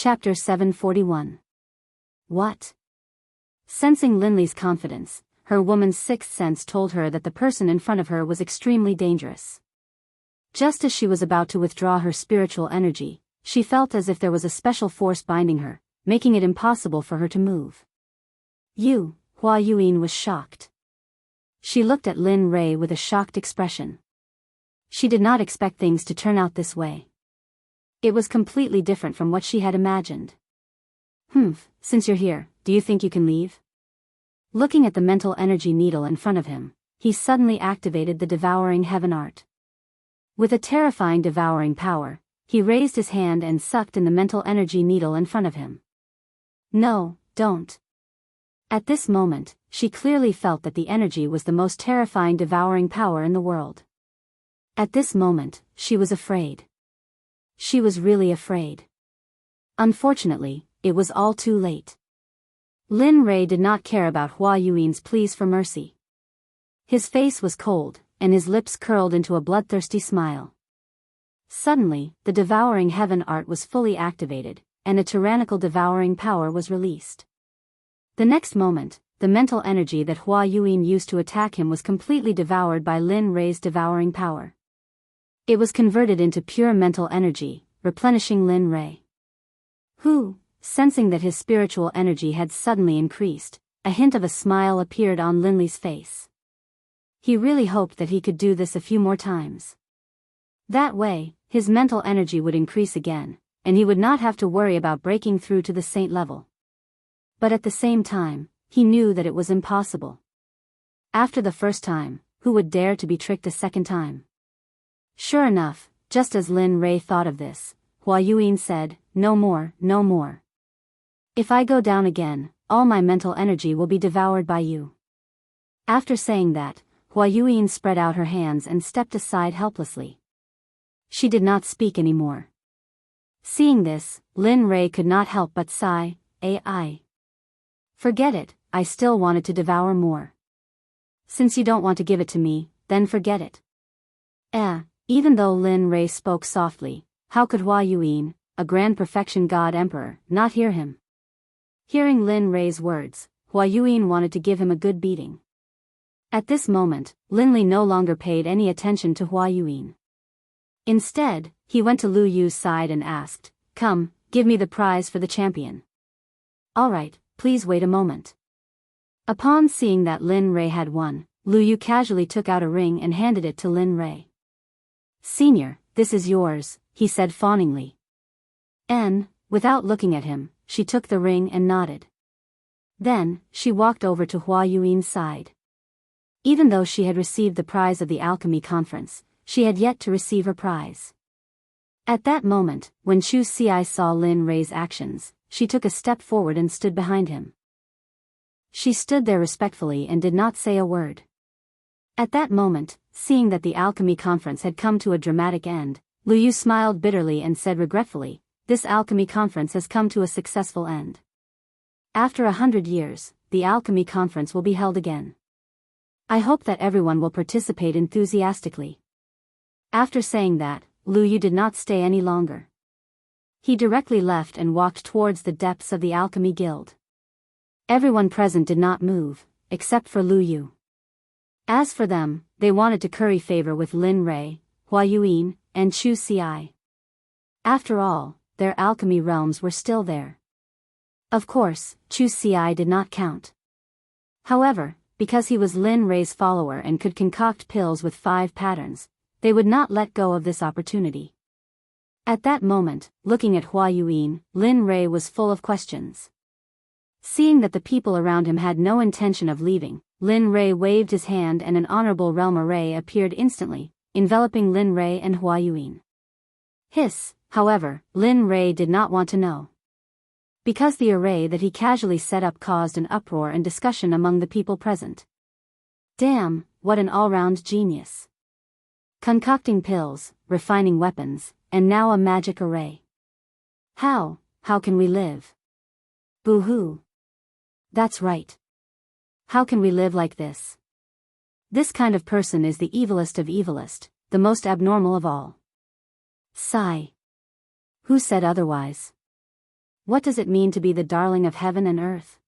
Chapter 741. What? Sensing Linley's confidence, her woman's sixth sense told her that the person in front of her was extremely dangerous. Just as she was about to withdraw her spiritual energy, she felt as if there was a special force binding her, making it impossible for her to move. Hua Yuan was shocked. She looked at Lin Rei with a shocked expression. She did not expect things to turn out this way. It was completely different from what she had imagined. Since you're here, do you think you can leave? Looking at the mental energy needle in front of him, he suddenly activated the devouring heaven art. With a terrifying devouring power, he raised his hand and sucked in the mental energy needle in front of him. No, don't. At this moment, she clearly felt that the energy was the most terrifying devouring power in the world. At this moment, she was afraid. She was really afraid. Unfortunately, it was all too late. Lin Rei did not care about Hua Yuan's pleas for mercy. His face was cold, and his lips curled into a bloodthirsty smile. Suddenly, the devouring heaven art was fully activated, and a tyrannical devouring power was released. The next moment, the mental energy that Hua Yuan used to attack him was completely devoured by Lin Rei's devouring power. It was converted into pure mental energy, replenishing Lin Rei. Sensing that his spiritual energy had suddenly increased, a hint of a smile appeared on Linley's face. He really hoped that he could do this a few more times. That way, his mental energy would increase again, and he would not have to worry about breaking through to the saint level. But at the same time, he knew that it was impossible. After the first time, who would dare to be tricked a second time? Sure enough, just as Lin Rei thought of this, Hua Yuan said, "No more, no more. If I go down again, all my mental energy will be devoured by you." After saying that, Hua Yuan spread out her hands and stepped aside helplessly. She did not speak anymore. Seeing this, Lin Rei could not help but sigh, "Ai. Forget it, I still wanted to devour more. Since you don't want to give it to me, then forget it." Even though Lin Rei spoke softly, how could Hua Yuan, a grand perfection god emperor, not hear him? Hearing Lin Rei's words, Hua Yuan wanted to give him a good beating. At this moment, Linley no longer paid any attention to Hua Yuan. Instead, he went to Lu Yu's side and asked, "Come, give me the prize for the champion." "All right, please wait a moment." Upon seeing that Lin Rei had won, Lu Yu casually took out a ring and handed it to Lin Rei. "Senior, this is yours," he said fawningly. Without looking at him, she took the ring and nodded. Then, she walked over to Hua Yuan's side. Even though she had received the prize of the alchemy conference, she had yet to receive her prize. At that moment, when Chu Xi saw Lin Rei's actions, she took a step forward and stood behind him. She stood there respectfully and did not say a word. At that moment, seeing that the alchemy conference had come to a dramatic end, Lu Yu smiled bitterly and said regretfully, "This alchemy conference has come to a successful end. After 100 years, the alchemy conference will be held again. I hope that everyone will participate enthusiastically." After saying that, Lu Yu did not stay any longer. He directly left and walked towards the depths of the alchemy guild. Everyone present did not move, except for Lu Yu. As for them, they wanted to curry favor with Lin Rei, Hua Yuan, and Chu Xi. After all, their alchemy realms were still there. Of course, Chu Xi did not count. However, because he was Lin Rei's follower and could concoct pills with 5 patterns, they would not let go of this opportunity. At that moment, looking at Hua Yuan, Lin Rei was full of questions. Seeing that the people around him had no intention of leaving, Lin Rei waved his hand and an honorable realm array appeared instantly, enveloping Lin Rei and Hua Yuan. However, Lin Rei did not want to know. Because the array that he casually set up caused an uproar and discussion among the people present. Damn, what an all-round genius. Concocting pills, refining weapons, and now a magic array. How can we live? Boo-hoo. That's right. How can we live like this? This kind of person is the evilest of evilest, the most abnormal of all. Sigh. Who said otherwise? What does it mean to be the darling of heaven and earth?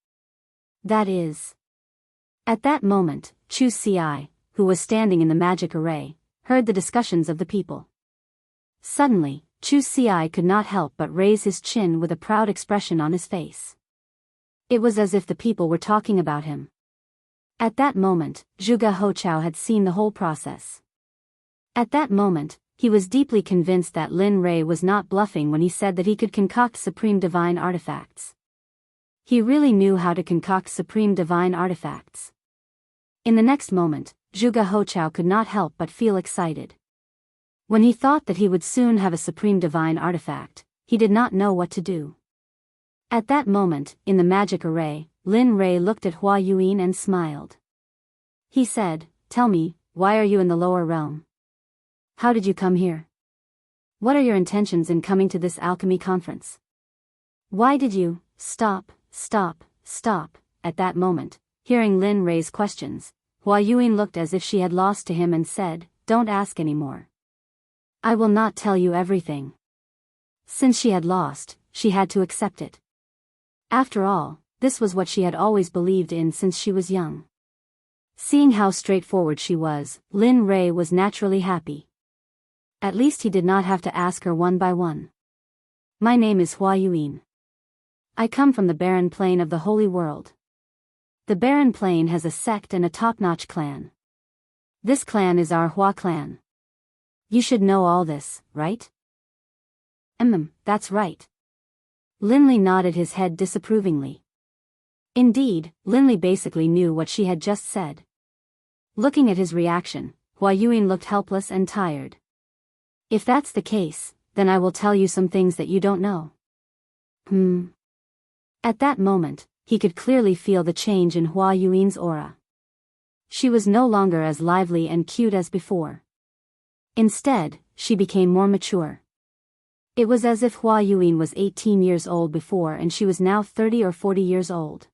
That is. At that moment, Chu Ci, who was standing in the magic array, heard the discussions of the people. Suddenly, Chu Ci could not help but raise his chin with a proud expression on his face. It was as if the people were talking about him. At that moment, Zhuge Hochao had seen the whole process. At that moment, he was deeply convinced that Lin Rei was not bluffing when he said that he could concoct supreme divine artifacts. He really knew how to concoct supreme divine artifacts. In the next moment, Zhuge Hochao could not help but feel excited. When he thought that he would soon have a supreme divine artifact, he did not know what to do. At that moment, in the magic array, Lin Rei looked at Hua Yuan and smiled. He said, "Tell me, why are you in the lower realm? How did you come here? What are your intentions in coming to this alchemy conference? Why did you stop? At that moment, hearing Lin Rei's questions, Hua Yuan looked as if she had lost to him and said, "Don't ask anymore. I will not tell you everything." Since she had lost, she had to accept it. After all, this was what she had always believed in since she was young. Seeing how straightforward she was, Lin Rei was naturally happy. At least he did not have to ask her one by one. "My name is Hua Yuan. I come from the barren plain of the Holy World. The barren plain has a sect and a top-notch clan. This clan is our Hua clan. You should know all this, right?" That's right." Linley nodded his head disapprovingly. Indeed, Linley basically knew what she had just said. Looking at his reaction, Hua Yuan looked helpless and tired. "If that's the case, then I will tell you some things that you don't know." At that moment, he could clearly feel the change in Hua Yuan's aura. She was no longer as lively and cute as before. Instead, she became more mature. It was as if Hua Yuan was 18 years old before and she was now 30 or 40 years old.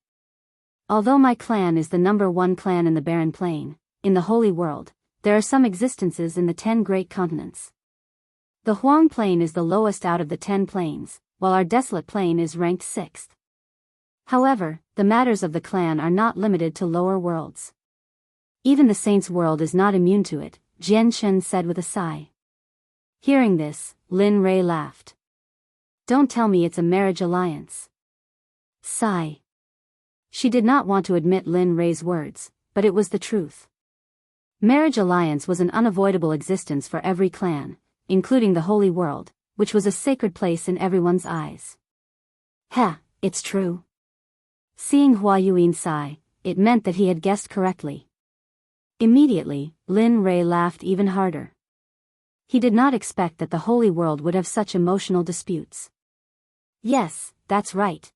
"Although my clan is the #1 clan in the barren plain, in the Holy World, there are some existences in the 10 great continents. The Huang Plain is the lowest out of the 10 plains, while our desolate plain is ranked 6th. However, the matters of the clan are not limited to lower worlds. Even the saints' world is not immune to it," Jian Chen said with a sigh. Hearing this, Lin Rei laughed. "Don't tell me it's a marriage alliance." Sigh. She did not want to admit Lin Rei's words, but it was the truth. Marriage alliance was an unavoidable existence for every clan, including the Holy World, which was a sacred place in everyone's eyes. It's true. Seeing Hua Yuan sigh, it meant that he had guessed correctly. Immediately, Lin Rei laughed even harder. He did not expect that the Holy World would have such emotional disputes. "Yes, that's right."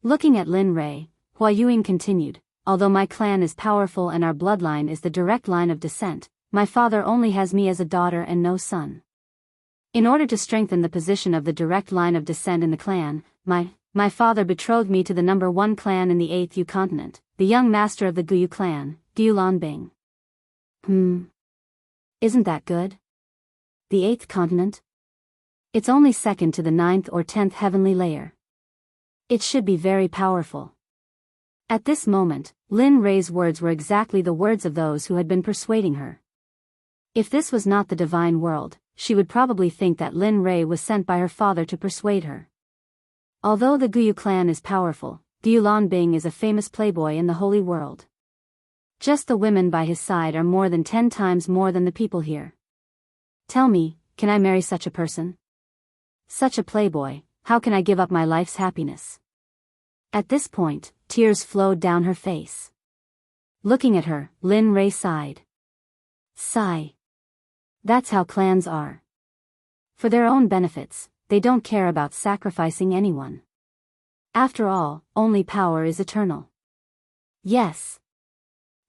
Looking at Lin Rei, Hua Yuan continued, "Although my clan is powerful and our bloodline is the direct line of descent, my father only has me as a daughter and no son. In order to strengthen the position of the direct line of descent in the clan, my father betrothed me to the #1 clan in the 8th Yu continent, the young master of the Guyu clan, Gulan Bing." Isn't that good? The 8th continent? It's only second to the 9th or 10th heavenly layer. It should be very powerful. At this moment, Lin Rei's words were exactly the words of those who had been persuading her. If this was not the divine world, she would probably think that Lin Rei was sent by her father to persuade her. Although the Guyu clan is powerful, Gulan Bing is a famous playboy in the Holy World. Just the women by his side are more than 10 times more than the people here. Tell me, can I marry such a person? Such a playboy, how can I give up my life's happiness? At this point, tears flowed down her face. Looking at her, Lin Rei sighed. Sigh. That's how clans are. For their own benefits, they don't care about sacrificing anyone. After all, only power is eternal. Yes.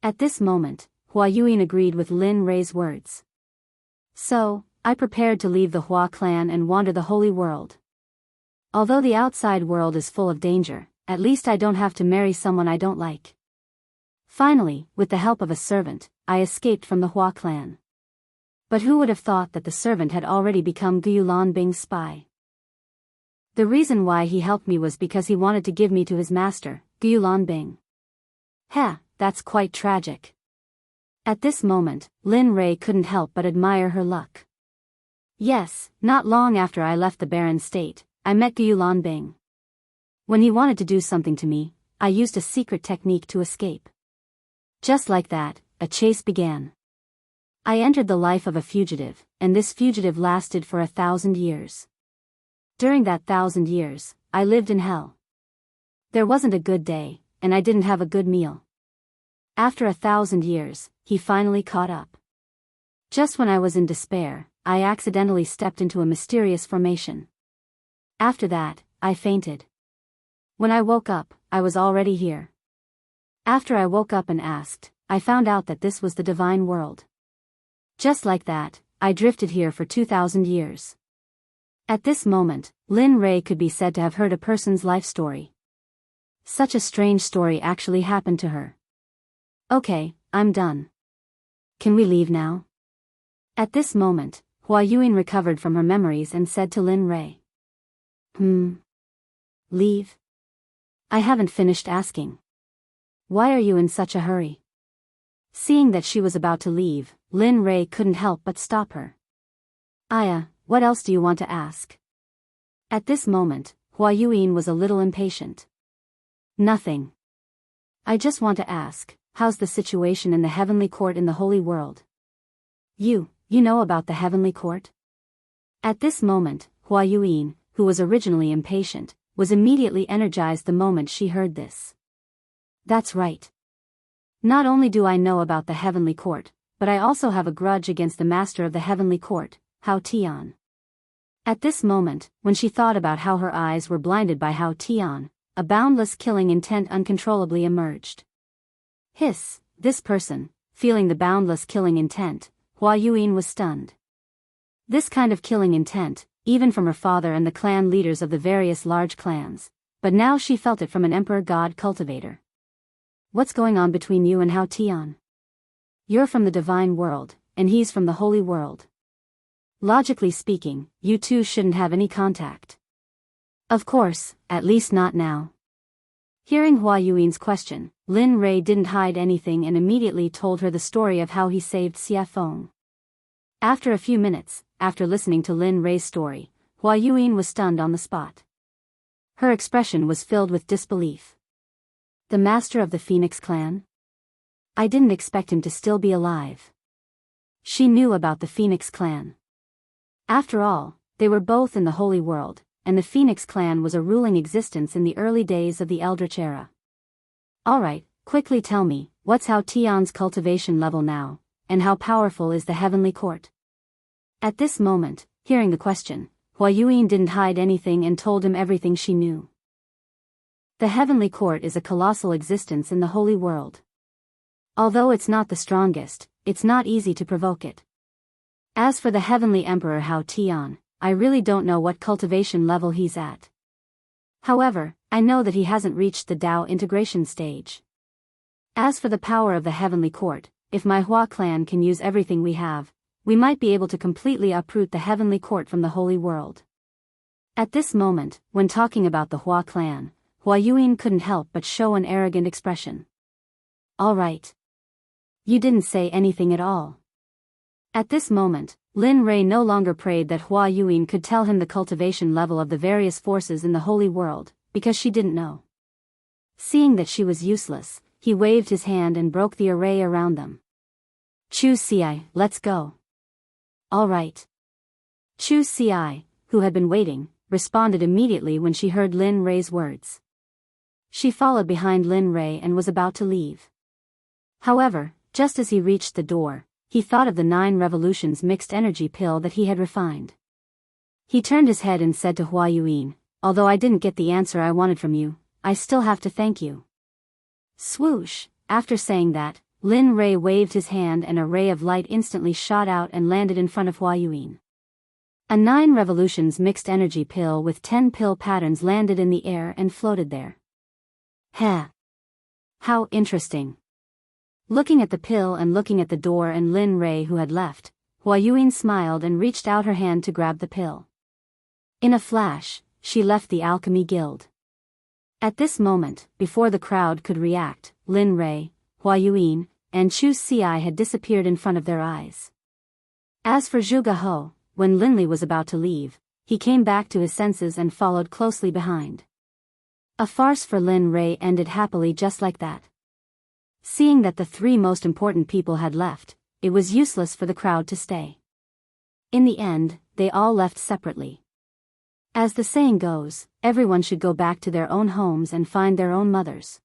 At this moment, Hua Yuan agreed with Lin Rei's words. So, I prepared to leave the Hua clan and wander the Holy World. Although the outside world is full of danger, at least I don't have to marry someone I don't like. Finally, with the help of a servant, I escaped from the Hua clan. But who would have thought that the servant had already become Gulan Bing's spy? The reason why he helped me was because he wanted to give me to his master, Gulanbing. Heh, that's quite tragic. At this moment, Lin Rei couldn't help but admire her luck. Yes, not long after I left the barren state, I met Gulanbing. When he wanted to do something to me, I used a secret technique to escape. Just like that, a chase began. I entered the life of a fugitive, and this fugitive lasted for 1,000 years. During that 1,000 years, I lived in hell. There wasn't a good day, and I didn't have a good meal. After 1,000 years, he finally caught up. Just when I was in despair, I accidentally stepped into a mysterious formation. After that, I fainted. When I woke up, I was already here. After I woke up and asked, I found out that this was the divine world. Just like that, I drifted here for 2,000 years. At this moment, Lin Rei could be said to have heard a person's life story. Such a strange story actually happened to her. Okay, I'm done. Can we leave now? At this moment, Hua Yuan recovered from her memories and said to Lin Rei. Leave? I haven't finished asking. Why are you in such a hurry? Seeing that she was about to leave, Lin Rei couldn't help but stop her. Aya, what else do you want to ask? At this moment, Hua Yuan was a little impatient. Nothing. I just want to ask, how's the situation in the heavenly court in the holy world? You know about the heavenly court? At this moment, Hua Yuan, who was originally impatient, was immediately energized the moment she heard this. That's right. Not only do I know about the heavenly court, but I also have a grudge against the master of the heavenly court, Hao Tian. At this moment, when she thought about how her eyes were blinded by Hao Tian, a boundless killing intent uncontrollably emerged. Hiss, this person, feeling the boundless killing intent, Hua Yuan was stunned. This kind of killing intent, even from her father and the clan leaders of the various large clans, but now she felt it from an emperor god cultivator. What's going on between you and Hao Tian? You're from the divine world, and he's from the holy world. Logically speaking, you two shouldn't have any contact. Of course, at least not now. Hearing Hua Yuan's question, Lin Rei didn't hide anything and immediately told her the story of how he saved Xie Feng. After a few minutes, after listening to Lin Rei's story, Hua Yuan was stunned on the spot. Her expression was filled with disbelief. The master of the Phoenix clan? I didn't expect him to still be alive. She knew about the Phoenix clan. After all, they were both in the holy world, and the Phoenix clan was a ruling existence in the early days of the Eldritch era. Alright, quickly tell me, what's Hao Tian's cultivation level now, and how powerful is the heavenly court? At this moment, hearing the question, Hua Yuan didn't hide anything and told him everything she knew. The heavenly court is a colossal existence in the holy world. Although it's not the strongest, it's not easy to provoke it. As for the heavenly emperor Hao Tian, I really don't know what cultivation level he's at. However, I know that he hasn't reached the Dao integration stage. As for the power of the heavenly court, if my Hua clan can use everything we have, we might be able to completely uproot the heavenly court from the holy world. At this moment, when talking about the Hua clan, Hua Yuan couldn't help but show an arrogant expression. All right. You didn't say anything at all. At this moment, Lin Rei no longer prayed that Hua Yuan could tell him the cultivation level of the various forces in the holy world, because she didn't know. Seeing that she was useless, he waved his hand and broke the array around them. Chu Ci, let's go. All right. Chu Ci, who had been waiting, responded immediately when she heard Lin Rei's words. She followed behind Lin Rei and was about to leave. However, just as he reached the door, he thought of the 9 revolutions mixed energy pill that he had refined. He turned his head and said to Hua Yuan, although I didn't get the answer I wanted from you, I still have to thank you. Swoosh, after saying that, Lin Rei waved his hand and a ray of light instantly shot out and landed in front of Hua Yuan. A 9 revolutions mixed energy pill with 10 pill patterns landed in the air and floated there. Heh. How interesting. Looking at the pill and looking at the door and Lin Rei who had left, Hua Yuan smiled and reached out her hand to grab the pill. In a flash, she left the Alchemy Guild. At this moment, before the crowd could react, Lin Rei, Hua Yuan, and Chu Xi had disappeared in front of their eyes. As for Zhuge He, when Linli was about to leave, he came back to his senses and followed closely behind. A farce for Lin Rei ended happily just like that. Seeing that the three most important people had left, it was useless for the crowd to stay. In the end, they all left separately. As the saying goes, everyone should go back to their own homes and find their own mothers.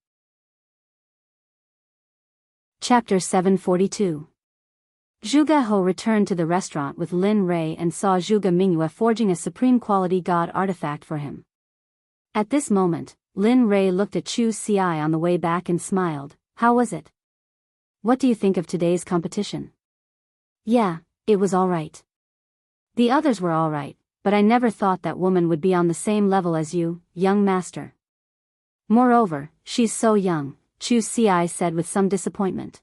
Chapter 742. Zhuge He returned to the restaurant with Lin Rei and saw Zhuge Mingyue forging a supreme quality god artifact for him. At this moment, Lin Rei looked at Chu Xi on the way back and smiled. How was it? What do you think of today's competition? Yeah, it was alright. The others were alright, but I never thought that woman would be on the same level as you, young master. Moreover, she's so young, Chu Xi said with some disappointment.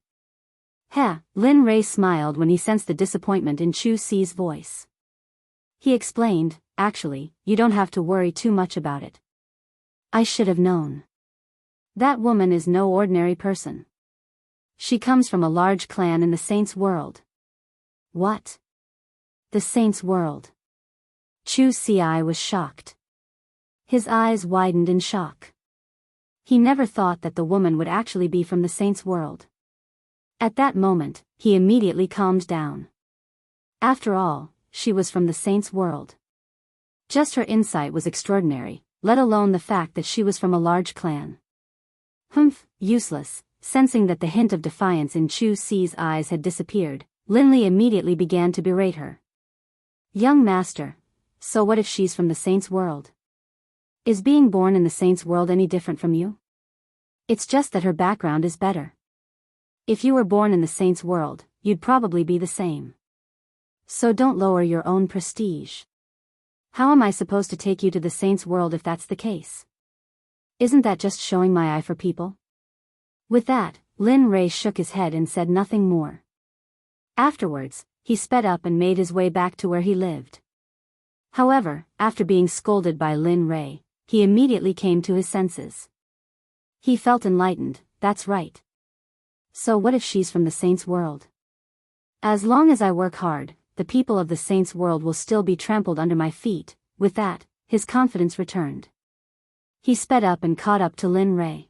Heh, Lin Rei smiled when he sensed the disappointment in Chu Xi's voice. He explained, actually, you don't have to worry too much about it. I should have known. That woman is no ordinary person. She comes from a large clan in the Saints' world. What? The Saints' world? Chu Xi was shocked. His eyes widened in shock. He never thought that the woman would actually be from the Saints' world. At that moment, he immediately calmed down. After all, she was from the Saints' world. Just her insight was extraordinary, let alone the fact that she was from a large clan. Humph, useless. Sensing that the hint of defiance in Chu Xi's eyes had disappeared, Linli immediately began to berate her. Young master, so what if she's from the Saints' world? Is being born in the Saints' world any different from you? It's just that her background is better. If you were born in the Saints' world, you'd probably be the same. So don't lower your own prestige. How am I supposed to take you to the Saints' world if that's the case? Isn't that just showing my eye for people? With that, Lin Rei shook his head and said nothing more. Afterwards, he sped up and made his way back to where he lived. However, after being scolded by Lin Rei, he immediately came to his senses. He felt enlightened, that's right. So what if she's from the Saints' world? As long as I work hard, the people of the Saints' world will still be trampled under my feet. With that, his confidence returned. He sped up and caught up to Lin Rei.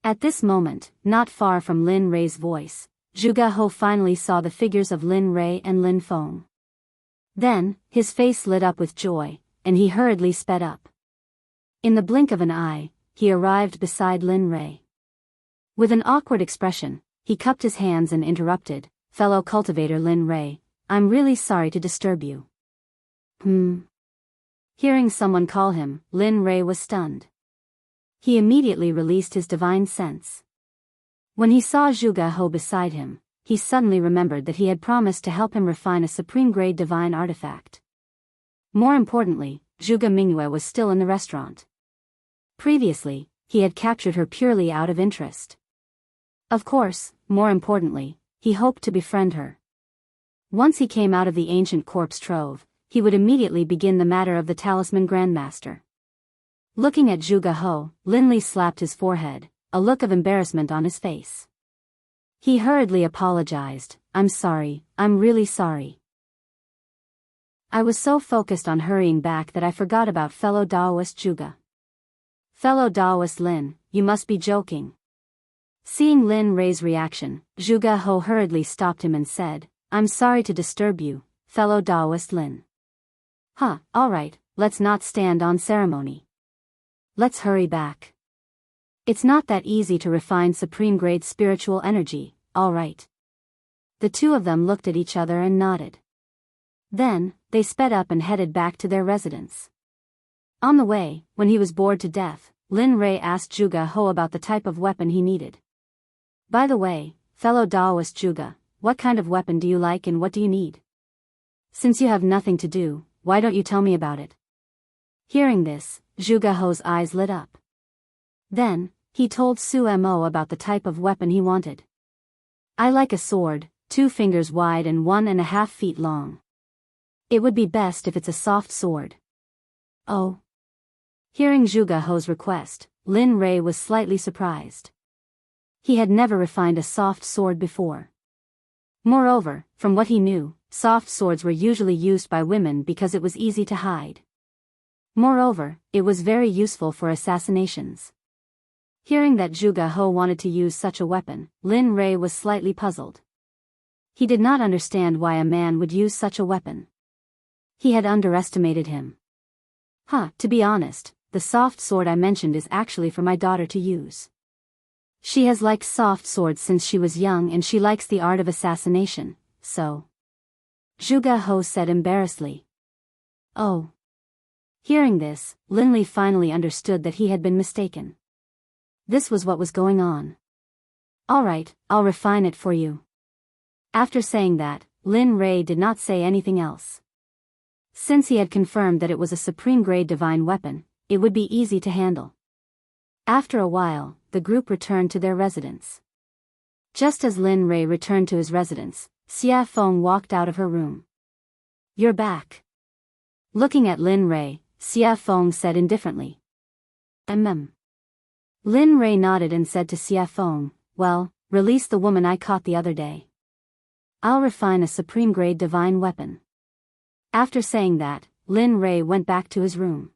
At this moment, not far from Lin Rei's voice, Zhuge He finally saw the figures of Lin Rei and Lin Feng. Then, his face lit up with joy, and he hurriedly sped up. In the blink of an eye, he arrived beside Lin Rei. With an awkward expression, he cupped his hands and interrupted, "Fellow cultivator Lin Rei, I'm really sorry to disturb you." Hearing someone call him, Lin Rei was stunned. He immediately released his divine sense. When he saw Zhuge He beside him, he suddenly remembered that he had promised to help him refine a supreme-grade divine artifact. More importantly, Zhuge Mingyue was still in the restaurant. Previously, he had captured her purely out of interest. Of course, more importantly, he hoped to befriend her. Once he came out of the ancient corpse trove, he would immediately begin the matter of the Talisman Grandmaster. Looking at Zhuge He, Linli slapped his forehead, a look of embarrassment on his face. He hurriedly apologized, "I'm sorry, I'm really sorry. I was so focused on hurrying back that I forgot about fellow Daoist Zhuge." "Fellow Daoist Lin, you must be joking." Seeing Lin Rei's reaction, Zhuge He hurriedly stopped him and said, "I'm sorry to disturb you, fellow Daoist Lin." Alright, let's not stand on ceremony. Let's hurry back. It's not that easy to refine supreme-grade spiritual energy, alright." The two of them looked at each other and nodded. Then, they sped up and headed back to their residence. On the way, when he was bored to death, Lin Rei asked Zhuge He about the type of weapon he needed. "By the way, fellow Daoist Zhuge, what kind of weapon do you like and what do you need? Since you have nothing to do, why don't you tell me about it?" Hearing this, Zhuge He's eyes lit up. Then, he told Su Mo about the type of weapon he wanted. "I like a sword, 2 fingers wide and 1.5 feet long. It would be best if it's a soft sword." "Oh. Hearing Zhuge He's request, Lin Rei was slightly surprised. He had never refined a soft sword before. Moreover, from what he knew, soft swords were usually used by women because it was easy to hide. Moreover, it was very useful for assassinations. Hearing that Zhuge He wanted to use such a weapon, Lin Rei was slightly puzzled. He did not understand why a man would use such a weapon. He had underestimated him. To be honest, the soft sword I mentioned is actually for my daughter to use. She has liked soft swords since she was young and she likes the art of assassination, so. Zhuge He said embarrassedly. Oh. Hearing this, Linli finally understood that he had been mistaken. This was what was going on. Alright, I'll refine it for you. After saying that, Lin Rei did not say anything else. Since he had confirmed that it was a supreme-grade divine weapon, it would be easy to handle. After a while, the group returned to their residence. Just as Lin Rei returned to his residence, Xia Feng walked out of her room. You're back. Looking at Lin Rei, Xia Feng said indifferently. Lin Rei nodded and said to Xia Feng, well, release the woman I caught the other day. I'll refine a supreme-grade divine weapon. After saying that, Lin Rei went back to his room.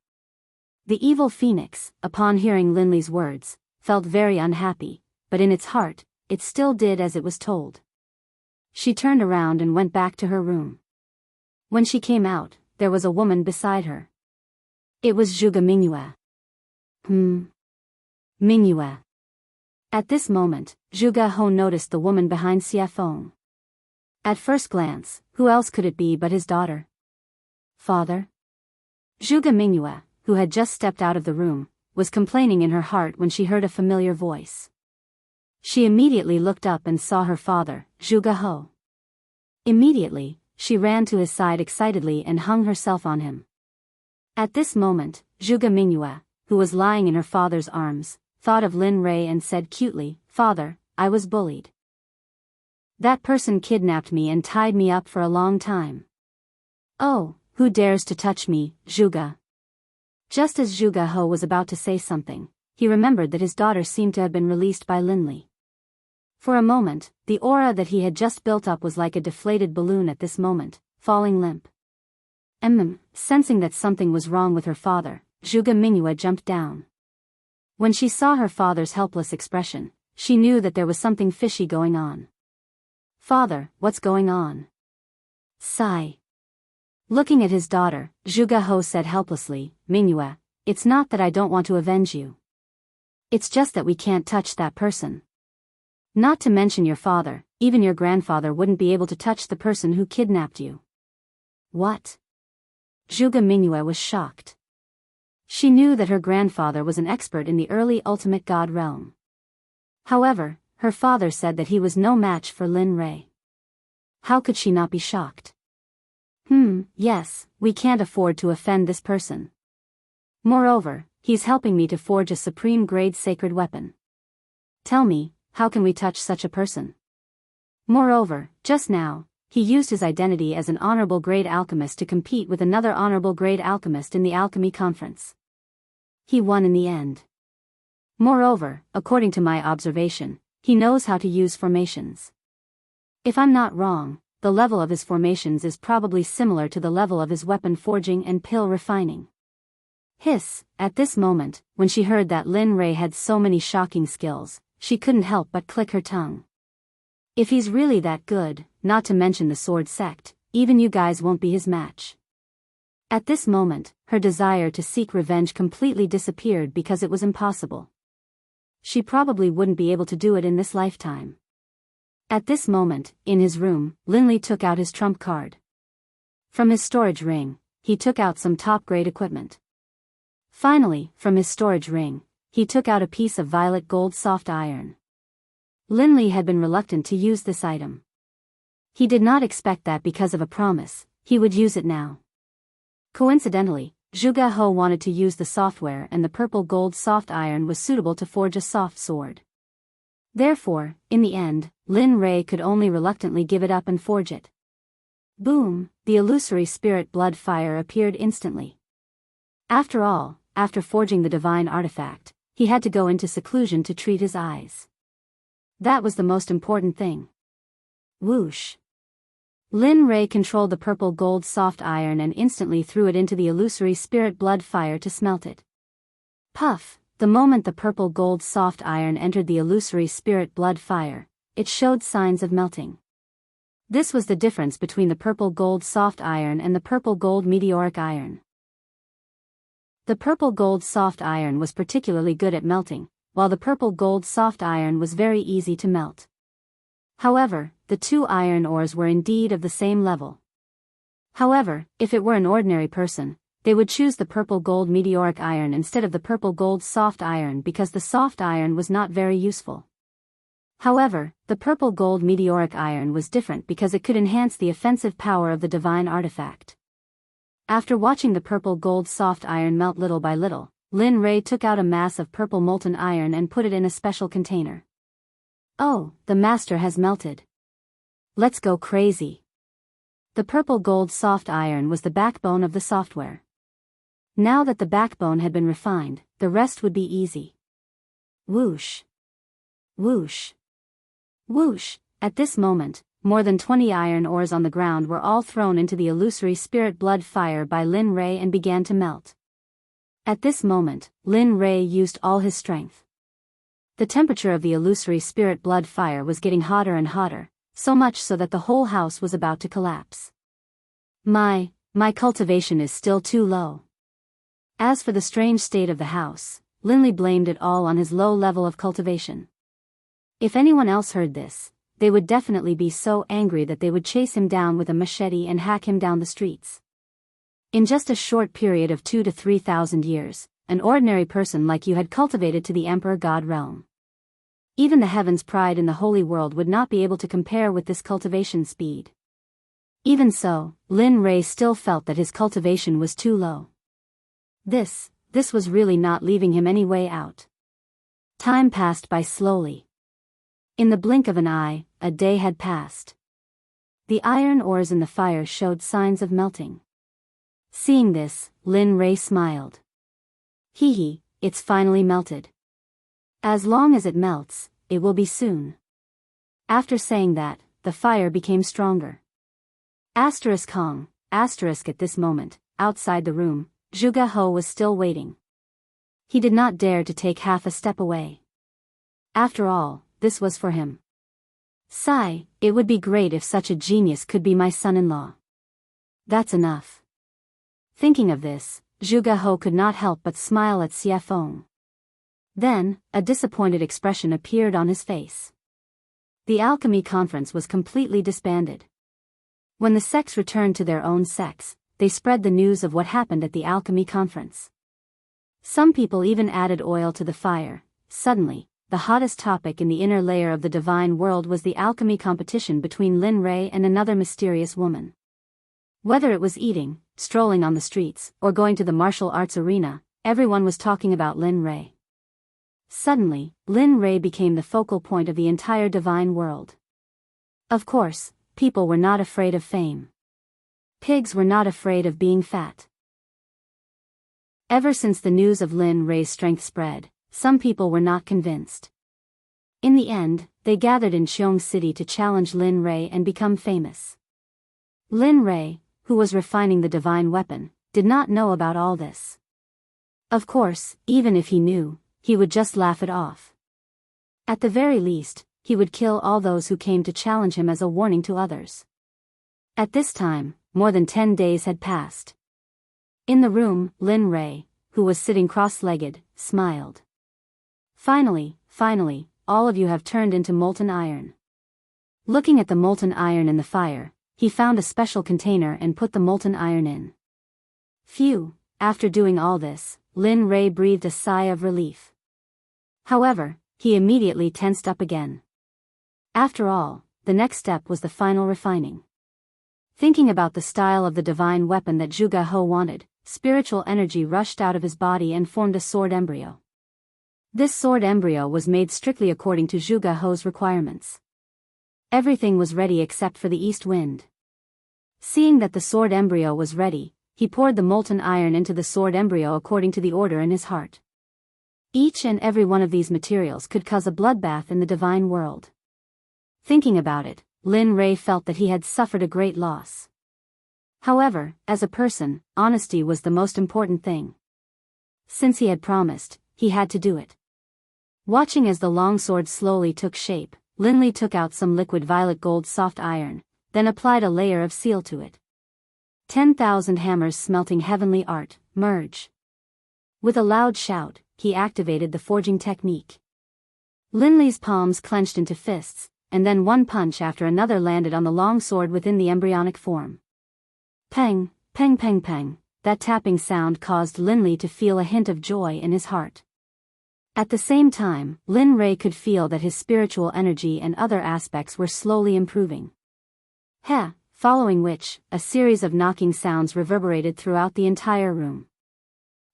The evil phoenix, upon hearing Lin Li's words, felt very unhappy, but in its heart, it still did as it was told. She turned around and went back to her room. When she came out, there was a woman beside her. It was Zhuge Mingyue. Mingyue. At this moment, Zhuge He noticed the woman behind Xia Feng. At first glance, who else could it be but his daughter? Father? Zhuge Mingyue, who had just stepped out of the room, was complaining in her heart when she heard a familiar voice. She immediately looked up and saw her father, Zhuge He. Immediately, she ran to his side excitedly and hung herself on him. At this moment, Zhuge Mingyue, who was lying in her father's arms, thought of Lin Rei and said cutely, Father, I was bullied. That person kidnapped me and tied me up for a long time. Oh, who dares to touch me, Zhuge? Just as Zhuge He was about to say something, he remembered that his daughter seemed to have been released by Lin Li. For a moment, the aura that he had just built up was like a deflated balloon at this moment, falling limp. Sensing that something was wrong with her father, Zhuge Mingyue jumped down. When she saw her father's helpless expression, she knew that there was something fishy going on. Father, what's going on? Sigh. Looking at his daughter, Zhuge He said helplessly, Mingyue, it's not that I don't want to avenge you. It's just that we can't touch that person. Not to mention your father, even your grandfather wouldn't be able to touch the person who kidnapped you. What? Zhuge Mingyue was shocked. She knew that her grandfather was an expert in the early ultimate god realm. However, her father said that he was no match for Lin Rei. How could she not be shocked? Yes, we can't afford to offend this person. Moreover, he's helping me to forge a supreme-grade sacred weapon. Tell me, how can we touch such a person? Moreover, just now, he used his identity as an honorable grade alchemist to compete with another honorable grade alchemist in the alchemy conference. He won in the end. Moreover, according to my observation, he knows how to use formations. If I'm not wrong, the level of his formations is probably similar to the level of his weapon forging and pill refining. Hiss, at this moment, when she heard that Lin Rei had so many shocking skills, she couldn't help but click her tongue. If he's really that good, not to mention the sword sect, even you guys won't be his match. At this moment, her desire to seek revenge completely disappeared because it was impossible. She probably wouldn't be able to do it in this lifetime. At this moment, in his room, Lin Li took out his trump card. From his storage ring, he took out some top-grade equipment. Finally, from his storage ring, he took out a piece of violet gold soft iron. Lin Li had been reluctant to use this item. He did not expect that because of a promise, he would use it now. Coincidentally, Zhuge He wanted to use the software and the purple gold soft iron was suitable to forge a soft sword. Therefore, in the end, Lin Rei could only reluctantly give it up and forge it. Boom, the illusory spirit blood fire appeared instantly. After all, after forging the divine artifact, he had to go into seclusion to treat his eyes. That was the most important thing. Whoosh. Lin Rei controlled the purple gold soft iron and instantly threw it into the illusory spirit blood fire to smelt it. Puff! The moment the purple gold soft iron entered the illusory spirit blood fire, it showed signs of melting. This was the difference between the purple gold soft iron and the purple gold meteoric iron. The purple gold soft iron was particularly good at melting, while the purple gold soft iron was very easy to melt. However, the two iron ores were indeed of the same level. However, if it were an ordinary person, they would choose the purple gold meteoric iron instead of the purple gold soft iron because the soft iron was not very useful. However, the purple gold meteoric iron was different because it could enhance the offensive power of the divine artifact. After watching the purple gold soft iron melt little by little, Lin Rei took out a mass of purple molten iron and put it in a special container. Oh, the master has melted. Let's go crazy. The purple gold soft iron was the backbone of the software. Now that the backbone had been refined, the rest would be easy. Whoosh. Whoosh. Whoosh. At this moment, more than 20 iron ores on the ground were all thrown into the illusory spirit blood fire by Lin Rei and began to melt. At this moment, Lin Rei used all his strength. The temperature of the illusory spirit blood fire was getting hotter and hotter, so much so that the whole house was about to collapse. My cultivation is still too low. As for the strange state of the house, Linley blamed it all on his low level of cultivation. If anyone else heard this, they would definitely be so angry that they would chase him down with a machete and hack him down the streets. In just a short period of 2,000 to 3,000 years, an ordinary person like you had cultivated to the Emperor God realm. Even the heavens' pride in the holy world would not be able to compare with this cultivation speed. Even so, Lin Rei still felt that his cultivation was too low. This was really not leaving him any way out. Time passed by slowly. In the blink of an eye, a day had passed. The iron ores in the fire showed signs of melting. Seeing this, Lin Rei smiled. Hee, it's finally melted. As long as it melts, it will be soon. After saying that, the fire became stronger. Hong, at this moment, outside the room, Zhuge He was still waiting. He did not dare to take half a step away. After all, this was for him. Sigh, it would be great if such a genius could be my son-in-law. That's enough. Thinking of this, Zhuge He could not help but smile at Xie Feng. Then, a disappointed expression appeared on his face. The alchemy conference was completely disbanded. When the sects returned to their own sects, they spread the news of what happened at the alchemy conference. Some people even added oil to the fire. Suddenly, the hottest topic in the inner layer of the divine world was the alchemy competition between Lin Rei and another mysterious woman. Whether it was eating, strolling on the streets, or going to the martial arts arena, everyone was talking about Lin Rei. Suddenly, Lin Rei became the focal point of the entire divine world. Of course, people were not afraid of fame. Pigs were not afraid of being fat. Ever since the news of Lin Rei's strength spread, some people were not convinced. In the end, they gathered in Qiong City to challenge Lin Rei and become famous. Lin Rei, who was refining the divine weapon, did not know about all this. Of course, even if he knew, he would just laugh it off. At the very least, he would kill all those who came to challenge him as a warning to others. At this time, more than 10 days had passed. In the room, Lin Rei, who was sitting cross-legged, smiled. Finally, all of you have turned into molten iron. Looking at the molten iron in the fire, he found a special container and put the molten iron in. Phew, after doing all this, Lin Rei breathed a sigh of relief. However, he immediately tensed up again. After all, the next step was the final refining. Thinking about the style of the divine weapon that Zhuge He wanted, spiritual energy rushed out of his body and formed a sword embryo. This sword embryo was made strictly according to Zhuge He's requirements. Everything was ready except for the east wind. Seeing that the sword embryo was ready, he poured the molten iron into the sword embryo according to the order in his heart. Each and every one of these materials could cause a bloodbath in the divine world. Thinking about it, Lin Rei felt that he had suffered a great loss. However, as a person, honesty was the most important thing. Since he had promised, he had to do it. Watching as the longsword slowly took shape, Lin Li took out some liquid violet gold soft iron, then applied a layer of seal to it. 10,000 hammers smelting heavenly art, merge. With a loud shout, he activated the forging technique. Lin Li's palms clenched into fists, and then one punch after another landed on the long sword within the embryonic form. Peng, peng peng peng, that tapping sound caused Lin Li to feel a hint of joy in his heart. At the same time, Lin Rei could feel that his spiritual energy and other aspects were slowly improving. Following which, a series of knocking sounds reverberated throughout the entire room.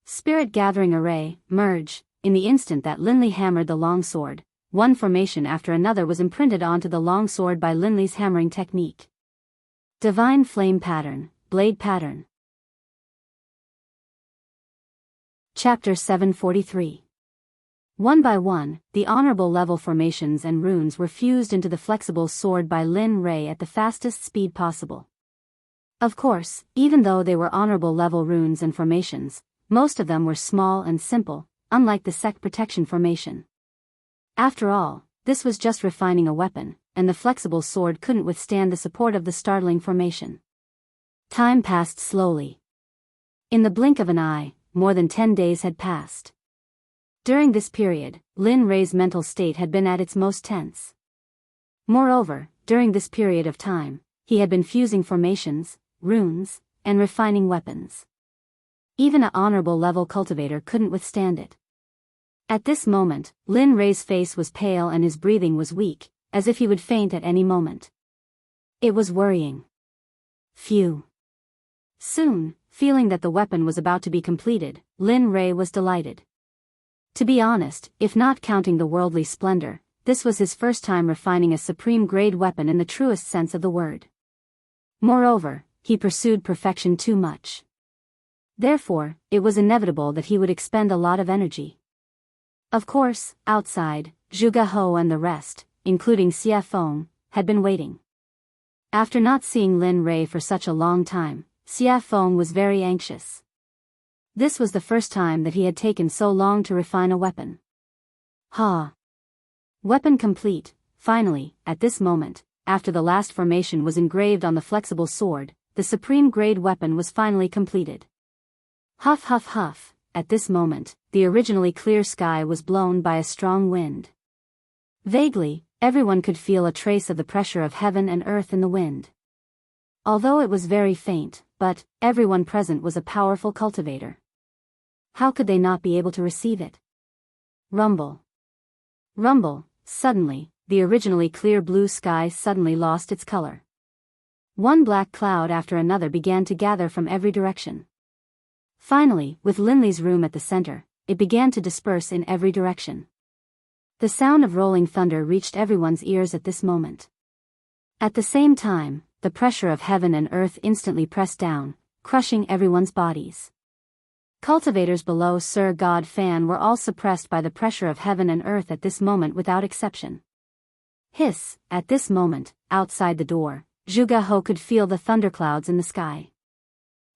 Spirit gathering array, merge, in the instant that Lin Li hammered the long sword, one formation after another was imprinted onto the long sword by Lin Li's hammering technique. Divine flame pattern, blade pattern. Chapter 743. One by one, the honorable level formations and runes were fused into the flexible sword by Lin Rei at the fastest speed possible. Of course, even though they were honorable level runes and formations, most of them were small and simple, unlike the Sect protection formation. After all, this was just refining a weapon, and the flexible sword couldn't withstand the support of the startling formation. Time passed slowly. In the blink of an eye, more than 10 days had passed. During this period, Lin Rei's mental state had been at its most tense. Moreover, during this period of time, he had been fusing formations, runes, and refining weapons. Even an honorable level cultivator couldn't withstand it. At this moment, Lin Rei's face was pale and his breathing was weak, as if he would faint at any moment. It was worrying. Phew. Soon, feeling that the weapon was about to be completed, Lin Rei was delighted. To be honest, if not counting the worldly splendor, this was his first time refining a supreme-grade weapon in the truest sense of the word. Moreover, he pursued perfection too much. Therefore, it was inevitable that he would expend a lot of energy. Of course, outside, Zhuge Hou and the rest, including Xie Feng, had been waiting. After not seeing Lin Rei for such a long time, Xie Feng was very anxious. This was the first time that he had taken so long to refine a weapon. Weapon complete. Finally, at this moment, after the last formation was engraved on the flexible sword, the supreme-grade weapon was finally completed. Huff huff huff, at this moment, the originally clear sky was blown by a strong wind. Vaguely, everyone could feel a trace of the pressure of heaven and earth in the wind. Although it was very faint, but everyone present was a powerful cultivator. How could they not be able to receive it? Rumble. Rumble, suddenly, the originally clear blue sky suddenly lost its color. One black cloud after another began to gather from every direction. Finally, with Lin Li's room at the center, it began to disperse in every direction. The sound of rolling thunder reached everyone's ears at this moment. At the same time, the pressure of heaven and earth instantly pressed down, crushing everyone's bodies. Cultivators below Sir God Fan were all suppressed by the pressure of heaven and earth at this moment without exception. Hiss, at this moment, outside the door, Zhuge Hou could feel the thunderclouds in the sky.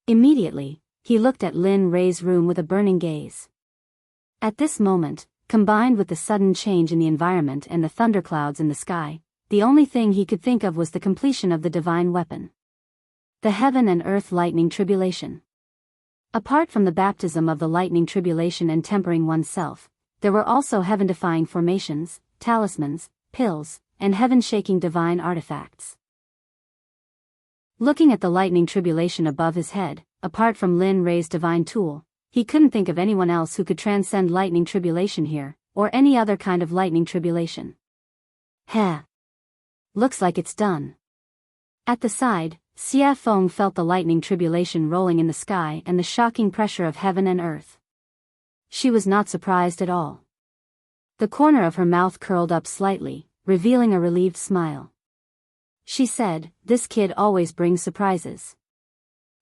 Immediately, he looked at Lin Rei's room with a burning gaze. At this moment, combined with the sudden change in the environment and the thunderclouds in the sky, the only thing he could think of was the completion of the divine weapon. The heaven and earth lightning tribulation. Apart from the baptism of the lightning tribulation and tempering oneself, there were also heaven-defying formations, talismans, pills, and heaven-shaking divine artifacts. Looking at the lightning tribulation above his head, apart from Lin Rei's divine tool, he couldn't think of anyone else who could transcend lightning tribulation here, or any other kind of lightning tribulation. Looks like it's done. At the side, Xie Feng felt the lightning tribulation rolling in the sky and the shocking pressure of heaven and earth. She was not surprised at all. The corner of her mouth curled up slightly, revealing a relieved smile. She said, "This kid always brings surprises."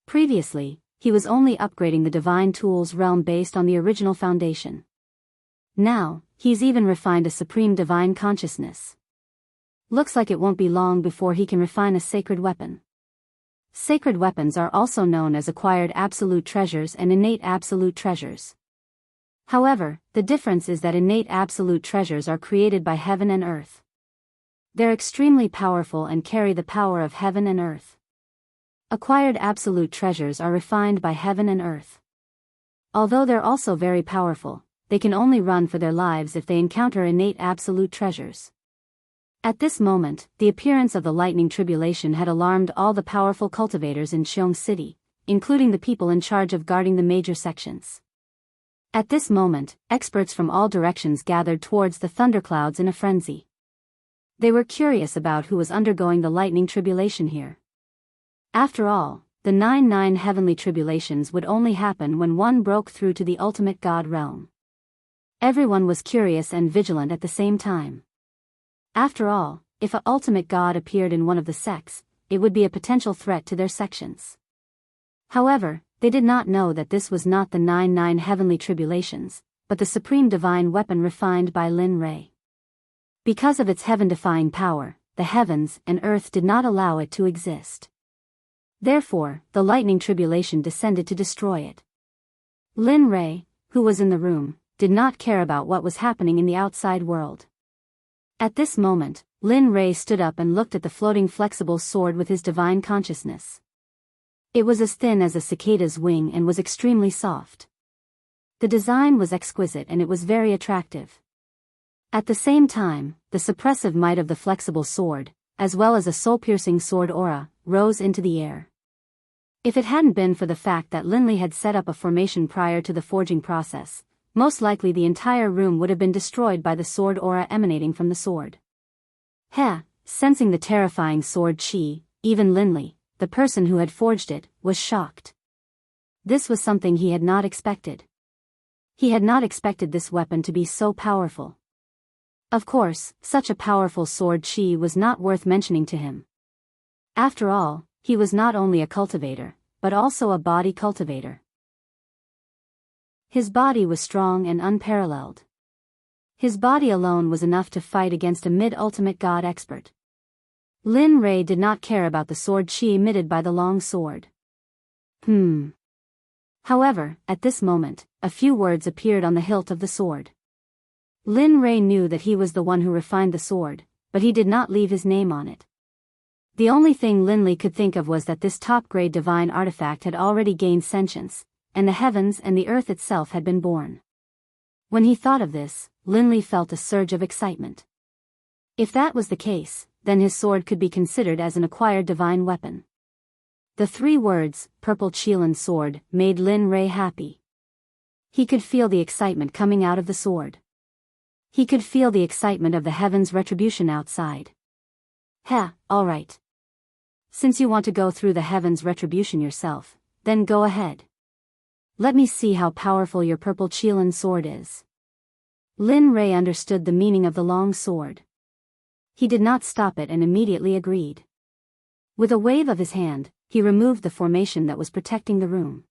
Previously, he was only upgrading the divine tools realm based on the original foundation. Now, he's even refined a supreme divine consciousness. Looks like it won't be long before he can refine a sacred weapon. Sacred weapons are also known as acquired absolute treasures and innate absolute treasures. However, the difference is that innate absolute treasures are created by heaven and earth. They're extremely powerful and carry the power of heaven and earth. Acquired absolute treasures are refined by heaven and earth. Although they're also very powerful, they can only run for their lives if they encounter innate absolute treasures. At this moment, the appearance of the lightning tribulation had alarmed all the powerful cultivators in Xiong City, including the people in charge of guarding the major sections. At this moment, experts from all directions gathered towards the thunderclouds in a frenzy. They were curious about who was undergoing the lightning tribulation here. After all, the 9 heavenly tribulations would only happen when one broke through to the ultimate God realm. Everyone was curious and vigilant at the same time. After all, if an ultimate God appeared in one of the sects, it would be a potential threat to their sections. However, they did not know that this was not the 9 heavenly tribulations, but the supreme divine weapon refined by Lin Rei. Because of its heaven-defying power, the heavens and earth did not allow it to exist. Therefore, the lightning tribulation descended to destroy it. Lin Rei, who was in the room, did not care about what was happening in the outside world. At this moment, Lin Rei stood up and looked at the floating flexible sword with his divine consciousness. It was as thin as a cicada's wing and was extremely soft. The design was exquisite and it was very attractive. At the same time, the suppressive might of the flexible sword, as well as a soul-piercing sword aura, rose into the air. If it hadn't been for the fact that Linley had set up a formation prior to the forging process, most likely the entire room would have been destroyed by the sword aura emanating from the sword. Sensing the terrifying sword chi, even Linley, the person who had forged it, was shocked. This was something he had not expected. He had not expected this weapon to be so powerful. Of course, such a powerful sword chi was not worth mentioning to him. After all, he was not only a cultivator, but also a body cultivator. His body was strong and unparalleled. His body alone was enough to fight against a mid-ultimate god expert. Lin Rei did not care about the sword chi emitted by the long sword. However, at this moment, a few words appeared on the hilt of the sword. Lin Rei knew that he was the one who refined the sword, but he did not leave his name on it. The only thing Linley could think of was that this top-grade divine artifact had already gained sentience, and the heavens and the earth itself had been born. When he thought of this, Linley felt a surge of excitement. If that was the case, then his sword could be considered as an acquired divine weapon. The 3 words, purple Qilin sword, made Lin Rei happy. He could feel the excitement coming out of the sword. He could feel the excitement of the heavens' retribution outside. Alright. Since you want to go through the heavens' retribution yourself, then go ahead. Let me see how powerful your purple Qilin sword is. Lin Rei understood the meaning of the long sword. He did not stop it and immediately agreed. With a wave of his hand, he removed the formation that was protecting the room.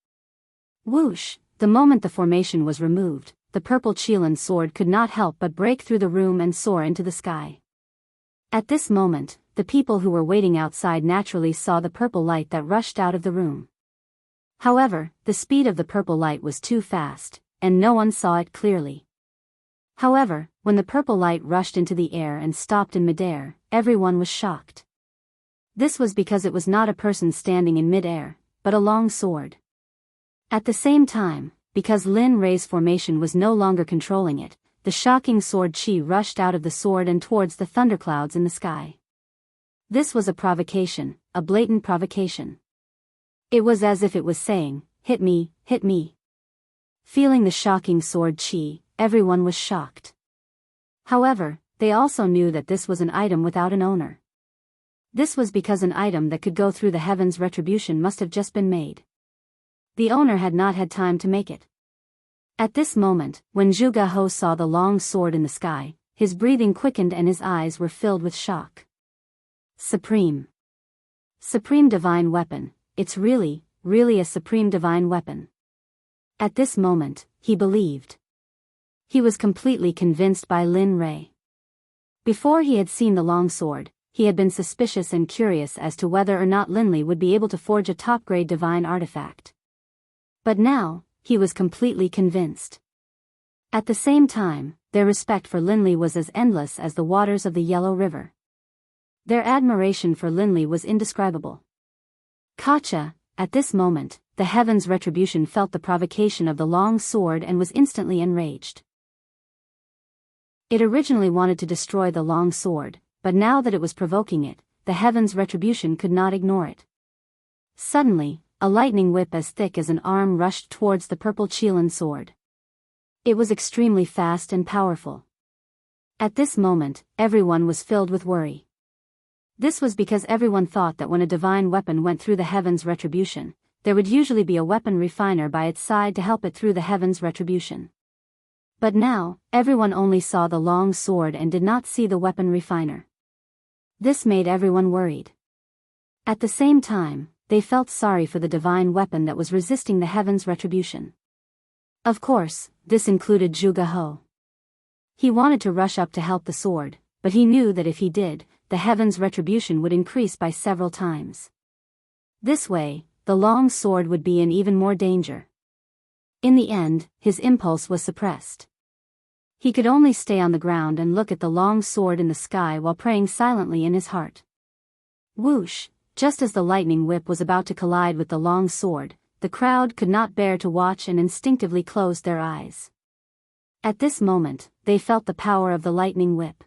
Whoosh! The moment the formation was removed, the purple Qilin sword could not help but break through the room and soar into the sky. At this moment, the people who were waiting outside naturally saw the purple light that rushed out of the room. However, the speed of the purple light was too fast, and no one saw it clearly. However, when the purple light rushed into the air and stopped in midair, everyone was shocked. This was because it was not a person standing in midair, but a long sword. At the same time, because Lin Rei's formation was no longer controlling it, the shocking sword chi rushed out of the sword and towards the thunderclouds in the sky. This was a provocation, a blatant provocation. It was as if it was saying, hit me, hit me. Feeling the shocking sword chi, everyone was shocked. However, they also knew that this was an item without an owner. This was because an item that could go through the heavens' retribution must have just been made. The owner had not had time to make it. At this moment, when Zhuge He saw the long sword in the sky, his breathing quickened and his eyes were filled with shock. Supreme divine weapon, it's really really a supreme divine weapon. At this moment, he believed. He was completely convinced by Lin Rei. Before he had seen the long sword, he had been suspicious and curious as to whether or not Linley would be able to forge a top-grade divine artifact. But now, he was completely convinced. At the same time, their respect for Linley was as endless as the waters of the Yellow River. Their admiration for Linley was indescribable. Katja, at this moment, the Heaven's Retribution felt the provocation of the long sword and was instantly enraged. It originally wanted to destroy the long sword, but now that it was provoking it, the Heaven's Retribution could not ignore it. Suddenly, a lightning whip as thick as an arm rushed towards the purple Qilin sword. It was extremely fast and powerful. At this moment, everyone was filled with worry. This was because everyone thought that when a divine weapon went through the Heaven's Retribution, there would usually be a weapon refiner by its side to help it through the Heaven's Retribution. But now, everyone only saw the long sword and did not see the weapon refiner. This made everyone worried. At the same time, they felt sorry for the divine weapon that was resisting the Heaven's Retribution. Of course, this included Zhuge He. He wanted to rush up to help the sword, but he knew that if he did, the Heaven's Retribution would increase by several times. This way, the long sword would be in even more danger. In the end, his impulse was suppressed. He could only stay on the ground and look at the long sword in the sky while praying silently in his heart. Whoosh! Just as the lightning whip was about to collide with the long sword, the crowd could not bear to watch and instinctively closed their eyes. At this moment, they felt the power of the lightning whip.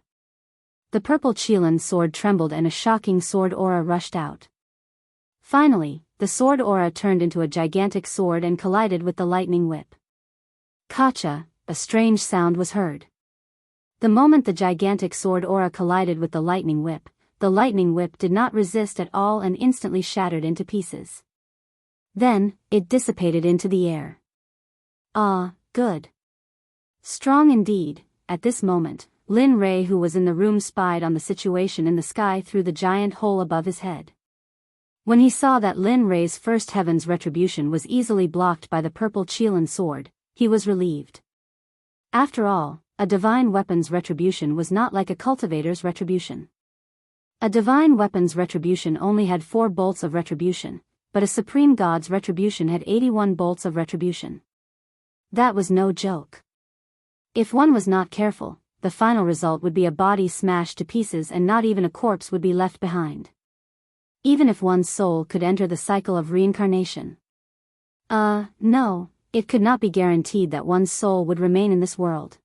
The purple Qilin sword trembled and a shocking sword aura rushed out. Finally, the sword aura turned into a gigantic sword and collided with the lightning whip. Katja, a strange sound was heard. The moment the gigantic sword aura collided with the lightning whip did not resist at all and instantly shattered into pieces. Then, it dissipated into the air. Ah, good. Strong indeed. At this moment, Lin Rei, who was in the room, spied on the situation in the sky through the giant hole above his head. When he saw that Lin Rei's first Heaven's Retribution was easily blocked by the purple Qilin sword, he was relieved. After all, a divine weapon's retribution was not like a cultivator's retribution. A divine weapon's retribution only had 4 bolts of retribution, but a supreme god's retribution had 81 bolts of retribution. That was no joke. If one was not careful, the final result would be a body smashed to pieces and not even a corpse would be left behind. Even if one's soul could enter the cycle of reincarnation. No, it could not be guaranteed that one's soul would remain in this world.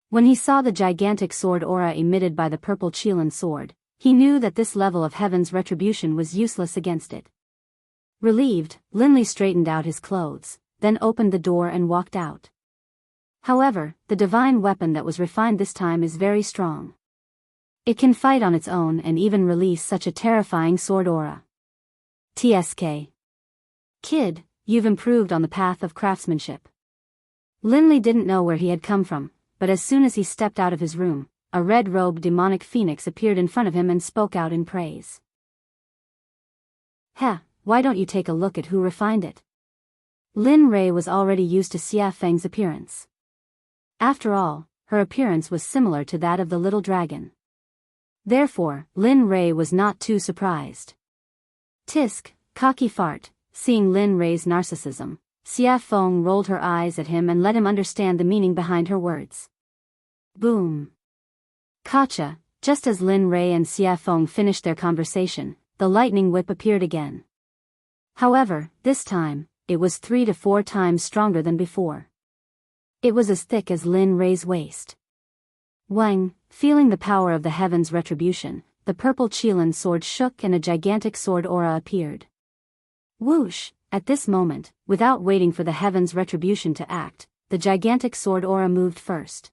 When he saw the gigantic sword aura emitted by the purple Qilin sword, he knew that this level of Heaven's Retribution was useless against it. Relieved, Linley straightened out his clothes, then opened the door and walked out. However, the divine weapon that was refined this time is very strong. It can fight on its own and even release such a terrifying sword aura. TSK. Kid, you've improved on the path of craftsmanship. Linley didn't know where he had come from, but as soon as he stepped out of his room, a red-robed demonic phoenix appeared in front of him and spoke out in praise. Why don't you take a look at who refined it? Lin Rei was already used to Xia Feng's appearance. After all, her appearance was similar to that of the little dragon. Therefore, Lin Rei was not too surprised. Tisk, cocky fart. Seeing Lin Rei's narcissism, Xia Feng rolled her eyes at him and let him understand the meaning behind her words. Boom. Katja, just as Lin Rei and Xia Feng finished their conversation, the lightning whip appeared again. However, this time, it was 3 to 4 times stronger than before. It was as thick as Lin Rei's waist. Wang, feeling the power of the Heaven's Retribution, the purple Qilin sword shook and a gigantic sword aura appeared. Whoosh! At this moment, without waiting for the Heaven's Retribution to act, the gigantic sword aura moved first.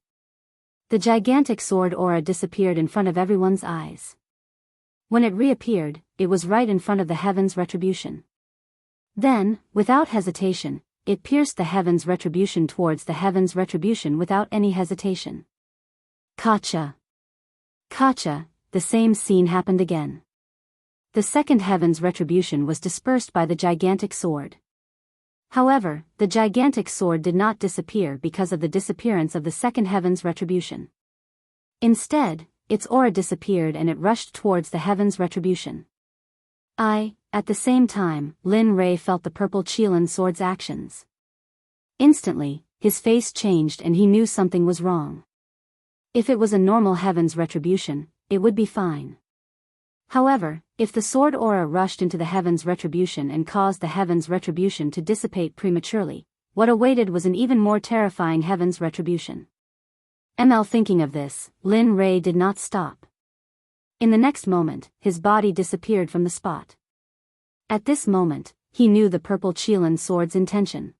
The gigantic sword aura disappeared in front of everyone's eyes. When it reappeared, it was right in front of the Heaven's Retribution. Then, without hesitation, it pierced the Heaven's Retribution towards the Heaven's Retribution without any hesitation. Katja. The same scene happened again. the second heaven's retribution was dispersed by the gigantic sword. However, the gigantic sword did not disappear because of the disappearance of the second heaven's retribution. Instead, its aura disappeared and it rushed towards the heaven's retribution. At the same time, Lin Rei felt the purple Qilin sword's actions. Instantly, his face changed and he knew something was wrong. If it was a normal heaven's retribution, it would be fine. However, if the sword aura rushed into the heaven's retribution and caused the heaven's retribution to dissipate prematurely, what awaited was an even more terrifying heaven's retribution. Thinking of this, Lin Rei did not stop. In the next moment, his body disappeared from the spot. At this moment, he knew the purple Qilin sword's intention.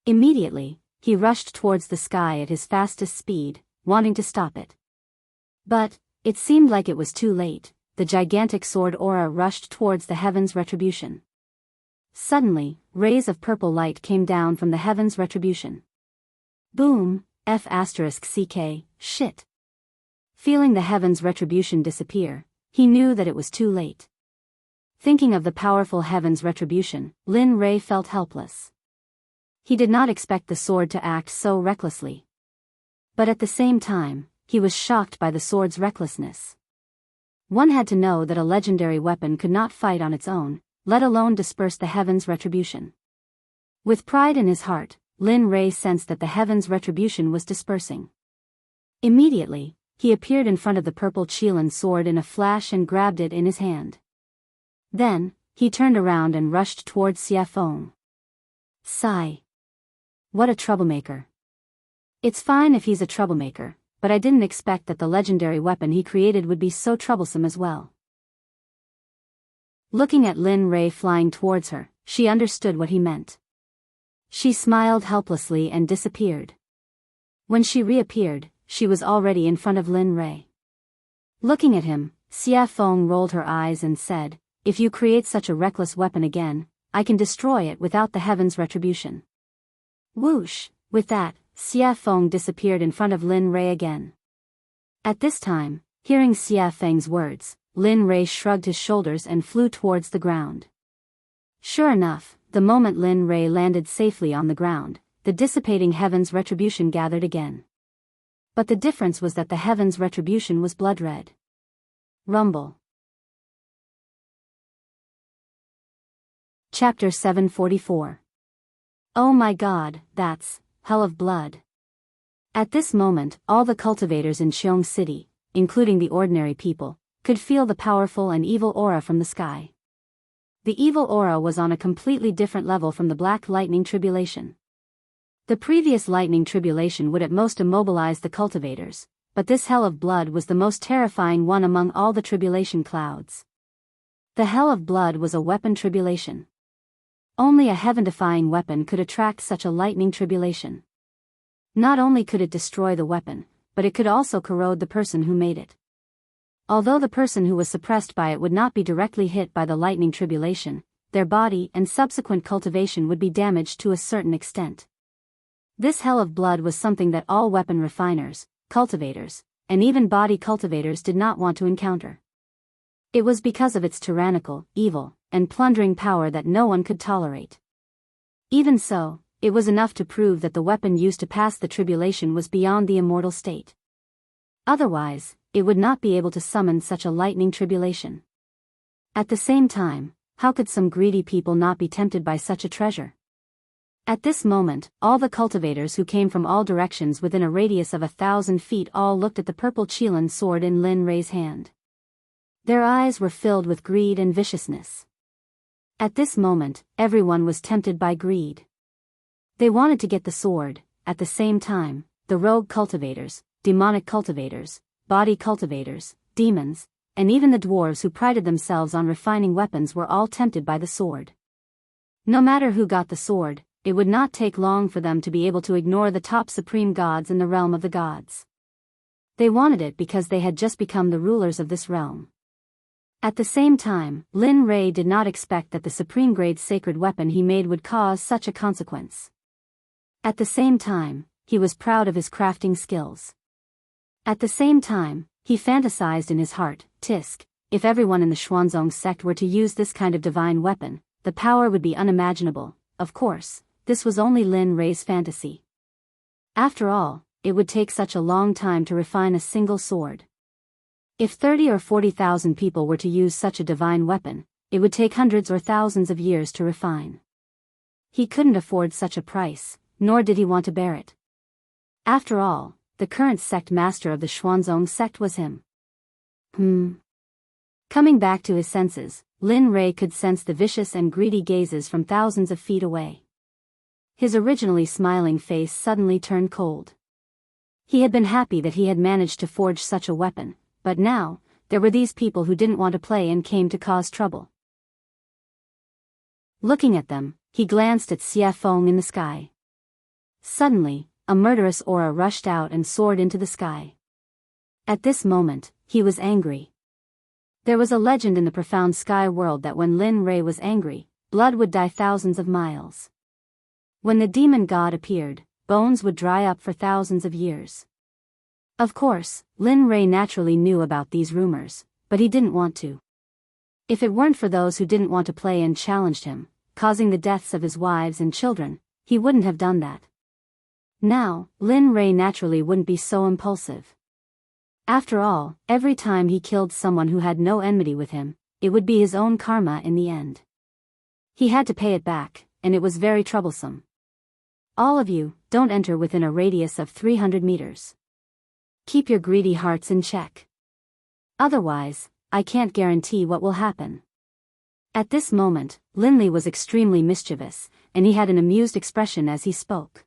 Immediately, he rushed towards the sky at his fastest speed, wanting to stop it. But, it seemed like it was too late. The gigantic sword aura rushed towards the heaven's retribution. Suddenly, rays of purple light came down from the heaven's retribution. Boom, F***ck, shit. Feeling the heaven's retribution disappear, he knew that it was too late. Thinking of the powerful heaven's retribution, Lin Rei felt helpless. He did not expect the sword to act so recklessly. But at the same time, he was shocked by the sword's recklessness. One had to know that a legendary weapon could not fight on its own, let alone disperse the heaven's retribution. With pride in his heart, Lin Rei sensed that the heaven's retribution was dispersing. Immediately, he appeared in front of the purple Qilin sword in a flash and grabbed it in his hand. Then, he turned around and rushed towards Xie Feng. Sigh. What a troublemaker. It's fine if he's a troublemaker, but I didn't expect that the legendary weapon he created would be so troublesome as well. Looking at Lin Rei flying towards her, she understood what he meant. She smiled helplessly and disappeared. When she reappeared, she was already in front of Lin Rei. Looking at him, Xie Feng rolled her eyes and said, "If you create such a reckless weapon again, I can destroy it without the heaven's retribution." Whoosh! With that, Xie Feng disappeared in front of Lin Rei again. At this time, hearing Xie Feng's words, Lin Rei shrugged his shoulders and flew towards the ground. Sure enough, the moment Lin Rei landed safely on the ground, the dissipating heaven's retribution gathered again. But the difference was that the heaven's retribution was blood red. Rumble. Chapter 744. Oh my god, that's hell of blood. At this moment, all the cultivators in Qiong City, including the ordinary people, could feel the powerful and evil aura from the sky. The evil aura was on a completely different level from the black lightning tribulation. The previous lightning tribulation would at most immobilize the cultivators, but this hell of blood was the most terrifying one among all the tribulation clouds. The hell of blood was a weapon tribulation. Only a heaven-defying weapon could attract such a lightning tribulation. Not only could it destroy the weapon, but it could also corrode the person who made it. Although the person who was suppressed by it would not be directly hit by the lightning tribulation, their body and subsequent cultivation would be damaged to a certain extent. This hell of blood was something that all weapon refiners, cultivators, and even body cultivators did not want to encounter. It was because of its tyrannical, evil, and plundering power that no one could tolerate. Even so, it was enough to prove that the weapon used to pass the tribulation was beyond the immortal state. Otherwise, it would not be able to summon such a lightning tribulation. At the same time, how could some greedy people not be tempted by such a treasure? At this moment, all the cultivators who came from all directions within a radius of 1,000 feet all looked at the purple Qilin sword in Lin Rei's hand. Their eyes were filled with greed and viciousness. At this moment, everyone was tempted by greed. They wanted to get the sword. At the same time, the rogue cultivators, demonic cultivators, body cultivators, demons, and even the dwarves who prided themselves on refining weapons were all tempted by the sword. No matter who got the sword, it would not take long for them to be able to ignore the top supreme gods in the realm of the gods. They wanted it because they had just become the rulers of this realm. At the same time, Lin Rei did not expect that the supreme grade sacred weapon he made would cause such a consequence. At the same time, he was proud of his crafting skills. At the same time, he fantasized in his heart, Tisk, if everyone in the Xuanzong sect were to use this kind of divine weapon, the power would be unimaginable. Of course, this was only Lin Rei's fantasy. After all, it would take such a long time to refine a single sword. If 30 or 40,000 people were to use such a divine weapon, it would take hundreds or thousands of years to refine. He couldn't afford such a price, nor did he want to bear it. After all, the current sect master of the Xuanzong sect was him. Coming back to his senses, Lin Rei could sense the vicious and greedy gazes from thousands of feet away. His originally smiling face suddenly turned cold. He had been happy that he had managed to forge such a weapon, but now, there were these people who didn't want to play and came to cause trouble. Looking at them, he glanced at Xie Feng in the sky. Suddenly, a murderous aura rushed out and soared into the sky. At this moment, he was angry. There was a legend in the profound sky world that when Lin Rei was angry, blood would die thousands of miles. When the demon god appeared, bones would dry up for thousands of years. Of course, Lin Rei naturally knew about these rumors, but he didn't want to. If it weren't for those who didn't want to play and challenged him, causing the deaths of his wives and children, he wouldn't have done that. Now, Lin Rei naturally wouldn't be so impulsive. After all, every time he killed someone who had no enmity with him, it would be his own karma in the end. He had to pay it back, and it was very troublesome. All of you, don't enter within a radius of 300 meters. Keep your greedy hearts in check. Otherwise, I can't guarantee what will happen. At this moment, Linley was extremely mischievous, and he had an amused expression as he spoke.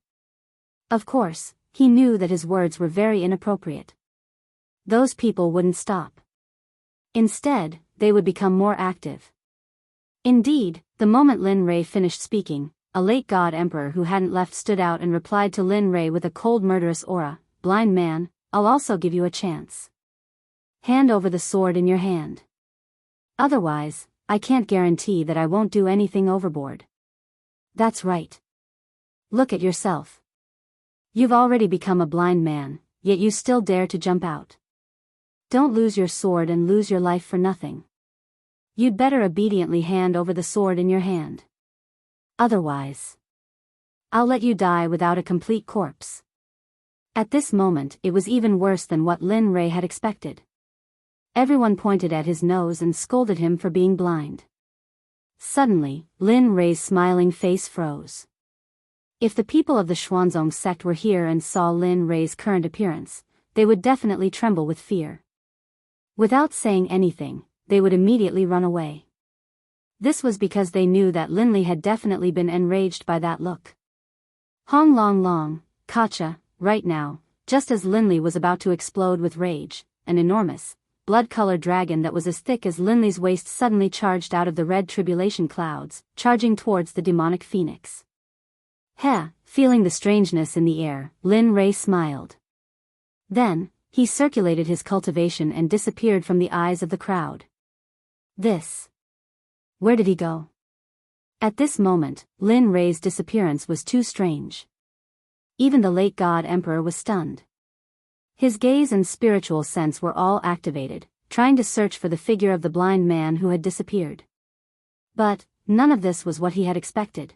Of course, he knew that his words were very inappropriate. Those people wouldn't stop. Instead, they would become more active. Indeed, the moment Lin Rei finished speaking, a late god emperor who hadn't left stood out and replied to Lin Rei with a cold murderous aura, "Blind man, I'll also give you a chance. Hand over the sword in your hand. Otherwise, I can't guarantee that I won't do anything overboard." That's right. Look at yourself. You've already become a blind man, yet you still dare to jump out. Don't lose your sword and lose your life for nothing. You'd better obediently hand over the sword in your hand. Otherwise, I'll let you die without a complete corpse. At this moment it was even worse than what Lin Rei had expected. Everyone pointed at his nose and scolded him for being blind. Suddenly, Lin Rei's smiling face froze. If the people of the Xuanzong sect were here and saw Lin Rei's current appearance, they would definitely tremble with fear. Without saying anything, they would immediately run away. This was because they knew that Linley had definitely been enraged by that look. Hong Long Long, Kacha, right now, just as Linley was about to explode with rage, an enormous, blood-colored dragon that was as thick as Linley's waist suddenly charged out of the red tribulation clouds, charging towards the demonic phoenix. Heh, feeling the strangeness in the air, Lin Rei smiled. Then, he circulated his cultivation and disappeared from the eyes of the crowd. Where did he go? At this moment, Lin Rei's disappearance was too strange. Even the late god emperor was stunned. His gaze and spiritual sense were all activated, trying to search for the figure of the blind man who had disappeared. But, none of this was what he had expected.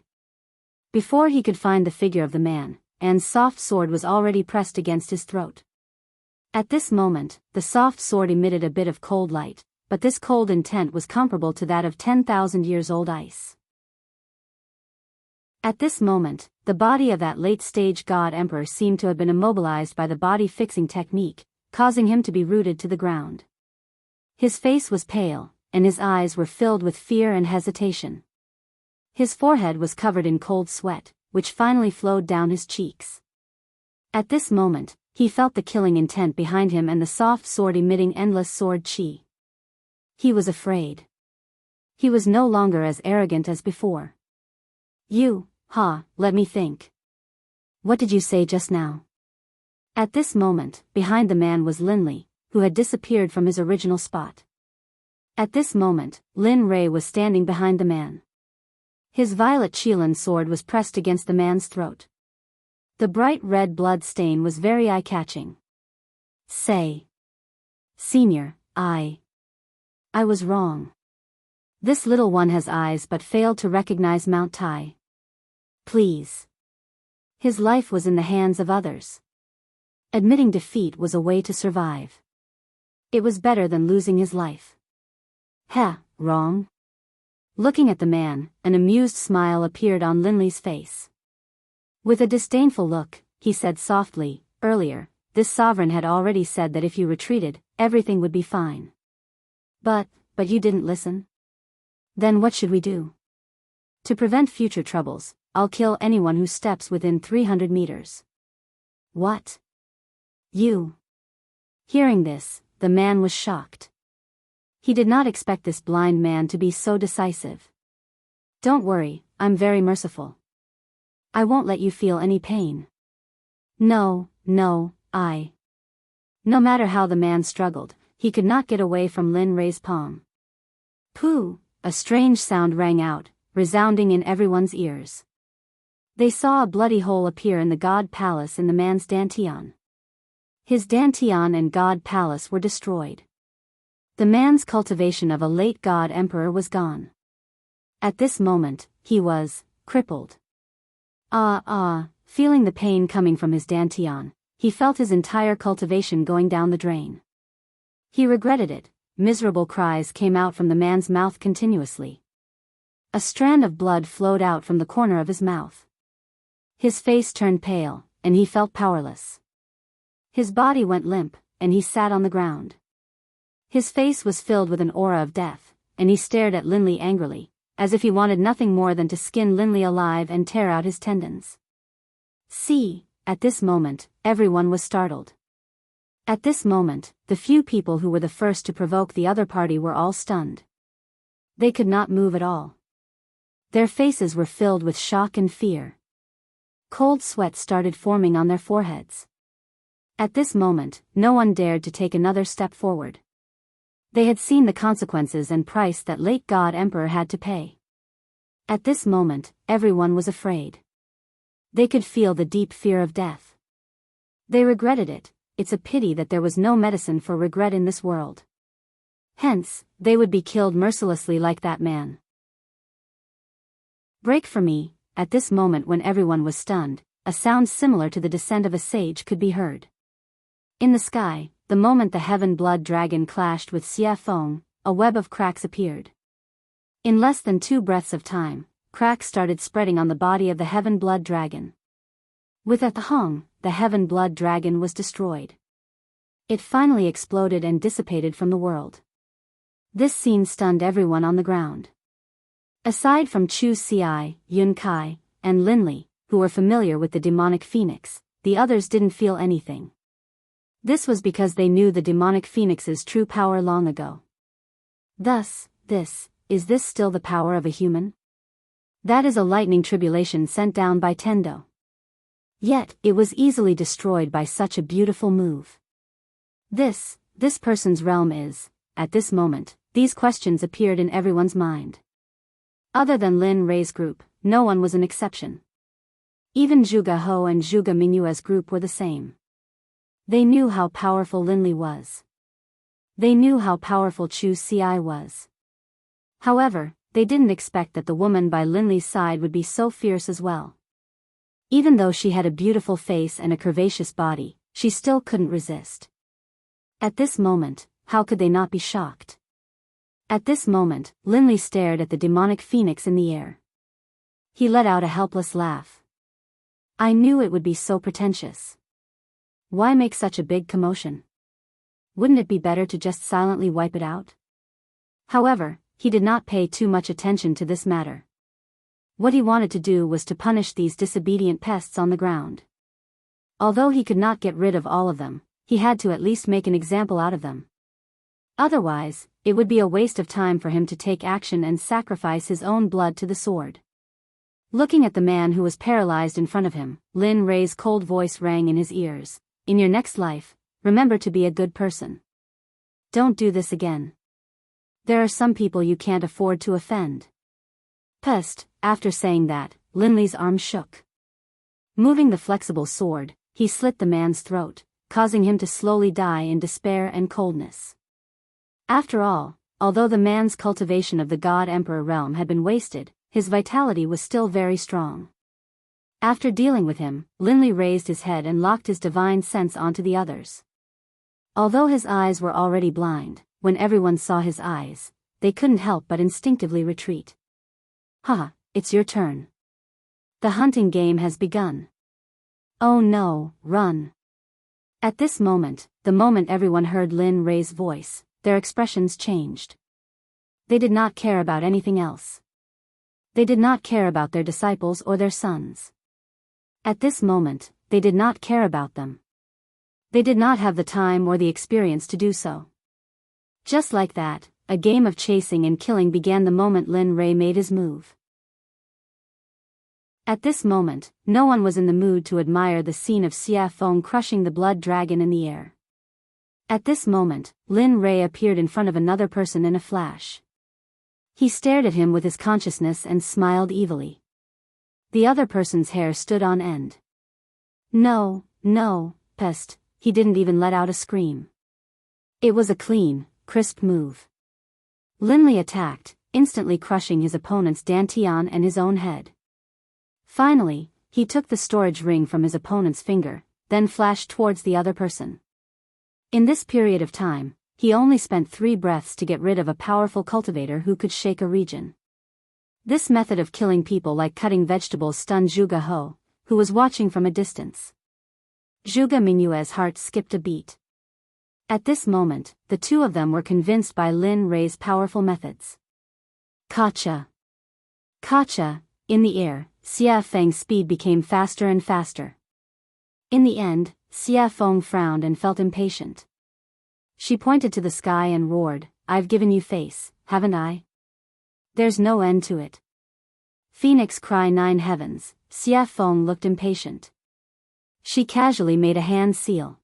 Before he could find the figure of the man, Anne's soft sword was already pressed against his throat. At this moment, the soft sword emitted a bit of cold light, but this cold intent was comparable to that of 10,000 years old ice. At this moment, the body of that late-stage god emperor seemed to have been immobilized by the body-fixing technique, causing him to be rooted to the ground. His face was pale, and his eyes were filled with fear and hesitation. His forehead was covered in cold sweat, which finally flowed down his cheeks. At this moment, he felt the killing intent behind him and the soft sword emitting endless sword chi. He was afraid. He was no longer as arrogant as before. Let me think. What did you say just now? At this moment, behind the man was Linley, who had disappeared from his original spot. At this moment, Lin Rei was standing behind the man. His violet Qilin sword was pressed against the man's throat. The bright red blood stain was very eye-catching. Say, Senior, I was wrong. This little one has eyes but failed to recognize Mount Tai. Please. His life was in the hands of others. Admitting defeat was a way to survive. It was better than losing his life. Heh, wrong? Looking at the man, an amused smile appeared on Linley's face. With a disdainful look, he said softly, earlier, this sovereign had already said that if you retreated, everything would be fine. But you didn't listen? Then what should we do? To prevent future troubles, I'll kill anyone who steps within 300 meters. What? You? Hearing this, the man was shocked. He did not expect this blind man to be so decisive. Don't worry, I'm very merciful. I won't let you feel any pain. No, no matter how the man struggled, he could not get away from Lin Rei's palm. Pooh! A strange sound rang out, resounding in everyone's ears. They saw a bloody hole appear in the god palace in the man's dantian. His dantian and god palace were destroyed. The man's cultivation of a late god emperor was gone. At this moment, he was crippled. Feeling the pain coming from his dantian, he felt his entire cultivation going down the drain. He regretted it. Miserable cries came out from the man's mouth continuously. A strand of blood flowed out from the corner of his mouth. His face turned pale, and he felt powerless. His body went limp, and he sat on the ground. His face was filled with an aura of death, and he stared at Linley angrily, as if he wanted nothing more than to skin Linley alive and tear out his tendons. See, at this moment, everyone was startled. At this moment, the few people who were the first to provoke the other party were all stunned. They could not move at all. Their faces were filled with shock and fear. Cold sweat started forming on their foreheads. At this moment, no one dared to take another step forward. They had seen the consequences and price that late God Emperor had to pay. At this moment, everyone was afraid. They could feel the deep fear of death. They regretted it. It's a pity that there was no medicine for regret in this world. Hence, they would be killed mercilessly like that man. Break for me. At this moment when everyone was stunned, a sound similar to the descent of a sage could be heard. In the sky, the moment the heaven blood dragon clashed with Xie Feng, a web of cracks appeared. In less than 2 breaths of time, cracks started spreading on the body of the heaven blood dragon. With a thong, the heaven blood dragon was destroyed. It finally exploded and dissipated from the world. This scene stunned everyone on the ground. Aside from Chu Xi, Yun Kai, and Linley, who were familiar with the demonic phoenix, the others didn't feel anything. This was because they knew the demonic phoenix's true power long ago. Thus, is this still the power of a human? That is a lightning tribulation sent down by Tendo. Yet, it was easily destroyed by such a beautiful move. This person's realm is, at this moment, these questions appeared in everyone's mind. Other than Lin Rei's group, no one was an exception. Even Zhuge Ho and Zhuge Mingyue's group were the same. They knew how powerful Linley was. They knew how powerful Chu Xi was. However, they didn't expect that the woman by Linley's side would be so fierce as well. Even though she had a beautiful face and a curvaceous body, she still couldn't resist. At this moment, how could they not be shocked? At this moment, Linley stared at the demonic phoenix in the air. He let out a helpless laugh. I knew it would be so pretentious. Why make such a big commotion? Wouldn't it be better to just silently wipe it out? However, he did not pay too much attention to this matter. What he wanted to do was to punish these disobedient pests on the ground. Although he could not get rid of all of them, he had to at least make an example out of them. Otherwise, it would be a waste of time for him to take action and sacrifice his own blood to the sword. Looking at the man who was paralyzed in front of him, Lin Rei's cold voice rang in his ears. In your next life, remember to be a good person. Don't do this again. There are some people you can't afford to offend. Pest. After saying that, Linley's arm shook. Moving the flexible sword, he slit the man's throat, causing him to slowly die in despair and coldness. After all although the man's cultivation of the God Emperor realm had been wasted, his vitality was still very strong. After dealing with him, Linley raised his head and locked his divine sense onto the others. Although his eyes were already blind, when everyone saw his eyes, they couldn't help but instinctively retreat. Haha, it's your turn. The hunting game has begun. Oh no, run. At this moment, the moment everyone heard Lin Rei's voice, their expressions changed. They did not care about anything else. They did not care about their disciples or their sons. At this moment, they did not care about them. They did not have the time or the experience to do so. Just like that, a game of chasing and killing began the moment Lin Rei made his move. At this moment, no one was in the mood to admire the scene of Xia Feng crushing the blood dragon in the air. At this moment, Lin Rei appeared in front of another person in a flash. He stared at him with his consciousness and smiled evilly. The other person's hair stood on end. No, pest, he didn't even let out a scream. It was a clean, crisp move. Linley attacked, instantly crushing his opponent's dantian and his own head. Finally, he took the storage ring from his opponent's finger, then flashed towards the other person. In this period of time, he only spent 3 breaths to get rid of a powerful cultivator who could shake a region. This method of killing people like cutting vegetables stunned Zhuge He, who was watching from a distance. Zhuge Mingyue's heart skipped a beat. At this moment, the two of them were convinced by Lin Rei's powerful methods. Kacha! Kacha! In the air, Xia Feng's speed became faster and faster. In the end, Xia Feng frowned and felt impatient. She pointed to the sky and roared, "I've given you face, haven't I? There's no end to it." Phoenix cry 9 heavens, Xia Feng looked impatient. She casually made a hand seal.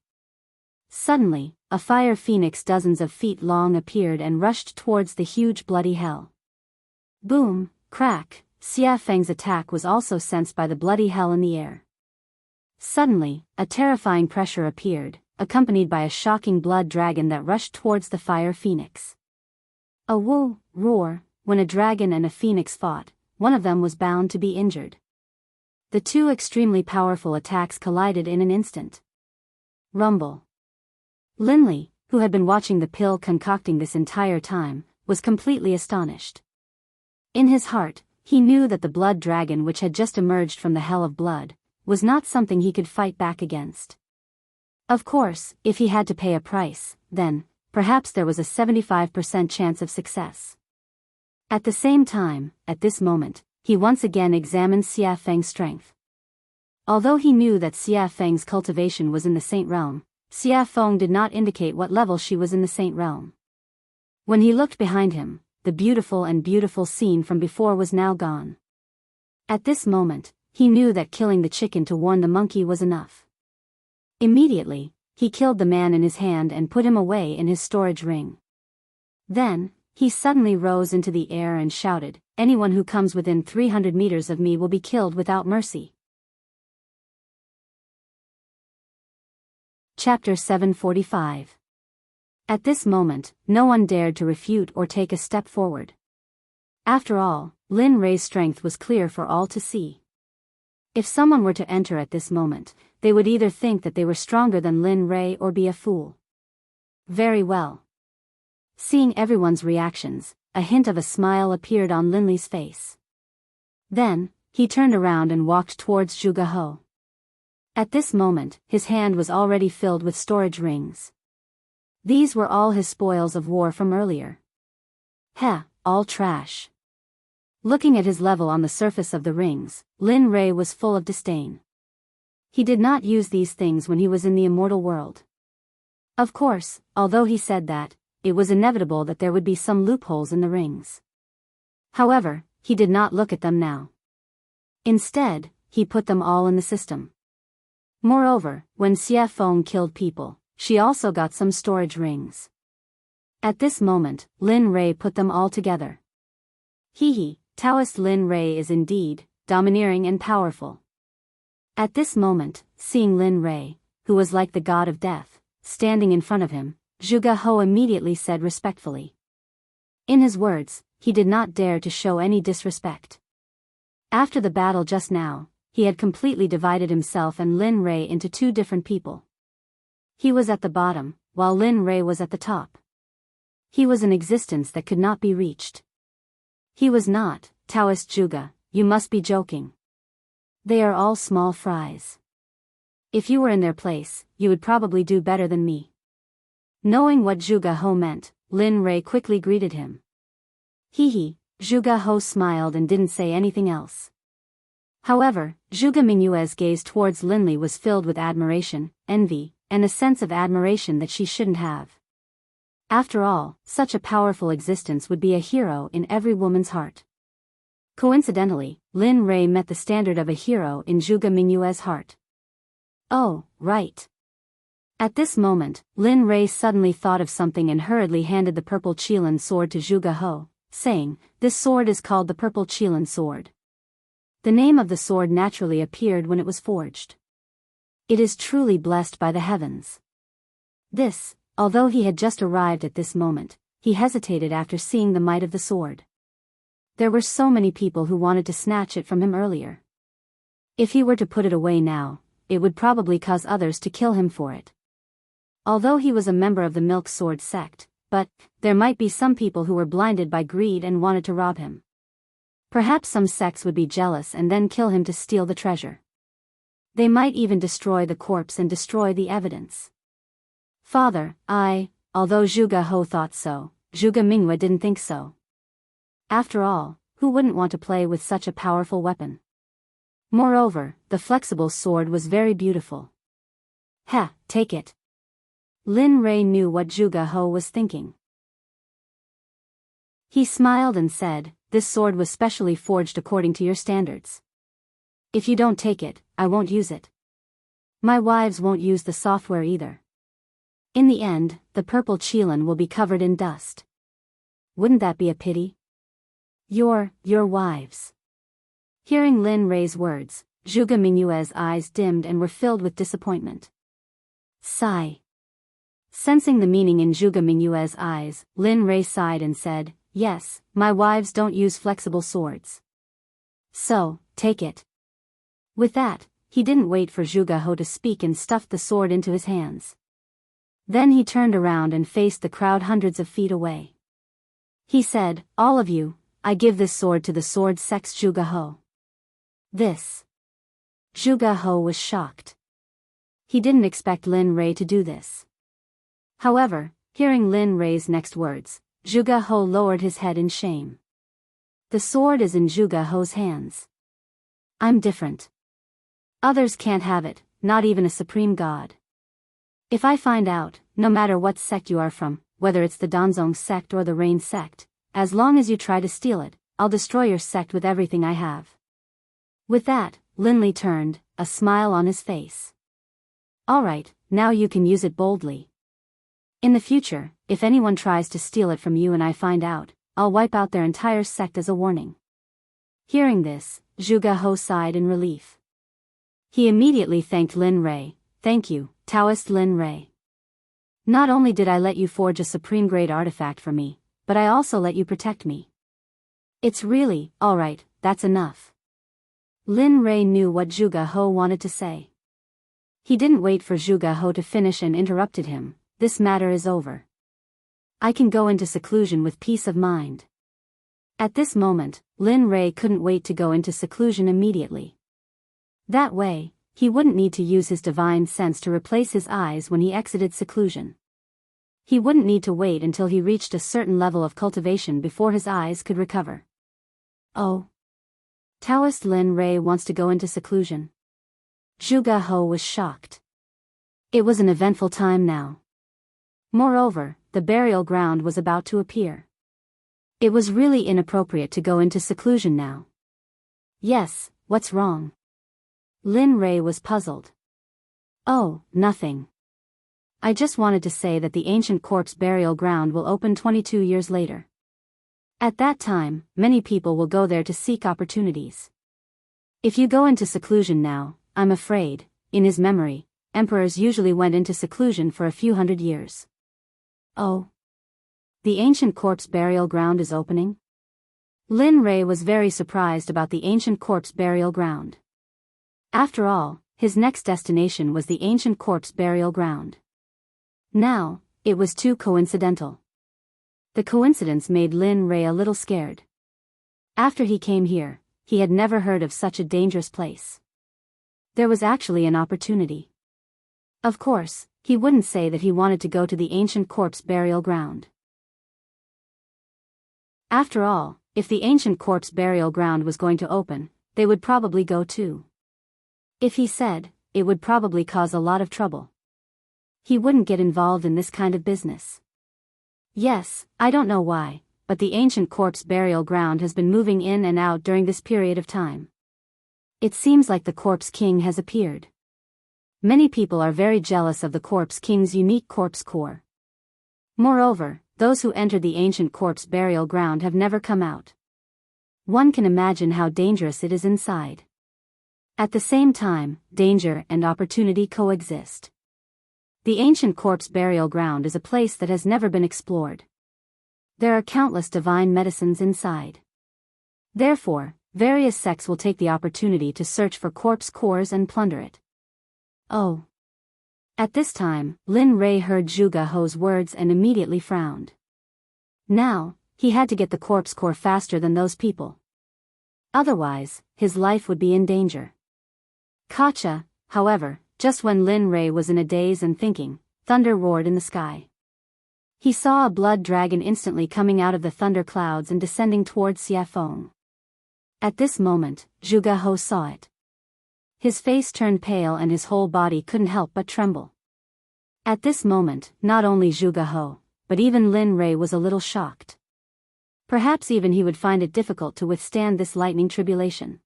Suddenly, a fire phoenix dozens of feet long appeared and rushed towards the huge bloody hell. Boom, crack, Xia Feng's attack was also sensed by the bloody hell in the air. Suddenly, a terrifying pressure appeared, accompanied by a shocking blood dragon that rushed towards the fire phoenix. A woo, roar, when a dragon and a phoenix fought, one of them was bound to be injured. The two extremely powerful attacks collided in an instant. Rumble. Linley, who had been watching the pill concocting this entire time, was completely astonished. In his heart, he knew that the blood dragon which had just emerged from the hell of blood, was not something he could fight back against. Of course, if he had to pay a price, then, perhaps there was a 75% chance of success. At the same time, at this moment, he once again examined Xia Feng's strength. Although he knew that Xia Feng's cultivation was in the Saint Realm, Xia Feng did not indicate what level she was in the Saint Realm. When he looked behind him, the beautiful scene from before was now gone. At this moment, he knew that killing the chicken to warn the monkey was enough. Immediately, he killed the man in his hand and put him away in his storage ring. Then, he suddenly rose into the air and shouted, "Anyone who comes within 300 meters of me will be killed without mercy." Chapter 745. At this moment, no one dared to refute or take a step forward. After all, Lin Rei's strength was clear for all to see. If someone were to enter at this moment, they would either think that they were stronger than Lin Rei or be a fool. Very well. Seeing everyone's reactions, a hint of a smile appeared on Linley's face. Then, he turned around and walked towards Zhuge He. At this moment, his hand was already filled with storage rings. These were all his spoils of war from earlier. Heh, all trash. Looking at his level on the surface of the rings, Lin Rei was full of disdain. He did not use these things when he was in the immortal world. Of course, although he said that, it was inevitable that there would be some loopholes in the rings. However, he did not look at them now. Instead, he put them all in the system. Moreover, when Xia Feng killed people, she also got some storage rings. At this moment, Lin Rei put them all together. Taoist Lin Rei is indeed domineering and powerful. At this moment, seeing Lin Rei, who was like the god of death, standing in front of him, Zhuge He immediately said respectfully, In his words, he did not dare to show any disrespect. After the battle just now, he had completely divided himself and Lin Rei into two different people. He was at the bottom, while Lin Rei was at the top. He was an existence that could not be reached. He was not, Taoist Zhuge, you must be joking. They are all small fries. If you were in their place, you would probably do better than me. Knowing what Zhuge He meant, Lin Rei quickly greeted him. Hee, Zhuge He smiled and didn't say anything else. However, Zhuge Mingyue's gaze towards Linli was filled with admiration, envy, and a sense of admiration that she shouldn't have. After all, such a powerful existence would be a hero in every woman's heart. Coincidentally, Lin Rei met the standard of a hero in Zhuge Mingyue's heart. Oh, right. At this moment, Lin Rei suddenly thought of something and hurriedly handed the purple Qilin sword to Zhuge He, saying, "This sword is called the purple Qilin sword." The name of the sword naturally appeared when it was forged. It is truly blessed by the heavens. This, although he had just arrived at this moment, he hesitated after seeing the might of the sword. There were so many people who wanted to snatch it from him earlier. If he were to put it away now, it would probably cause others to kill him for it. Although he was a member of the Milk Sword Sect, but there might be some people who were blinded by greed and wanted to rob him. Perhaps some sects would be jealous and then kill him to steal the treasure. They might even destroy the corpse and destroy the evidence. Father, although Zhuge He thought so, Zhuge Mingyue didn't think so. After all, who wouldn't want to play with such a powerful weapon? Moreover, the flexible sword was very beautiful. Take it. Lin Rei knew what Zhuge He was thinking. He smiled and said, "This sword was specially forged according to your standards. If you don't take it, I won't use it. My wives won't use the software either. In the end, the purple Qilin will be covered in dust. Wouldn't that be a pity? Your wives." Hearing Lin Rei's words, Zhuge Mingyue's eyes dimmed and were filled with disappointment. Sigh. Sensing the meaning in Zhuge Mingyue's eyes, Lin Rei sighed and said, "Yes, my wives don't use flexible swords. So, take it." With that, he didn't wait for Zhuge He to speak and stuffed the sword into his hands. Then he turned around and faced the crowd hundreds of feet away. He said, "All of you, I give this sword to the Sword Sect's Zhuge He." This. Zhuge He was shocked. He didn't expect Lin Rei to do this. However, hearing Lin Rei's next words, Zhuge He lowered his head in shame. The sword is in Zhuge He's hands. I'm different. Others can't have it, not even a supreme god. If I find out, no matter what sect you are from, whether it's the Danzong sect or the Rain sect, as long as you try to steal it, I'll destroy your sect with everything I have. With that, Linli turned, a smile on his face. All right, now you can use it boldly. In the future, if anyone tries to steal it from you and I find out, I'll wipe out their entire sect as a warning. Hearing this, Zhuge He sighed in relief. He immediately thanked Lin Rei. "Thank you, Taoist Lin Rei. Not only did I let you forge a supreme-grade artifact for me, but I also let you protect me. It's really, all right, that's enough." Lin Rei knew what Zhuge He wanted to say. He didn't wait for Zhuge He to finish and interrupted him. "This matter is over. I can go into seclusion with peace of mind." At this moment, Lin Rei couldn't wait to go into seclusion immediately. That way, he wouldn't need to use his divine sense to replace his eyes when he exited seclusion. He wouldn't need to wait until he reached a certain level of cultivation before his eyes could recover. Oh. Taoist Lin Rei wants to go into seclusion. Zhuge He was shocked. It was an eventful time now. Moreover, the burial ground was about to appear. It was really inappropriate to go into seclusion now. Yes, what's wrong? Lin Rei was puzzled. Oh, nothing. I just wanted to say that the ancient corpse burial ground will open 22 years later. At that time, many people will go there to seek opportunities. If you go into seclusion now, I'm afraid, in his memory, emperors usually went into seclusion for a few hundred years. Oh. The ancient corpse burial ground is opening? Lin Rei was very surprised about the ancient corpse burial ground. After all, his next destination was the ancient corpse burial ground. Now, it was too coincidental. The coincidence made Lin Rei a little scared. After he came here, he had never heard of such a dangerous place. There was actually an opportunity. Of course, he wouldn't say that he wanted to go to the ancient corpse burial ground. After all, if the ancient corpse burial ground was going to open, they would probably go too. If he said, it would probably cause a lot of trouble. He wouldn't get involved in this kind of business. Yes, I don't know why, but the ancient corpse burial ground has been moving in and out during this period of time. It seems like the corpse king has appeared. Many people are very jealous of the corpse king's unique corpse core. Moreover, those who entered the ancient corpse burial ground have never come out. One can imagine how dangerous it is inside. At the same time, danger and opportunity coexist. The ancient corpse burial ground is a place that has never been explored. There are countless divine medicines inside. Therefore, various sects will take the opportunity to search for corpse cores and plunder it. Oh. At this time, Lin Rei heard Zhuge He's words and immediately frowned. Now, he had to get the corpse core faster than those people. Otherwise, his life would be in danger. Gotcha, however, just when Lin Rei was in a daze and thinking, thunder roared in the sky. He saw a blood dragon instantly coming out of the thunder clouds and descending towards Xiafeng. At this moment, Zhuge He saw it. His face turned pale and his whole body couldn't help but tremble. At this moment, not only Zhuge He, but even Lin Rei was a little shocked. Perhaps even he would find it difficult to withstand this lightning tribulation.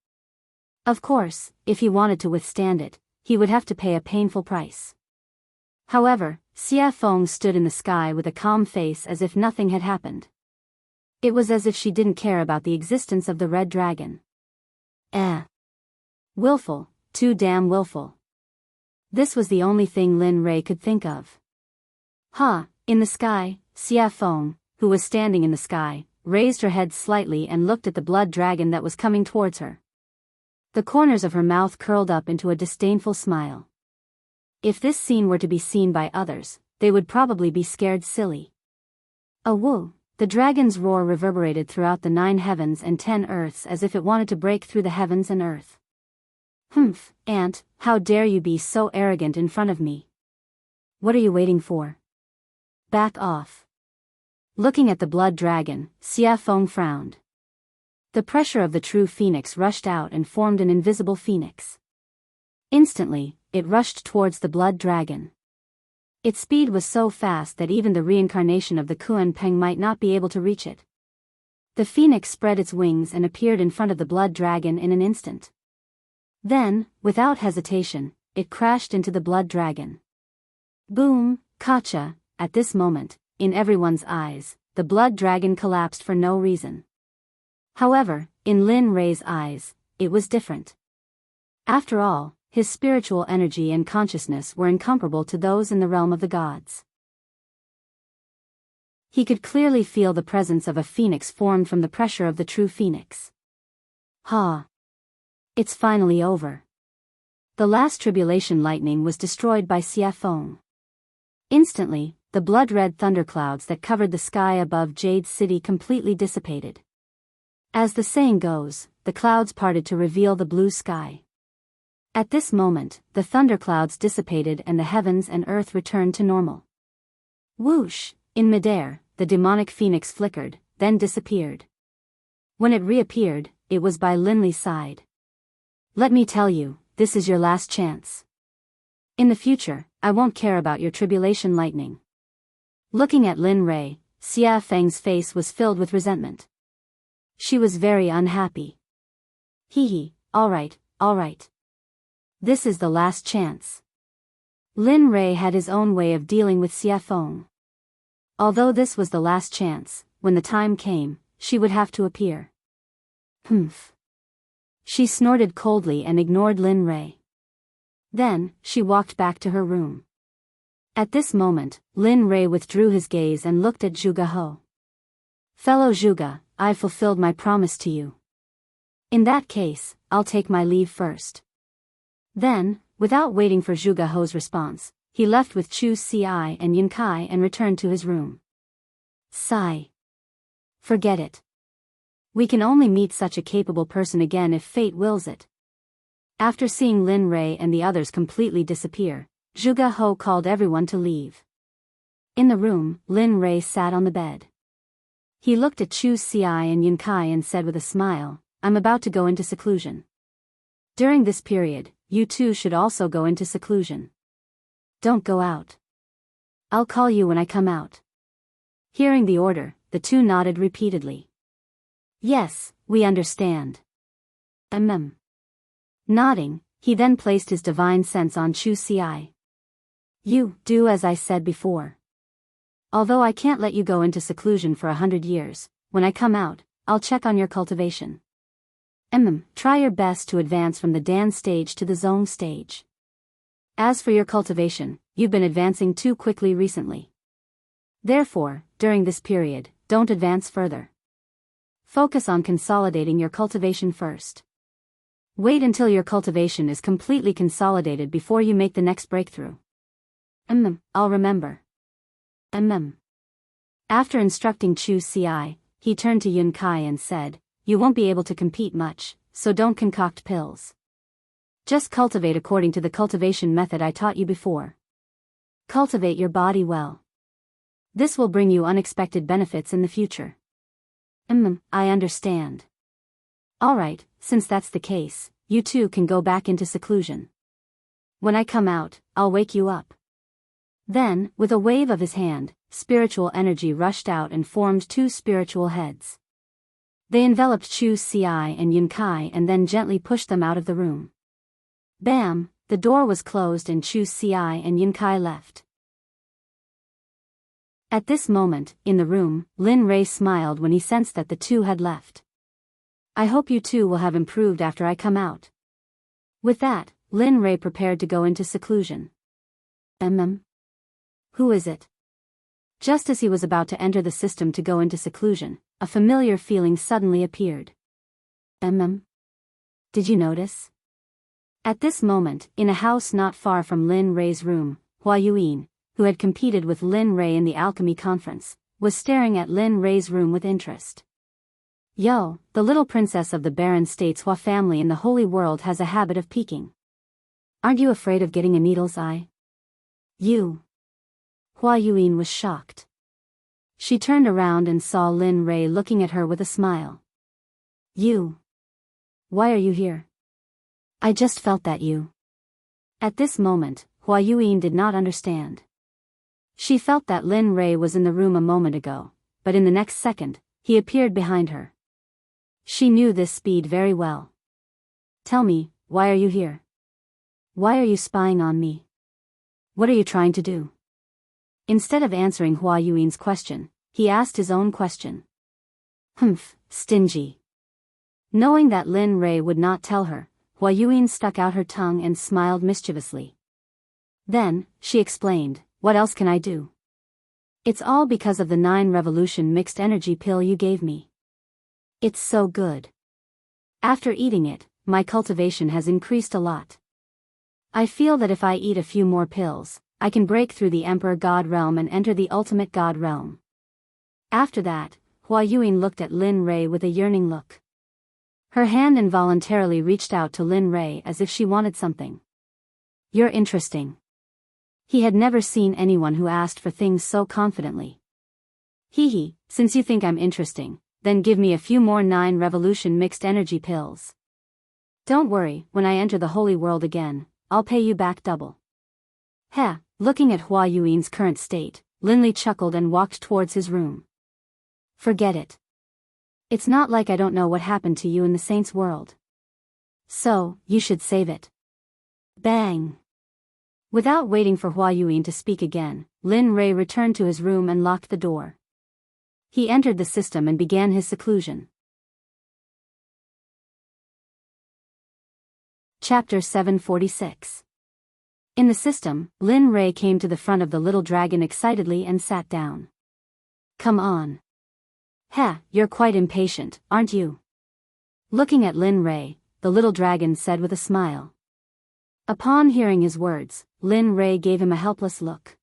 Of course, if he wanted to withstand it, he would have to pay a painful price. However, Xiafeng stood in the sky with a calm face as if nothing had happened. It was as if she didn't care about the existence of the red dragon. Willful, too damn willful. This was the only thing Lin Rei could think of. In the sky, Xiafeng, who was standing in the sky, raised her head slightly and looked at the blood dragon that was coming towards her. The corners of her mouth curled up into a disdainful smile. If this scene were to be seen by others, they would probably be scared silly. Woo! The dragon's roar reverberated throughout the 9 heavens and 10 earths as if it wanted to break through the heavens and earth. Humph, Ant, how dare you be so arrogant in front of me? What are you waiting for? Back off. Looking at the blood dragon, Xiafeng frowned. The pressure of the true phoenix rushed out and formed an invisible phoenix. Instantly, it rushed towards the blood dragon. Its speed was so fast that even the reincarnation of the Kuan Peng might not be able to reach it. The phoenix spread its wings and appeared in front of the blood dragon in an instant. Then, without hesitation, it crashed into the blood dragon. Boom, gotcha! At this moment, in everyone's eyes, the blood dragon collapsed for no reason. However, in Lin Rei's eyes, it was different. After all, his spiritual energy and consciousness were incomparable to those in the realm of the gods. He could clearly feel the presence of a phoenix formed from the pressure of the true phoenix. It's finally over. The last tribulation lightning was destroyed by Xiafeng. Instantly, the blood-red thunderclouds that covered the sky above Jade's city completely dissipated. As the saying goes, the clouds parted to reveal the blue sky. At this moment, the thunderclouds dissipated and the heavens and earth returned to normal. Whoosh! In midair, the demonic phoenix flickered, then disappeared. When it reappeared, it was by Lin Li's side. Let me tell you, this is your last chance. In the future, I won't care about your tribulation lightning. Looking at Lin Rei, Xiafeng's face was filled with resentment. She was very unhappy. Alright. This is the last chance. Lin Rei had his own way of dealing with Xiafeng. Although this was the last chance, when the time came, she would have to appear. Humph. She snorted coldly and ignored Lin Rei. Then, she walked back to her room. At this moment, Lin Rei withdrew his gaze and looked at Zhuge He. Fellow Zhuge, I've fulfilled my promise to you. In that case, I'll take my leave first. Then, without waiting for Zhuge He's response, he left with Chu Ci and Yun Kai and returned to his room. Sigh. Forget it. We can only meet such a capable person again if fate wills it. After seeing Lin Rei and the others completely disappear, Zhuge He called everyone to leave. In the room, Lin Rei sat on the bed. He looked at Chu Ci and Yun Kai and said with a smile, I'm about to go into seclusion. During this period, you two should also go into seclusion. Don't go out. I'll call you when I come out. Hearing the order, the two nodded repeatedly. Yes, we understand. Nodding, he then placed his divine sense on Chu Ci. You do as I said before. Although I can't let you go into seclusion for 100 years, when I come out, I'll check on your cultivation. Try your best to advance from the Dan stage to the Zone stage. As for your cultivation, you've been advancing too quickly recently. Therefore, during this period, don't advance further. Focus on consolidating your cultivation first. Wait until your cultivation is completely consolidated before you make the next breakthrough. I'll remember. After instructing Chu Ci, he turned to Yun Kai and said, You won't be able to compete much, so don't concoct pills. Just cultivate according to the cultivation method I taught you before. Cultivate your body well. This will bring you unexpected benefits in the future. I understand. Alright, since that's the case, you two can go back into seclusion. When I come out, I'll wake you up. Then, with a wave of his hand, spiritual energy rushed out and formed two spiritual heads. They enveloped Chu Ci and Yun Kai and then gently pushed them out of the room. Bam! The door was closed and Chu Ci and Yun Kai left. At this moment, in the room, Lin Rei smiled when he sensed that the two had left. I hope you two will have improved after I come out. With that, Lin Rei prepared to go into seclusion. Who is it? Just as he was about to enter the system to go into seclusion, a familiar feeling suddenly appeared. Did you notice? At this moment, in a house not far from Lin Rei's room, Hua Yuyin, who had competed with Lin Rei in the alchemy conference, was staring at Lin Rei's room with interest. Yo, the little princess of the Baron State's Hua family in the holy world has a habit of peeking. Aren't you afraid of getting a needle's eye? You. Hua Yuyin was shocked. She turned around and saw Lin Rei looking at her with a smile. You. Why are you here? I just felt that you. At this moment, Hua Yuyin did not understand. She felt that Lin Rei was in the room a moment ago, but in the next second, he appeared behind her. She knew this speed very well. Tell me, why are you here? Why are you spying on me? What are you trying to do? Instead of answering Hua Yuin's question, he asked his own question. Stingy. Knowing that Lin Rei would not tell her, Hua Yuin stuck out her tongue and smiled mischievously. Then, she explained, What else can I do? It's all because of the 9 revolution mixed energy pill you gave me. It's so good. After eating it, my cultivation has increased a lot. I feel that if I eat a few more pills, I can break through the Emperor God realm and enter the ultimate God realm. After that, Hua Yuin looked at Lin Rei with a yearning look. Her hand involuntarily reached out to Lin Rei as if she wanted something. You're interesting. He had never seen anyone who asked for things so confidently. Hee, since you think I'm interesting, then give me a few more 9 revolution mixed energy pills. Don't worry, when I enter the holy world again, I'll pay you back double. Heh, looking at Hua Yuin's current state, Lin Li chuckled and walked towards his room. Forget it. It's not like I don't know what happened to you in the saints' world. So, you should save it. Bang! Without waiting for Hua Yuin to speak again, Lin Rei returned to his room and locked the door. He entered the system and began his seclusion. Chapter 746. In the system, Lin Rei came to the front of the little dragon excitedly and sat down. Come on. "Heh, you're quite impatient, aren't you?" Looking at Lin Rei, the little dragon said with a smile. Upon hearing his words, Lin Rei gave him a helpless look.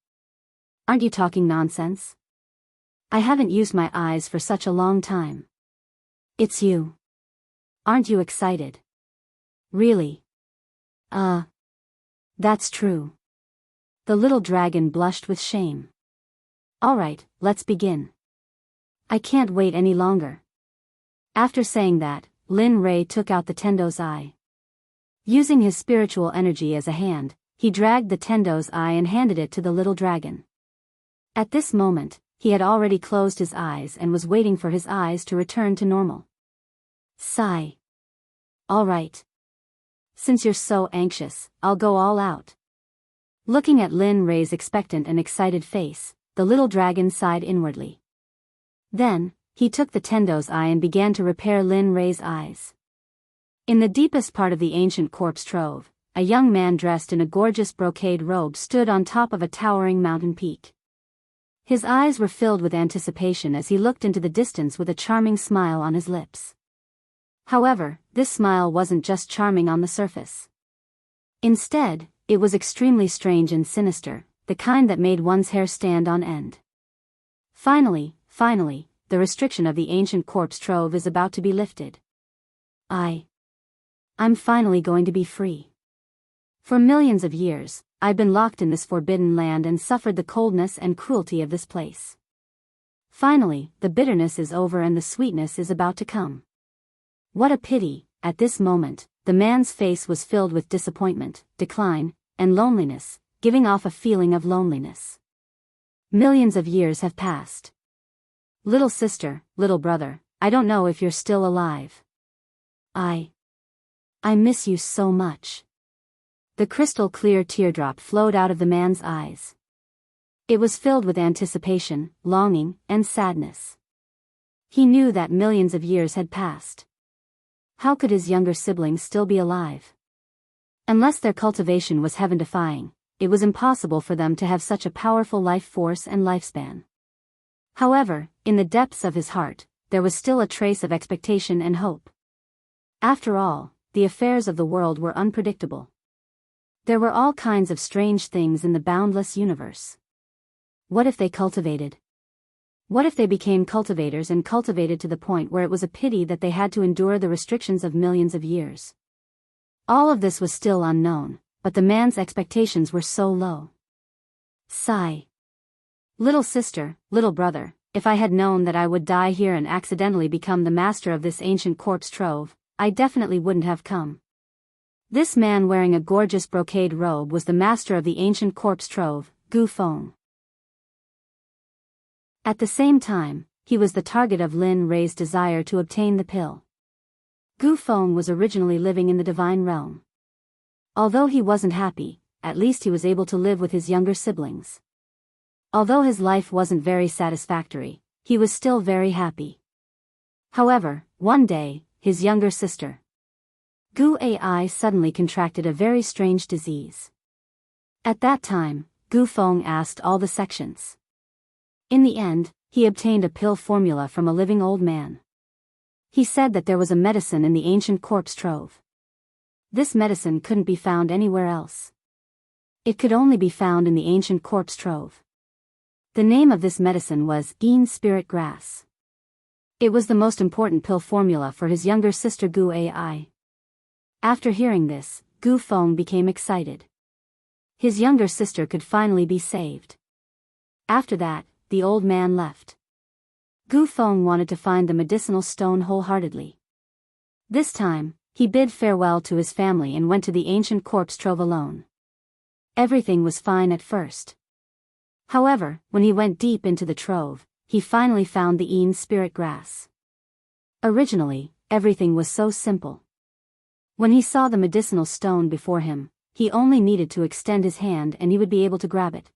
"Aren't you talking nonsense? I haven't used my eyes for such a long time." "It's you. Aren't you excited?" "Really?" That's true." The little dragon blushed with shame. "Alright, let's begin. I can't wait any longer." After saying that, Lin Rei took out the Tendo's eye. Using his spiritual energy as a hand, he dragged the Tendo's eye and handed it to the little dragon. At this moment, he had already closed his eyes and was waiting for his eyes to return to normal. Sigh. "Alright. Since you're so anxious, I'll go all out." Looking at Lin Rei's expectant and excited face, the little dragon sighed inwardly. Then, he took the Tendo's eye and began to repair Lin Rei's eyes. In the deepest part of the ancient corpse trove, a young man dressed in a gorgeous brocade robe stood on top of a towering mountain peak. His eyes were filled with anticipation as he looked into the distance with a charming smile on his lips. However, this smile wasn't just charming on the surface. Instead, it was extremely strange and sinister, the kind that made one's hair stand on end. Finally, the restriction of the ancient corpse trove is about to be lifted. I'm finally going to be free. For millions of years, I've been locked in this forbidden land and suffered the coldness and cruelty of this place. Finally, the bitterness is over and the sweetness is about to come. What a pity." At this moment, the man's face was filled with disappointment, decline, and loneliness, giving off a feeling of loneliness. Millions of years have passed. "Little sister, little brother, I don't know if you're still alive. I miss you so much." The crystal-clear teardrop flowed out of the man's eyes. It was filled with anticipation, longing, and sadness. He knew that millions of years had passed. How could his younger siblings still be alive? Unless their cultivation was heaven-defying, it was impossible for them to have such a powerful life force and lifespan. However, in the depths of his heart, there was still a trace of expectation and hope. After all, the affairs of the world were unpredictable. There were all kinds of strange things in the boundless universe. What if they cultivated? What if they became cultivators and cultivated to the point where it was a pity that they had to endure the restrictions of millions of years? All of this was still unknown, but the man's expectations were so low. Sigh. "Little sister, little brother, if I had known that I would die here and accidentally become the master of this ancient corpse trove, I definitely wouldn't have come." This man wearing a gorgeous brocade robe was the master of the ancient corpse trove, Gu Feng. At the same time, he was the target of Lin Rei's desire to obtain the pill. Gu Feng was originally living in the divine realm. Although he wasn't happy, at least he was able to live with his younger siblings. Although his life wasn't very satisfactory, he was still very happy. However, one day, his younger sister, Gu Ai, suddenly contracted a very strange disease. At that time, Gu Feng asked all the sections. In the end, he obtained a pill formula from a living old man. He said that there was a medicine in the ancient corpse trove. This medicine couldn't be found anywhere else. It could only be found in the ancient corpse trove. The name of this medicine was Yin Spirit Grass. It was the most important pill formula for his younger sister Gu Ai. After hearing this, Gu Feng became excited. His younger sister could finally be saved. After that, the old man left. Gu Feng wanted to find the medicinal stone wholeheartedly. This time, he bid farewell to his family and went to the ancient corpse trove alone. Everything was fine at first. However, when he went deep into the trove, he finally found the Yin Spirit Grass. Originally, everything was so simple. When he saw the medicinal stone before him, he only needed to extend his hand and he would be able to grab it.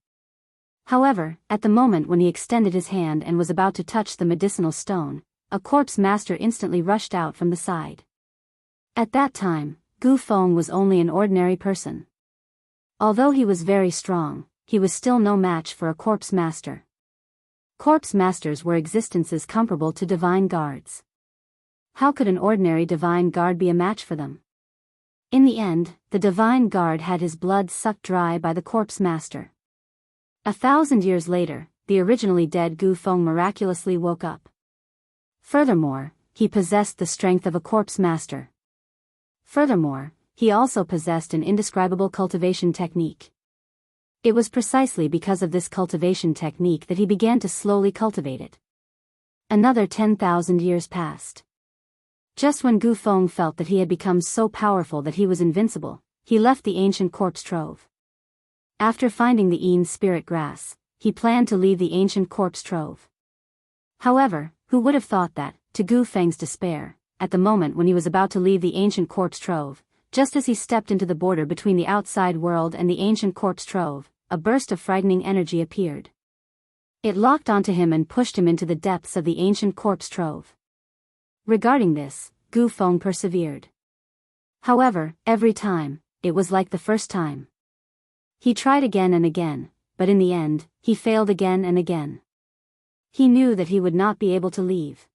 However, at the moment when he extended his hand and was about to touch the medicinal stone, a corpse master instantly rushed out from the side. At that time, Gu Feng was only an ordinary person. Although he was very strong, he was still no match for a corpse master. Corpse masters were existences comparable to divine guards. How could an ordinary divine guard be a match for them? In the end, the divine guard had his blood sucked dry by the corpse master. 1,000 years later, the originally dead Gu Feng miraculously woke up. Furthermore, he possessed the strength of a corpse master. Furthermore, he also possessed an indescribable cultivation technique. It was precisely because of this cultivation technique that he began to slowly cultivate it. Another 10,000 years passed. Just when Gu Feng felt that he had become so powerful that he was invincible, he left the ancient corpse trove. After finding the Yin spirit grass, he planned to leave the ancient corpse trove. However, who would have thought that, to Gu Feng's despair, at the moment when he was about to leave the ancient corpse trove, just as he stepped into the border between the outside world and the ancient corpse trove, a burst of frightening energy appeared. It locked onto him and pushed him into the depths of the ancient corpse trove. Regarding this, Gu Feng persevered. However, every time, it was like the first time. He tried again and again, but in the end, he failed again and again. He knew that he would not be able to leave.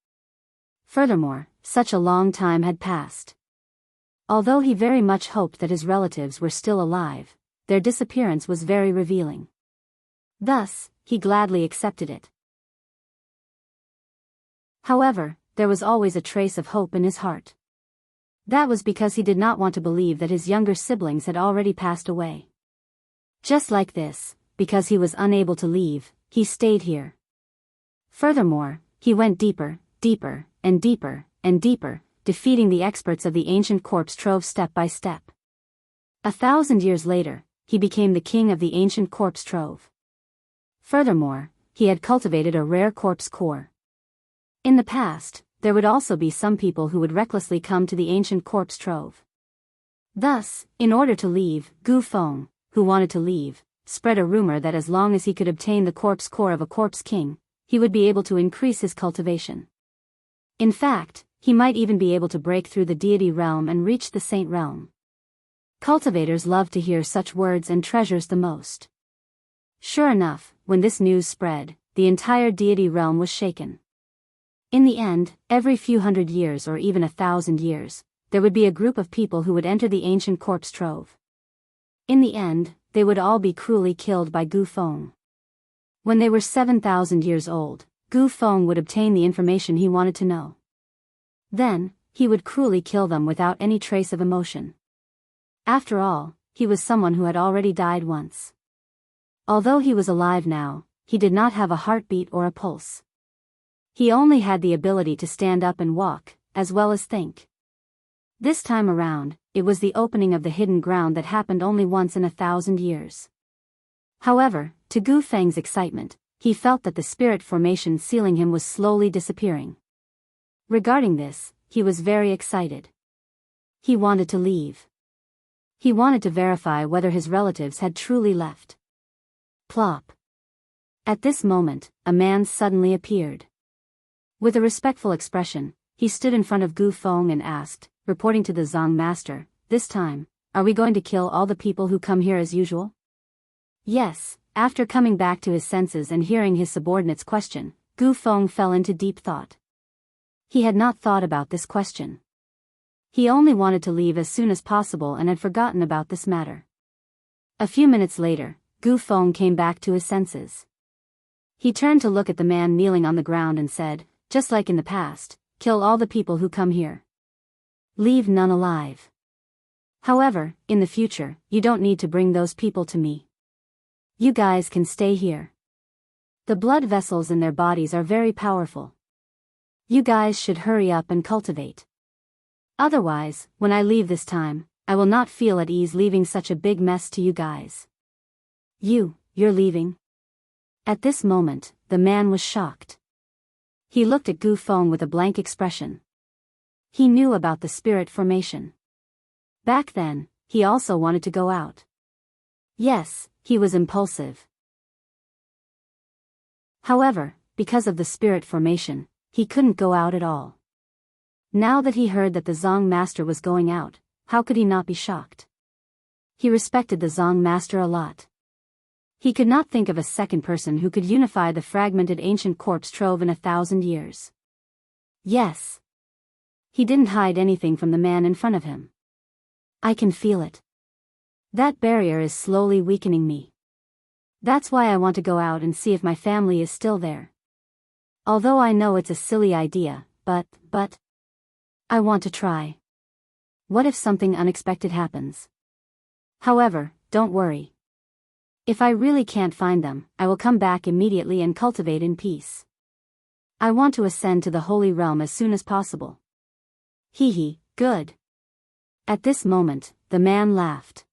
Furthermore, such a long time had passed. Although he very much hoped that his relatives were still alive, their disappearance was very revealing. Thus, he gladly accepted it. However, there was always a trace of hope in his heart. That was because he did not want to believe that his younger siblings had already passed away. Just like this, because he was unable to leave, he stayed here. Furthermore, he went deeper, deeper, and deeper, and deeper, defeating the experts of the ancient corpse trove step by step. 1,000 years later, he became the king of the ancient corpse trove. Furthermore, he had cultivated a rare corpse core. In the past, there would also be some people who would recklessly come to the ancient corpse trove. Thus, in order to leave, Gu Feng, who wanted to leave, spread a rumor that as long as he could obtain the corpse core of a corpse king, he would be able to increase his cultivation. In fact, he might even be able to break through the deity realm and reach the saint realm. Cultivators love to hear such words and treasures the most. Sure enough, when this news spread, the entire deity realm was shaken. In the end, every few hundred years or even 1,000 years, there would be a group of people who would enter the ancient corpse trove. In the end, they would all be cruelly killed by Gu Feng. When they were 7,000 years old, Gu Feng would obtain the information he wanted to know. Then, he would cruelly kill them without any trace of emotion. After all, he was someone who had already died once. Although he was alive now, he did not have a heartbeat or a pulse. He only had the ability to stand up and walk, as well as think. This time around, it was the opening of the hidden ground that happened only once in 1,000 years. However, to Gu Feng's excitement, he felt that the spirit formation sealing him was slowly disappearing. Regarding this, he was very excited. He wanted to leave. He wanted to verify whether his relatives had truly left. Plop. At this moment, a man suddenly appeared. With a respectful expression, he stood in front of Gu Feng and asked, reporting to the Zong master, "This time, are we going to kill all the people who come here as usual?" Yes. After coming back to his senses and hearing his subordinate's question, Gu Feng fell into deep thought. He had not thought about this question. He only wanted to leave as soon as possible and had forgotten about this matter. A few minutes later, Gu Feng came back to his senses. He turned to look at the man kneeling on the ground and said, "Just like in the past, kill all the people who come here. Leave none alive. However, in the future, you don't need to bring those people to me. You guys can stay here. The blood vessels in their bodies are very powerful. You guys should hurry up and cultivate. Otherwise, when I leave this time, I will not feel at ease leaving such a big mess to you guys." You're leaving? At this moment, the man was shocked. He looked at Gu Feng with a blank expression. He knew about the spirit formation. Back then, he also wanted to go out. Yes, he was impulsive. However, because of the spirit formation, he couldn't go out at all. Now that he heard that the Zong master was going out, how could he not be shocked? He respected the Zong master a lot. He could not think of a second person who could unify the fragmented ancient corpse trove in 1,000 years. Yes. He didn't hide anything from the man in front of him. I can feel it. That barrier is slowly weakening me. That's why I want to go out and see if my family is still there. Although I know it's a silly idea, but I want to try. What if something unexpected happens? However, don't worry. If I really can't find them, I will come back immediately and cultivate in peace. I want to ascend to the Holy Realm as soon as possible. Good. At this moment, the man laughed.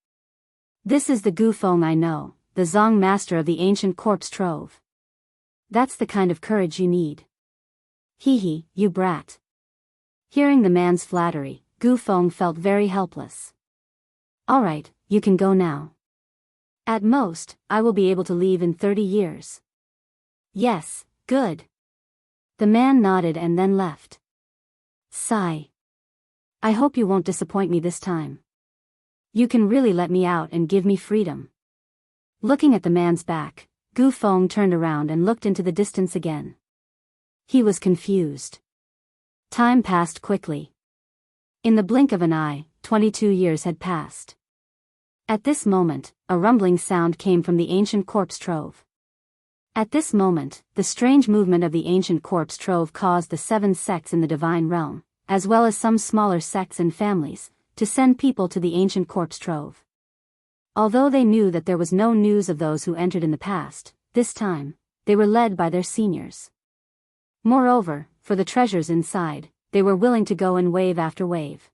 This is the Gu Feng I know, the Zong master of the ancient corpse trove. That's the kind of courage you need. You brat. Hearing the man's flattery, Gu Feng felt very helpless. Alright, you can go now. At most, I will be able to leave in 30 years. Yes, good. The man nodded and then left. Sigh. I hope you won't disappoint me this time. You can really let me out and give me freedom. Looking at the man's back, Gu Feng turned around and looked into the distance again. He was confused. Time passed quickly. In the blink of an eye, 22 years had passed. At this moment, a rumbling sound came from the ancient corpse trove. At this moment, the strange movement of the ancient corpse trove caused the 7 sects in the divine realm, as well as some smaller sects and families, to send people to the ancient corpse trove. Although they knew that there was no news of those who entered in the past, this time, they were led by their seniors. Moreover, for the treasures inside, they were willing to go in wave after wave.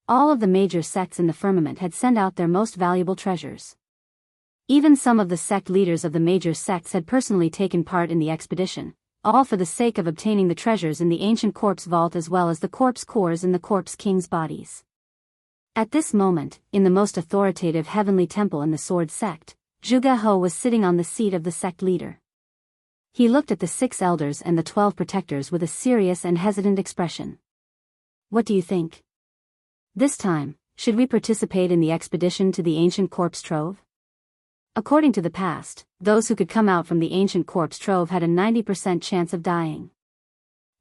All of the major sects in the firmament had sent out their most valuable treasures. Even some of the sect leaders of the major sects had personally taken part in the expedition, all for the sake of obtaining the treasures in the ancient corpse vault as well as the corpse cores in the corpse king's bodies. At this moment, in the most authoritative heavenly temple in the sword sect, Zhuge He was sitting on the seat of the sect leader. He looked at the 6 elders and the 12 protectors with a serious and hesitant expression. What do you think? This time, should we participate in the expedition to the ancient corpse trove? According to the past, those who could come out from the ancient corpse trove had a 90% chance of dying.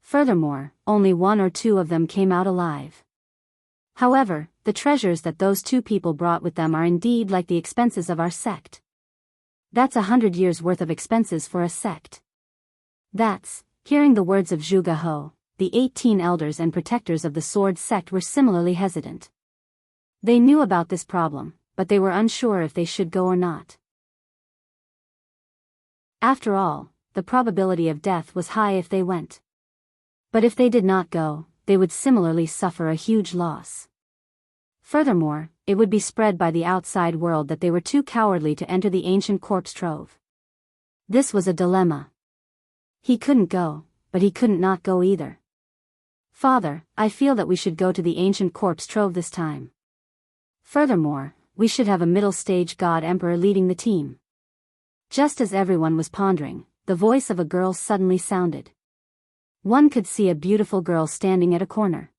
Furthermore, only 1 or 2 of them came out alive. However, the treasures that those 2 people brought with them are indeed like the expenses of our sect. That's 100 years' worth of expenses for a sect. Hearing the words of Zhuge He, the 18 elders and protectors of the sword sect were similarly hesitant. They knew about this problem, but they were unsure if they should go or not. After all, the probability of death was high if they went. But if they did not go, they would similarly suffer a huge loss. Furthermore, it would be spread by the outside world that they were too cowardly to enter the ancient corpse trove. This was a dilemma. He couldn't go, but he couldn't not go either. Father, I feel that we should go to the ancient corpse trove this time. Furthermore, we should have a middle-stage god emperor leading the team. Just as everyone was pondering, the voice of a girl suddenly sounded. One could see a beautiful girl standing at a corner.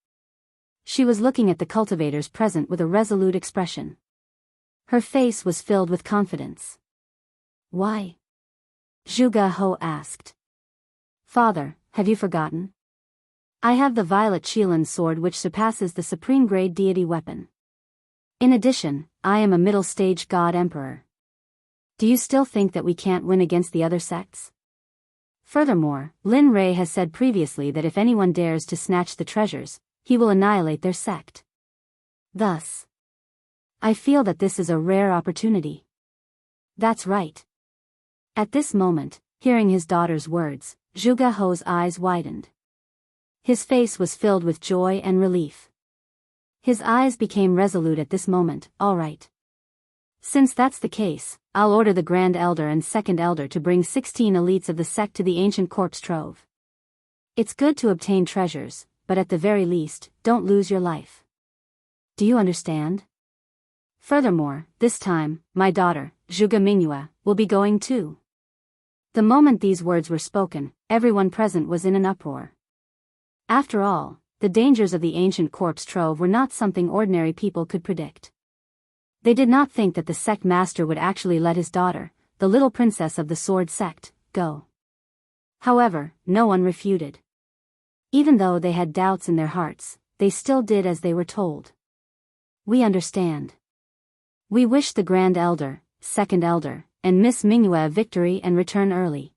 She was looking at the cultivators present with a resolute expression. Her face was filled with confidence. Why? Zhuge He asked. Father, have you forgotten? I have the violet Qilin sword which surpasses the supreme grade deity weapon. In addition, I am a middle-stage god emperor. Do you still think that we can't win against the other sects? Furthermore, Lin Rei has said previously that if anyone dares to snatch the treasures, he will annihilate their sect. Thus, I feel that this is a rare opportunity. That's right. At this moment, hearing his daughter's words, Zhuge He's eyes widened. His face was filled with joy and relief. His eyes became resolute at this moment. All right. Since that's the case, I'll order the Grand Elder and Second Elder to bring 16 elites of the sect to the ancient corpse trove. It's good to obtain treasures, but at the very least, don't lose your life. Do you understand? Furthermore, this time, my daughter, Zhuge Mingyue, will be going too. The moment these words were spoken, everyone present was in an uproar. After all, the dangers of the ancient corpse trove were not something ordinary people could predict. They did not think that the sect master would actually let his daughter, the little princess of the sword sect, go. However, no one refuted. Even though they had doubts in their hearts, they still did as they were told. We understand. We wish the Grand Elder, Second Elder, and Miss Mingyue a victory and return early.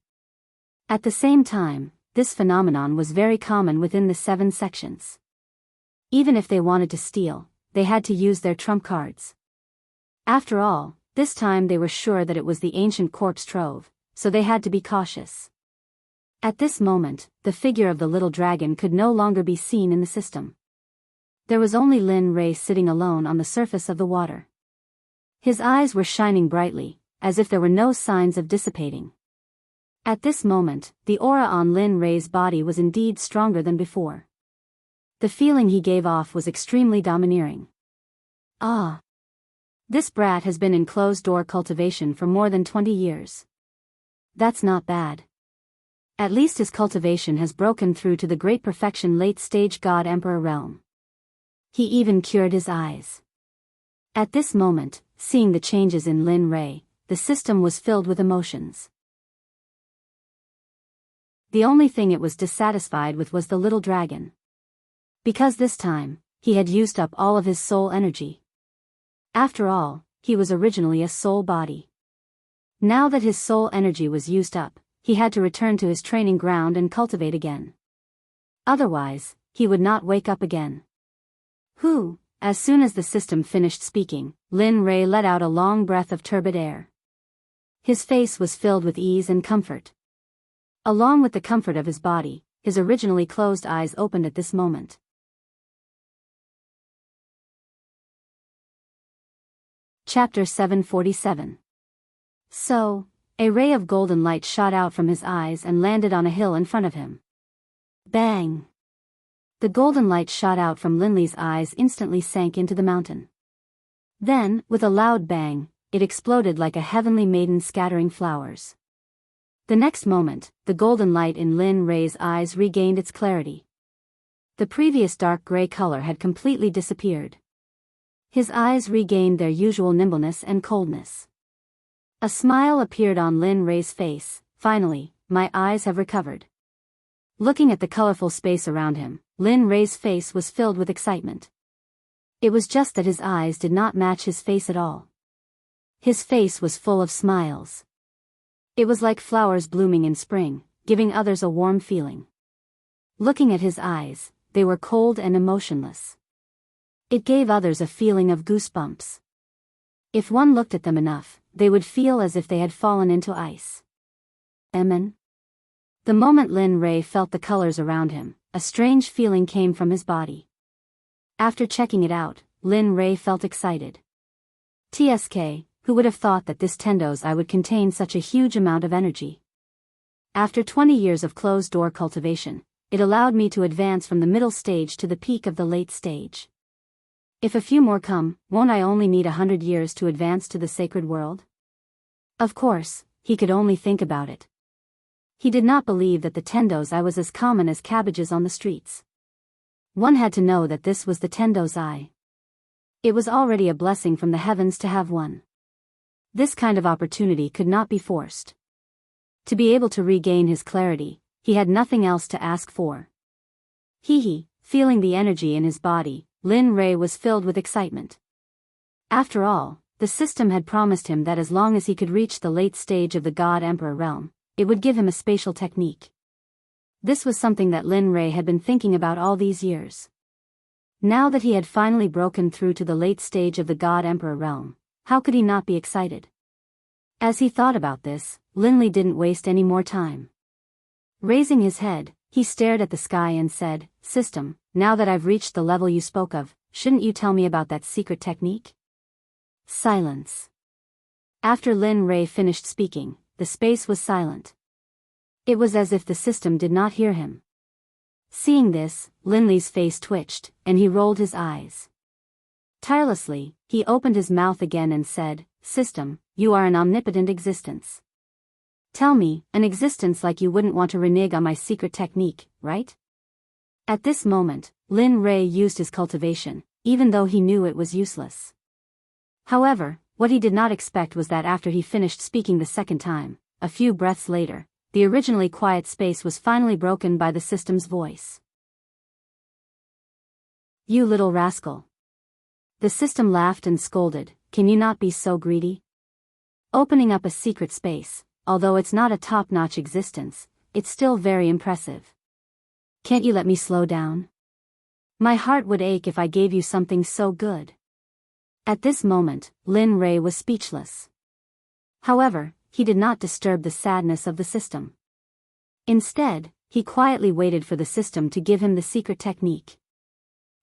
At the same time, this phenomenon was very common within the 7 sections. Even if they wanted to steal, they had to use their trump cards. After all, this time they were sure that it was the ancient corpse trove, so they had to be cautious. At this moment, the figure of the little dragon could no longer be seen in the system. There was only Lin Rei sitting alone on the surface of the water. His eyes were shining brightly, as if there were no signs of dissipating. At this moment, the aura on Lin Rei's body was indeed stronger than before. The feeling he gave off was extremely domineering. Ah! This brat has been in closed-door cultivation for more than 20 years. That's not bad. At least his cultivation has broken through to the great perfection late-stage God-Emperor realm. He even cured his eyes. At this moment, seeing the changes in Lin Rei, the system was filled with emotions. The only thing it was dissatisfied with was the little dragon. Because this time, he had used up all of his soul energy. After all, he was originally a soul body. Now that his soul energy was used up, he had to return to his training ground and cultivate again. Otherwise, he would not wake up again. As soon as the system finished speaking, Lin Rei let out a long breath of turbid air. His face was filled with ease and comfort. Along with the comfort of his body, his originally closed eyes opened at this moment. Chapter 747. So, a ray of golden light shot out from his eyes and landed on a hill in front of him. Bang! The golden light shot out from Linley's eyes instantly sank into the mountain. Then, with a loud bang, it exploded like a heavenly maiden scattering flowers. The next moment, the golden light in Lin Rei's eyes regained its clarity. The previous dark gray color had completely disappeared. His eyes regained their usual nimbleness and coldness. A smile appeared on Lin Rei's face. Finally, my eyes have recovered. Looking at the colorful space around him, Lin Rei's face was filled with excitement. It was just that his eyes did not match his face at all. His face was full of smiles. It was like flowers blooming in spring, giving others a warm feeling. Looking at his eyes, they were cold and emotionless. It gave others a feeling of goosebumps. If one looked at them enough, they would feel as if they had fallen into ice. Amen. The moment Lin Rei felt the colors around him, a strange feeling came from his body. After checking it out, Lin Rei felt excited. TSK, who would have thought that this Tendo's eye would contain such a huge amount of energy? After 20 years of closed-door cultivation, it allowed me to advance from the middle stage to the peak of the late stage. If a few more come, won't I only need 100 years to advance to the sacred world? Of course, he could only think about it. He did not believe that the Tendo's eye was as common as cabbages on the streets. One had to know that this was the Tendo's eye. It was already a blessing from the heavens to have one. This kind of opportunity could not be forced. To be able to regain his clarity, he had nothing else to ask for. Feeling the energy in his body, Lin Rei was filled with excitement. After all, the system had promised him that as long as he could reach the late stage of the God-Emperor realm, it would give him a spatial technique. This was something that Lin Rei had been thinking about all these years. Now that he had finally broken through to the late stage of the God-Emperor realm, how could he not be excited? As he thought about this, Linley didn't waste any more time. Raising his head, he stared at the sky and said, "System, now that I've reached the level you spoke of, shouldn't you tell me about that secret technique?" Silence. After Lin Rei finished speaking, the space was silent. It was as if the system did not hear him. Seeing this, Linley's face twitched, and he rolled his eyes. Tirelessly, he opened his mouth again and said, "System, you are an omnipotent existence. Tell me, an existence like you wouldn't want to renege on my secret technique, right?" At this moment, Lin Rei used his cultivation, even though he knew it was useless. However, What he did not expect was that after he finished speaking the second time, a few breaths later, the originally quiet space was finally broken by the system's voice. "You little rascal." The system laughed and scolded, "Can you not be so greedy? Opening up a secret space, although it's not a top-notch existence, it's still very impressive. Can't you let me slow down? My heart would ache if I gave you something so good." At this moment, Lin Rei was speechless. However, he did not disturb the sadness of the system. Instead, he quietly waited for the system to give him the secret technique.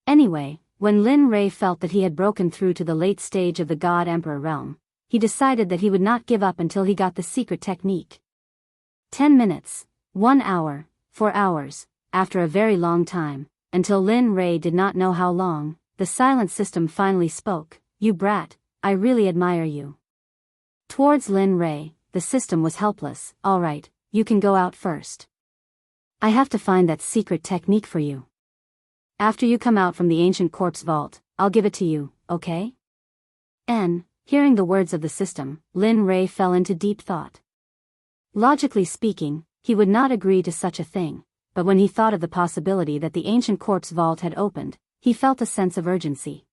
Anyway, when Lin Rei felt that he had broken through to the late stage of the God Emperor realm, he decided that he would not give up until he got the secret technique. 10 minutes, 1 hour, 4 hours, after a very long time, until Lin Rei did not know how long, the silent system finally spoke. "You brat, I really admire you." Towards Lin Rei, the system was helpless. "All right, you can go out first. I have to find that secret technique for you. After you come out from the ancient corpse vault, I'll give it to you, okay?" Hearing the words of the system, Lin Rei fell into deep thought. Logically speaking, he would not agree to such a thing, but when he thought of the possibility that the ancient corpse vault had opened, he felt a sense of urgency.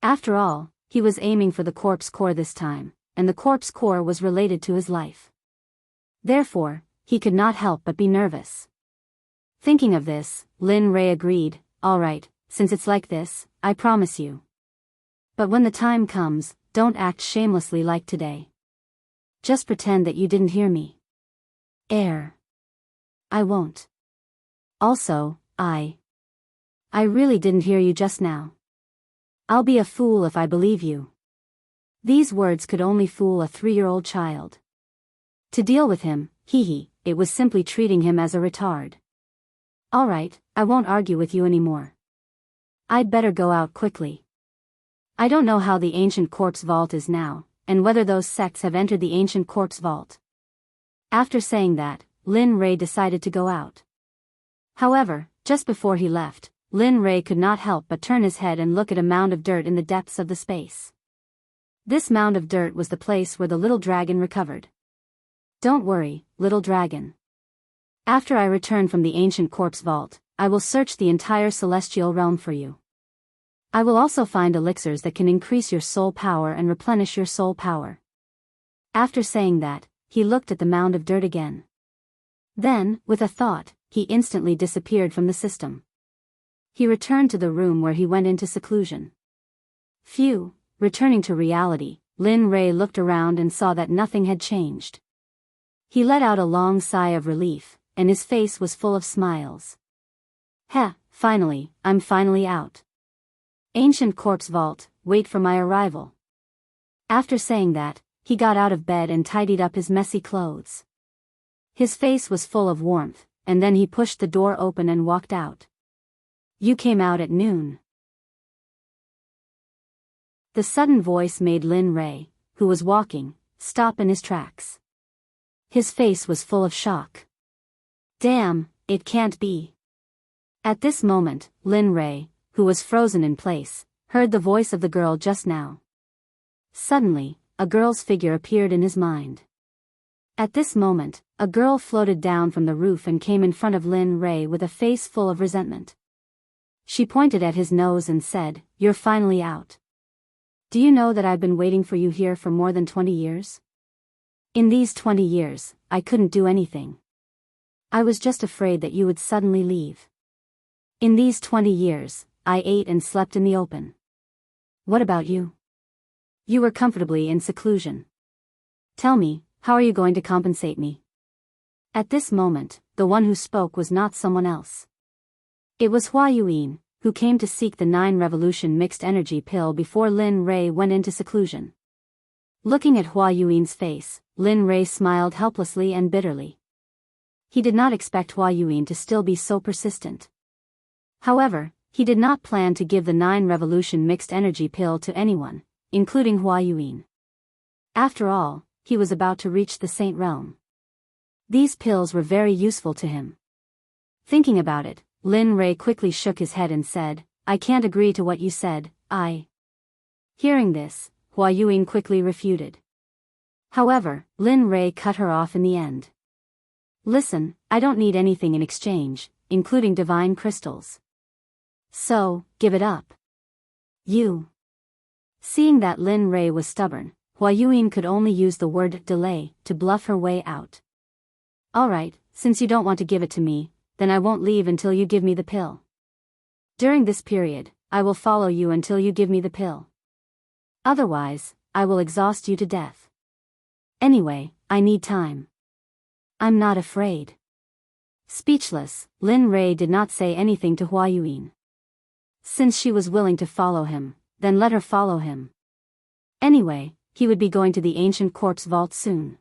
After all, he was aiming for the corpse core this time, and the corpse core was related to his life. Therefore, he could not help but be nervous. Thinking of this, Lin Rei agreed, "All right, since it's like this, I promise you. But when the time comes, don't act shamelessly like today. Just pretend that you didn't hear me." "I won't. Also, I really didn't hear you just now. I'll be a fool if I believe you." These words could only fool a 3-year-old child. To deal with him, it was simply treating him as a retard. "All right, I won't argue with you anymore. I'd better go out quickly. I don't know how the ancient corpse vault is now, and whether those sects have entered the ancient corpse vault." After saying that, Lin Rei decided to go out. However, just before he left, Lin Rei could not help but turn his head and look at a mound of dirt in the depths of the space. This mound of dirt was the place where the little dragon recovered. "Don't worry, little dragon. After I return from the ancient corpse vault, I will search the entire celestial realm for you. I will also find elixirs that can increase your soul power and replenish your soul power." After saying that, he looked at the mound of dirt again. Then, with a thought, he instantly disappeared from the system. He returned to the room where he went into seclusion. Phew, returning to reality, Lin Rei looked around and saw that nothing had changed. He let out a long sigh of relief, and his face was full of smiles. Finally, I'm finally out. Ancient corpse vault, wait for my arrival." After saying that, he got out of bed and tidied up his messy clothes. His face was full of warmth, and then he pushed the door open and walked out. "You came out at noon." The sudden voice made Lin Rei, who was walking, stop in his tracks. His face was full of shock. "Damn, it can't be." At this moment, Lin Rei, who was frozen in place, heard the voice of the girl just now. Suddenly, a girl's figure appeared in his mind. At this moment, a girl floated down from the roof and came in front of Lin Rei with a face full of resentment. She pointed at his nose and said, "You're finally out. Do you know that I've been waiting for you here for more than 20 years? In these 20 years, I couldn't do anything. I was just afraid that you would suddenly leave. In these 20 years, I ate and slept in the open. What about you? You were comfortably in seclusion. Tell me, how are you going to compensate me?" At this moment, the one who spoke was not someone else. It was Hua Yuan, who came to seek the 9-revolution mixed energy pill before Lin Rei went into seclusion. Looking at Hua Yuan's face, Lin Rei smiled helplessly and bitterly. He did not expect Hua Yuan to still be so persistent. However, he did not plan to give the 9-revolution mixed energy pill to anyone, including Hua Yuan. After all, he was about to reach the Saint Realm. These pills were very useful to him. Thinking about it, Lin Rei quickly shook his head and said, "I can't agree to what you said, I." Hearing this, Hua Yuan quickly refuted. However, Lin Rei cut her off in the end. Listen, I don't need anything in exchange, including divine crystals. So, give it up. You. Seeing that Lin Rei was stubborn, Hua Yuan could only use the word delay to bluff her way out. Alright, since you don't want to give it to me, then I won't leave until you give me the pill. During this period, I will follow you until you give me the pill. Otherwise, I will exhaust you to death. Anyway, I need time. I'm not afraid. Speechless, Lin Rei did not say anything to Hua Yuan. Since she was willing to follow him, then let her follow him. Anyway, he would be going to the ancient corpse vault soon.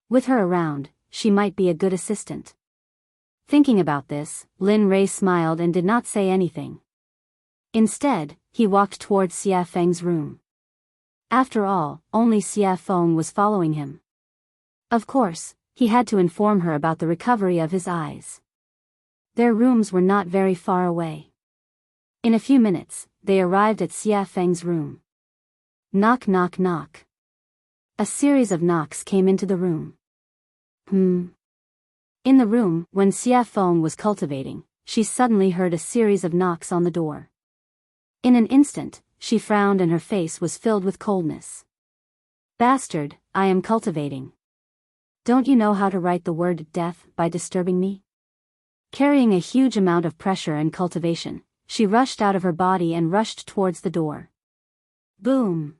With her around, she might be a good assistant. Thinking about this, Lin Rei smiled and did not say anything. Instead, he walked towards Xia Feng's room. After all, only Xia Feng was following him. Of course, he had to inform her about the recovery of his eyes. Their rooms were not very far away. In a few minutes, they arrived at Xia Feng's room. Knock knock knock. A series of knocks came into the room. In the room, when Xia Feng was cultivating, she suddenly heard a series of knocks on the door. In an instant, she frowned and her face was filled with coldness. Bastard, I am cultivating. Don't you know how to write the word death by disturbing me? Carrying a huge amount of pressure and cultivation, she rushed out of her body and rushed towards the door. Boom!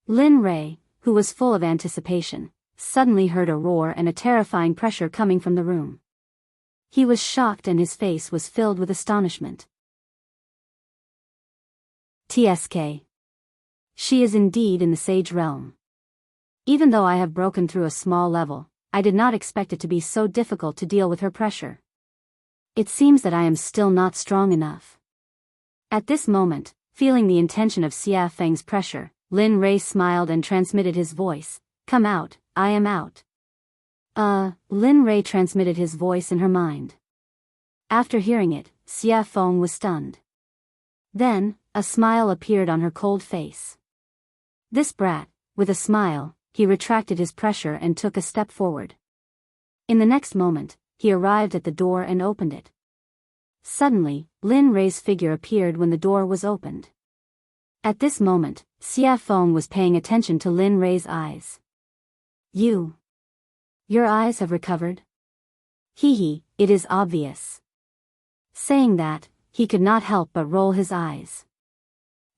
Lin Rei, who was full of anticipation, suddenly heard a roar and a terrifying pressure coming from the room. He was shocked and his face was filled with astonishment. TSK. She is indeed in the sage realm. Even though I have broken through a small level, I did not expect it to be so difficult to deal with her pressure. It seems that I am still not strong enough. At this moment, feeling the intention of Xia Feng's pressure, Lin Rei smiled and transmitted his voice, "Come out, I am out." Lin Rei transmitted his voice in her mind. After hearing it, Xia Feng was stunned. Then, a smile appeared on her cold face. This brat, with a smile, he retracted his pressure and took a step forward. In the next moment, he arrived at the door and opened it. Suddenly, Lin Rei's figure appeared when the door was opened. At this moment, Xia Feng was paying attention to Lin Rei's eyes. Your eyes have recovered? Hee, it is obvious. Saying that, he could not help but roll his eyes.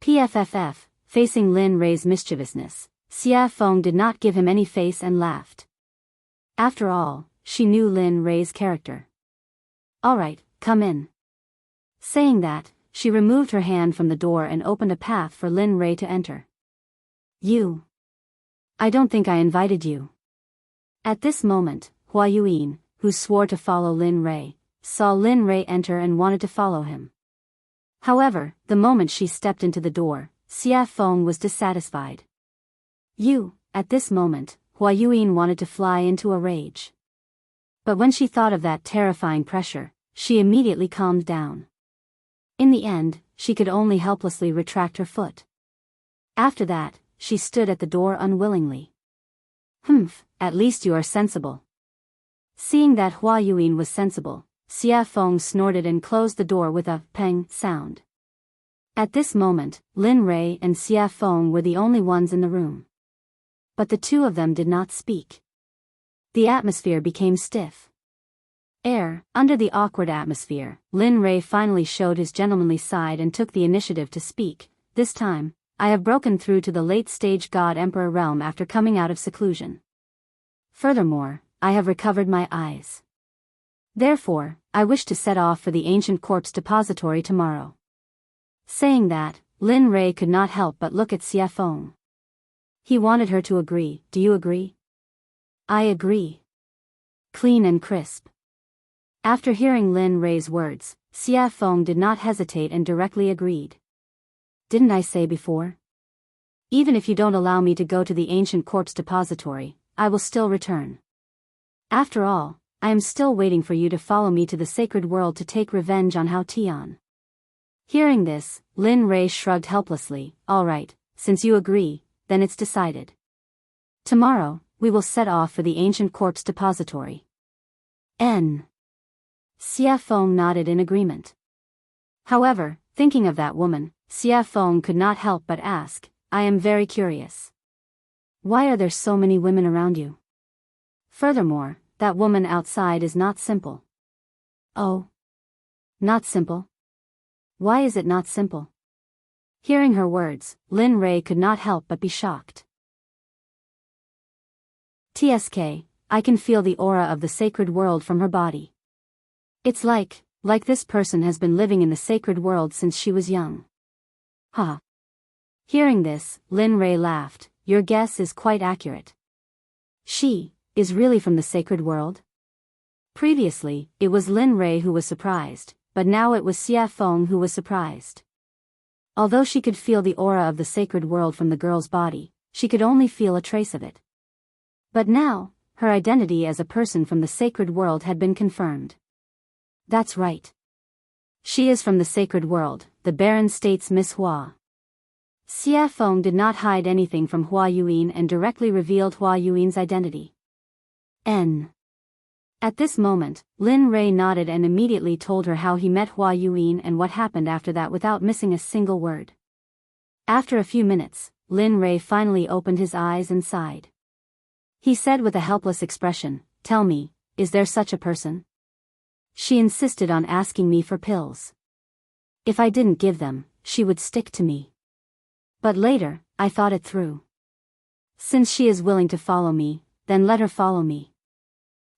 PFFF, facing Lin Rei's mischievousness, Xia Feng did not give him any face and laughed. After all, she knew Lin Rei's character. Alright, come in. Saying that, she removed her hand from the door and opened a path for Lin Rei to enter. I don't think I invited you. At this moment, Hua Yuan, who swore to follow Lin Rei, saw Lin Rei enter and wanted to follow him. However, the moment she stepped into the door, Xia Feng was dissatisfied. At this moment, Hua Yuan wanted to fly into a rage. But when she thought of that terrifying pressure, she immediately calmed down. In the end, she could only helplessly retract her foot. After that, she stood at the door unwillingly. At least you are sensible. Seeing that Hua Yuan was sensible, Xia Feng snorted and closed the door with a peng sound. At this moment, Lin Rei and Xia Feng were the only ones in the room. But the two of them did not speak. The atmosphere became stiff. Under the awkward atmosphere, Lin Rei finally showed his gentlemanly side and took the initiative to speak. This time, I have broken through to the late-stage God-Emperor realm after coming out of seclusion. Furthermore, I have recovered my eyes. Therefore, I wish to set off for the ancient corpse depository tomorrow. Saying that, Lin Rei could not help but look at Xia Feng. He wanted her to agree. Do you agree? I agree. Clean and crisp. After hearing Lin Rei's words, Xia Feng did not hesitate and directly agreed. Didn't I say before? Even if you don't allow me to go to the ancient corpse depository, I will still return. After all, I am still waiting for you to follow me to the sacred world to take revenge on Hao Tian. Hearing this, Lin Rei shrugged helplessly. Alright, since you agree, then it's decided. Tomorrow, we will set off for the ancient corpse depository. N. Xia Feng nodded in agreement. However, thinking of that woman, Xia Feng could not help but ask, I am very curious. Why are there so many women around you? Furthermore, that woman outside is not simple. Oh. Not simple? Why is it not simple? Hearing her words, Lin Rei could not help but be shocked. TSK, I can feel the aura of the sacred world from her body. It's like this person has been living in the sacred world since she was young. Ha. Hearing this, Lin Rei laughed, your guess is quite accurate. She is really from the sacred world? Previously, it was Lin Rei who was surprised, but now it was Xia Feng who was surprised. Although she could feel the aura of the sacred world from the girl's body, she could only feel a trace of it. But now, her identity as a person from the sacred world had been confirmed. That's right. She is from the sacred world, the Baron states Miss Hua. Xia Feng did not hide anything from Hua Yuan and directly revealed Hua Yuan's identity. N. At this moment, Lin Rei nodded and immediately told her how he met Hua Yuan and what happened after that without missing a single word. After a few minutes, Lin Rei finally opened his eyes and sighed. He said with a helpless expression, tell me, is there such a person? She insisted on asking me for pills. If I didn't give them, she would stick to me. But later, I thought it through. Since she is willing to follow me, then let her follow me.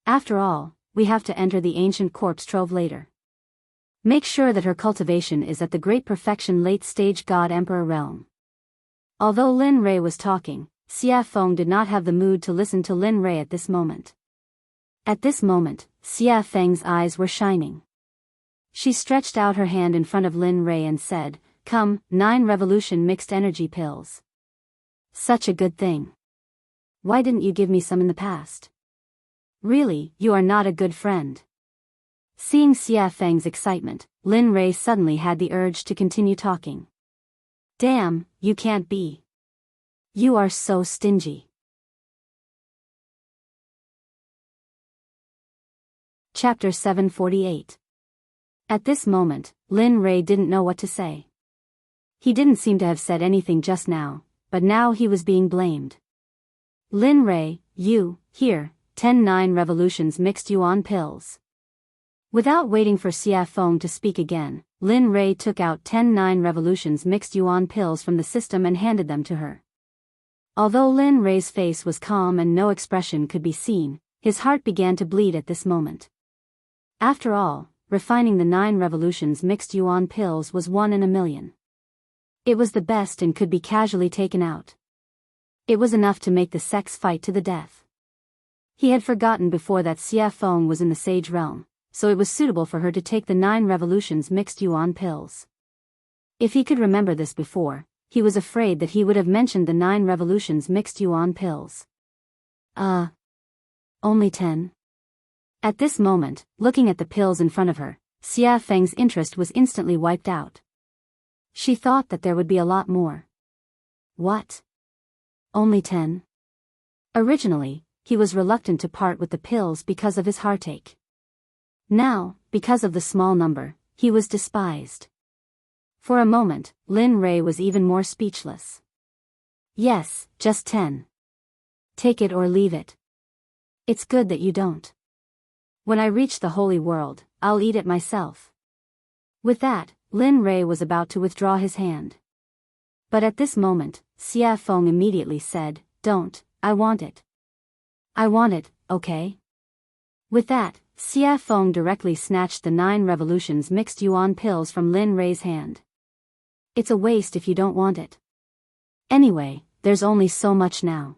After all, we have to enter the ancient corpse trove later. Make sure that her cultivation is at the great perfection late-stage God-Emperor realm. Although Lin Rei was talking, Xia Feng did not have the mood to listen to Lin Rei at this moment. At this moment, Xia Feng's eyes were shining. She stretched out her hand in front of Lin Rei and said, come, 9 revolution mixed energy pills. Such a good thing. Why didn't you give me some in the past? Really, you are not a good friend. Seeing Xia Feng's excitement, Lin Rei suddenly had the urge to continue talking. Damn, you can't be. You are so stingy. Chapter 748. At this moment, Lin Rei didn't know what to say. He didn't seem to have said anything just now, but now he was being blamed. Lin Rei, you, here, 10 revolutions mixed yuan pills. Without waiting for Xia Feng to speak again, Lin Rei took out 10 revolutions mixed yuan pills from the system and handed them to her. Although Lin Rei's face was calm and no expression could be seen, his heart began to bleed at this moment. After all, refining the 9 revolutions mixed yuan pills was 1 in a million. It was the best and could be casually taken out. It was enough to make the Sects fight to the death. He had forgotten before that Xia Feng was in the sage realm, so it was suitable for her to take the 9 revolutions mixed yuan pills. If he could remember this before, he was afraid that he would have mentioned the 9 revolutions mixed yuan pills. Only 10? At this moment, looking at the pills in front of her, Xia Feng's interest was instantly wiped out. She thought that there would be a lot more. What? Only 10? Originally, he was reluctant to part with the pills because of his heartache. Now, because of the small number, he was despised. For a moment, Lin Rei was even more speechless. Yes, just 10. Take it or leave it. It's good that you don't. When I reach the holy world, I'll eat it myself. With that, Lin Rei was about to withdraw his hand. But at this moment, Xia Feng immediately said, don't, I want it. I want it, okay? With that, Xia Feng directly snatched the 9 revolutions mixed yuan pills from Lin Rei's hand. It's a waste if you don't want it. Anyway, there's only so much now.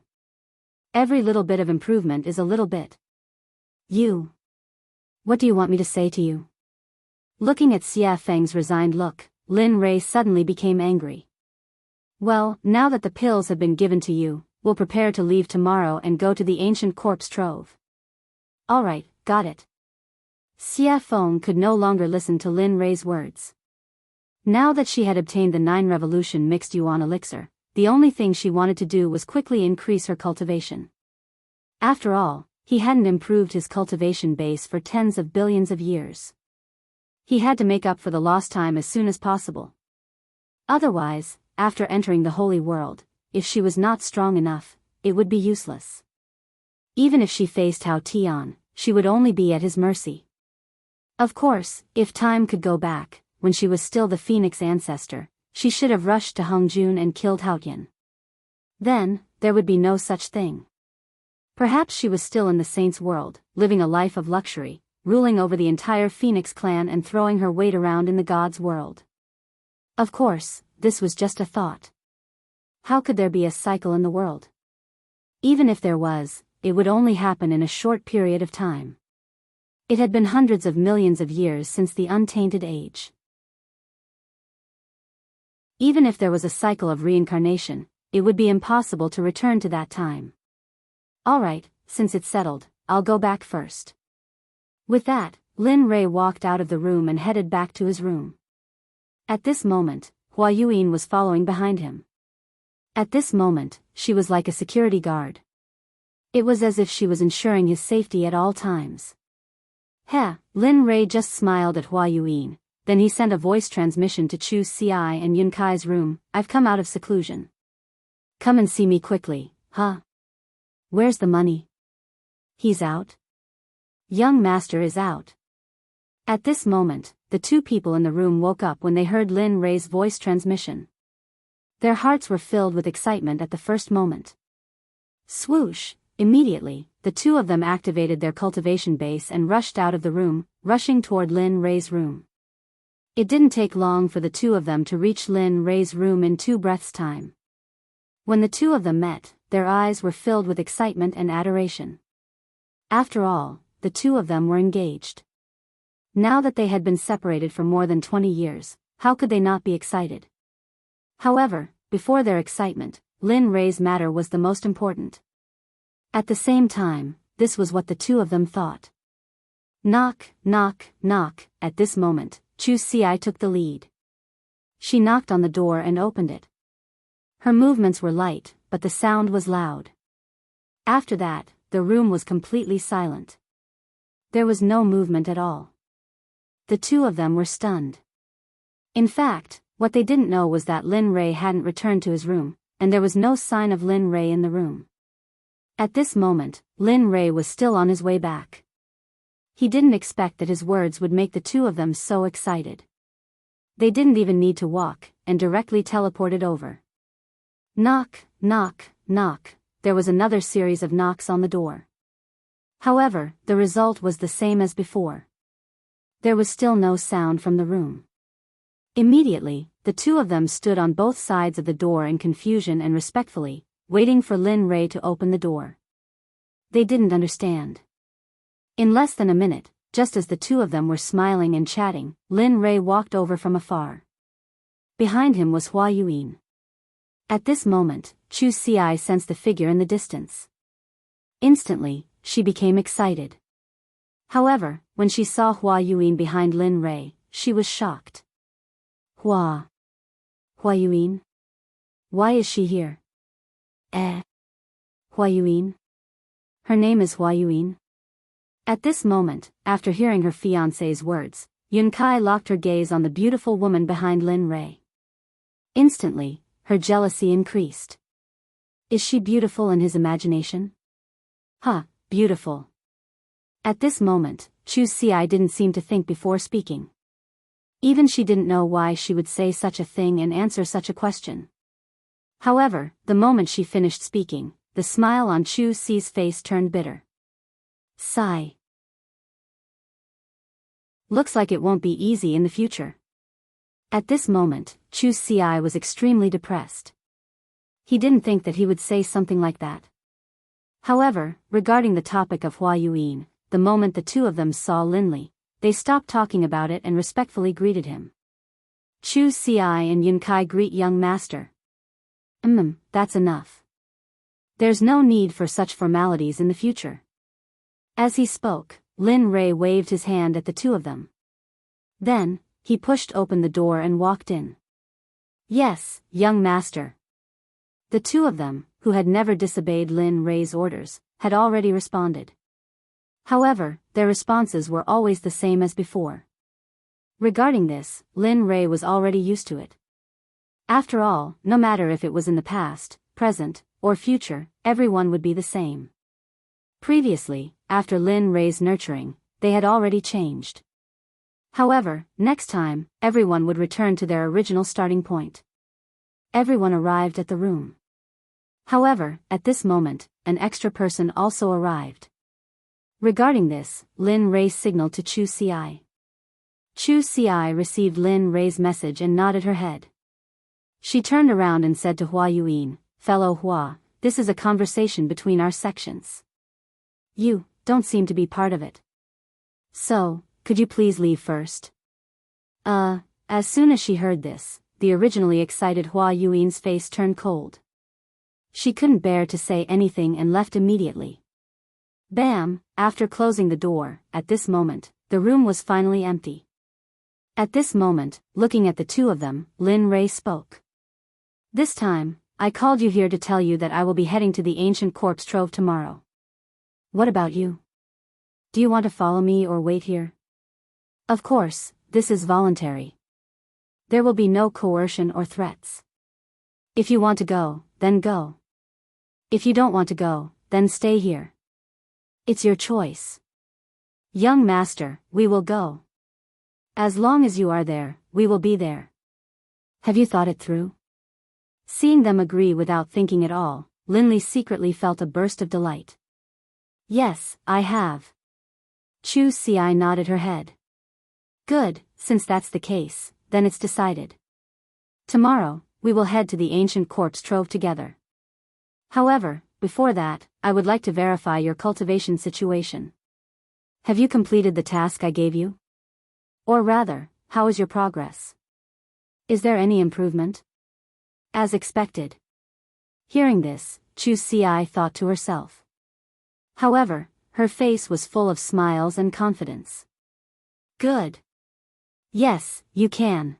Every little bit of improvement is a little bit. You. What do you want me to say to you? Looking at Xia Feng's resigned look, Lin Rei suddenly became angry. Well, now that the pills have been given to you, we'll prepare to leave tomorrow and go to the ancient corpse trove. Alright, got it. Xia Feng could no longer listen to Lin Rei's words. Now that she had obtained the 9 revolution mixed yuan elixir, the only thing she wanted to do was quickly increase her cultivation. After all, he hadn't improved his cultivation base for tens of billions of years. He had to make up for the lost time as soon as possible. Otherwise, after entering the holy world, if she was not strong enough, it would be useless. Even if she faced Hao Tian, she would only be at his mercy. Of course, if time could go back, when she was still the Phoenix ancestor, she should have rushed to Hongjun and killed Haotian. Then, there would be no such thing. Perhaps she was still in the saint's world, living a life of luxury, ruling over the entire Phoenix clan and throwing her weight around in the gods' world. Of course, this was just a thought. How could there be a cycle in the world? Even if there was, it would only happen in a short period of time. It had been hundreds of millions of years since the untainted age. Even if there was a cycle of reincarnation, it would be impossible to return to that time. Alright, since it's settled, I'll go back first. With that, Lin Rei walked out of the room and headed back to his room. At this moment, Hua Yuan was following behind him. At this moment, she was like a security guard. It was as if she was ensuring his safety at all times. Lin Rei just smiled at Hua Yuan, then he sent a voice transmission to Chu Xi and Yun Kai's room. I've come out of seclusion. Come and see me quickly, huh? Where's the money? He's out? Young master is out. At this moment, the two people in the room woke up when they heard Lin Rei's voice transmission. Their hearts were filled with excitement at the first moment. Swoosh! Immediately, the two of them activated their cultivation base and rushed out of the room, rushing toward Lin Rei's room. It didn't take long for the two of them to reach Lin Rei's room in 2 breaths' time. When the two of them met, their eyes were filled with excitement and adoration. After all, the two of them were engaged. Now that they had been separated for more than 20 years, how could they not be excited? However, before their excitement, Lin Rei's matter was the most important. At the same time, this was what the two of them thought. Knock, knock, knock. At this moment, Chu Xi took the lead. She knocked on the door and opened it. Her movements were light, but the sound was loud. After that, the room was completely silent. There was no movement at all. The two of them were stunned. In fact, what they didn't know was that Lin Rei hadn't returned to his room, and there was no sign of Lin Rei in the room. At this moment, Lin Rei was still on his way back. He didn't expect that his words would make the two of them so excited. They didn't even need to walk, and directly teleported over. Knock, knock, knock. There was another series of knocks on the door. However, the result was the same as before. There was still no sound from the room. Immediately, the two of them stood on both sides of the door in confusion and respectfully, waiting for Lin Rei to open the door. They didn't understand. In less than a minute, just as the two of them were smiling and chatting, Lin Rei walked over from afar. Behind him was Hua Yuan. At this moment, Chu Xi sensed the figure in the distance. Instantly, she became excited. However, when she saw Hua Yuan behind Lin Rei, she was shocked. Hua Yuan? Why is she here? Hua Yuan? Her name is Hua Yuan? At this moment, after hearing her fiancé's words, Yun Kai locked her gaze on the beautiful woman behind Lin Rei. Instantly, her jealousy increased. Is she beautiful in his imagination? Beautiful. At this moment, Chu Xi didn't seem to think before speaking. Even she didn't know why she would say such a thing and answer such a question. However, the moment she finished speaking, the smile on Chu Xi's face turned bitter. Sigh. Looks like it won't be easy in the future. At this moment, Chu Xi was extremely depressed. He didn't think that he would say something like that. However, regarding the topic of Hua Yuan, the moment the two of them saw Lin Li, they stopped talking about it and respectfully greeted him. Chu Xi and Yun Kai greet young master. That's enough. There's no need for such formalities in the future. As he spoke, Lin Rei waved his hand at the two of them. Then, he pushed open the door and walked in. Yes, young master. The two of them, who had never disobeyed Lin Rei's orders, had already responded. However, their responses were always the same as before. Regarding this, Lin Rei was already used to it. After all, no matter if it was in the past, present, or future, everyone would be the same. Previously, after Lin Rei's nurturing, they had already changed. However, next time, everyone would return to their original starting point. Everyone arrived at the room. However, at this moment, an extra person also arrived. Regarding this, Lin Rei signaled to Chu Ci. Chu Ci received Lin Rei's message and nodded her head. She turned around and said to Hua Yuan, "Fellow Hua, this is a conversation between our sections. You don't seem to be part of it. So, could you please leave first?" As soon as she heard this, the originally excited Hua Yuan's face turned cold. She couldn't bear to say anything and left immediately. Bam! After closing the door, at this moment, the room was finally empty. At this moment, looking at the two of them, Lin Rei spoke. "This time, I called you here to tell you that I will be heading to the ancient corpse trove tomorrow. What about you? Do you want to follow me or wait here? Of course, this is voluntary. There will be no coercion or threats. If you want to go, then go. If you don't want to go, then stay here. It's your choice. Young master, we will go. As long as you are there, we will be there. Have you thought it through?" Seeing them agree without thinking at all, Lin Li secretly felt a burst of delight. "Yes, I have." Chu Ci nodded her head. "Good, since that's the case, then it's decided. Tomorrow, we will head to the ancient corpse trove together. However, before that, I would like to verify your cultivation situation. Have you completed the task I gave you? Or rather, how is your progress? Is there any improvement?" "As expected." Hearing this, Chu Ci thought to herself. However, her face was full of smiles and confidence. "Good. Yes, you can."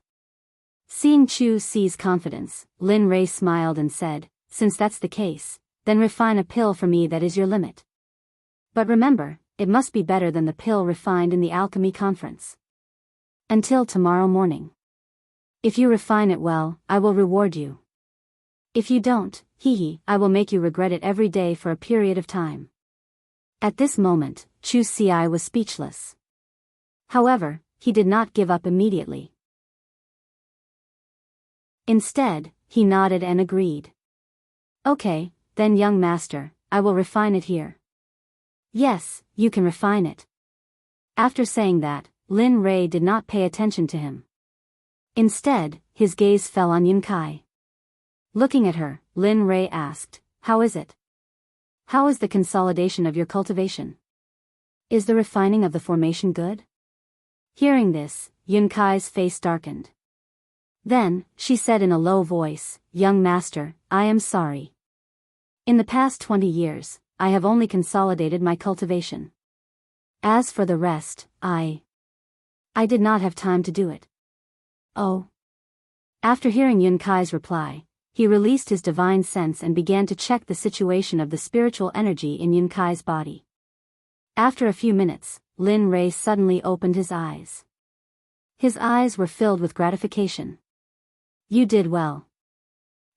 Seeing Chu Ci's confidence, Lin Rei smiled and said, "Since that's the case, then refine a pill for me that is your limit. But remember, it must be better than the pill refined in the alchemy conference. Until tomorrow morning. If you refine it well, I will reward you. If you don't, I will make you regret it every day for a period of time." At this moment, Chu Ci was speechless. However, he did not give up immediately. Instead, he nodded and agreed. "Okay, then young master, I will refine it here." "Yes, you can refine it." After saying that, Lin Rei did not pay attention to him. Instead, his gaze fell on Yun Kai. Looking at her, Lin Rei asked, "How is it? How is the consolidation of your cultivation? Is the refining of the formation good?" Hearing this, Yun Kai's face darkened. Then, she said in a low voice, "Young master, I am sorry. In the past 20 years, I have only consolidated my cultivation. As for the rest, I did not have time to do it." "Oh." After hearing Yun Kai's reply, he released his divine sense and began to check the situation of the spiritual energy in Yun Kai's body. After a few minutes, Lin Rei suddenly opened his eyes. His eyes were filled with gratification. "You did well.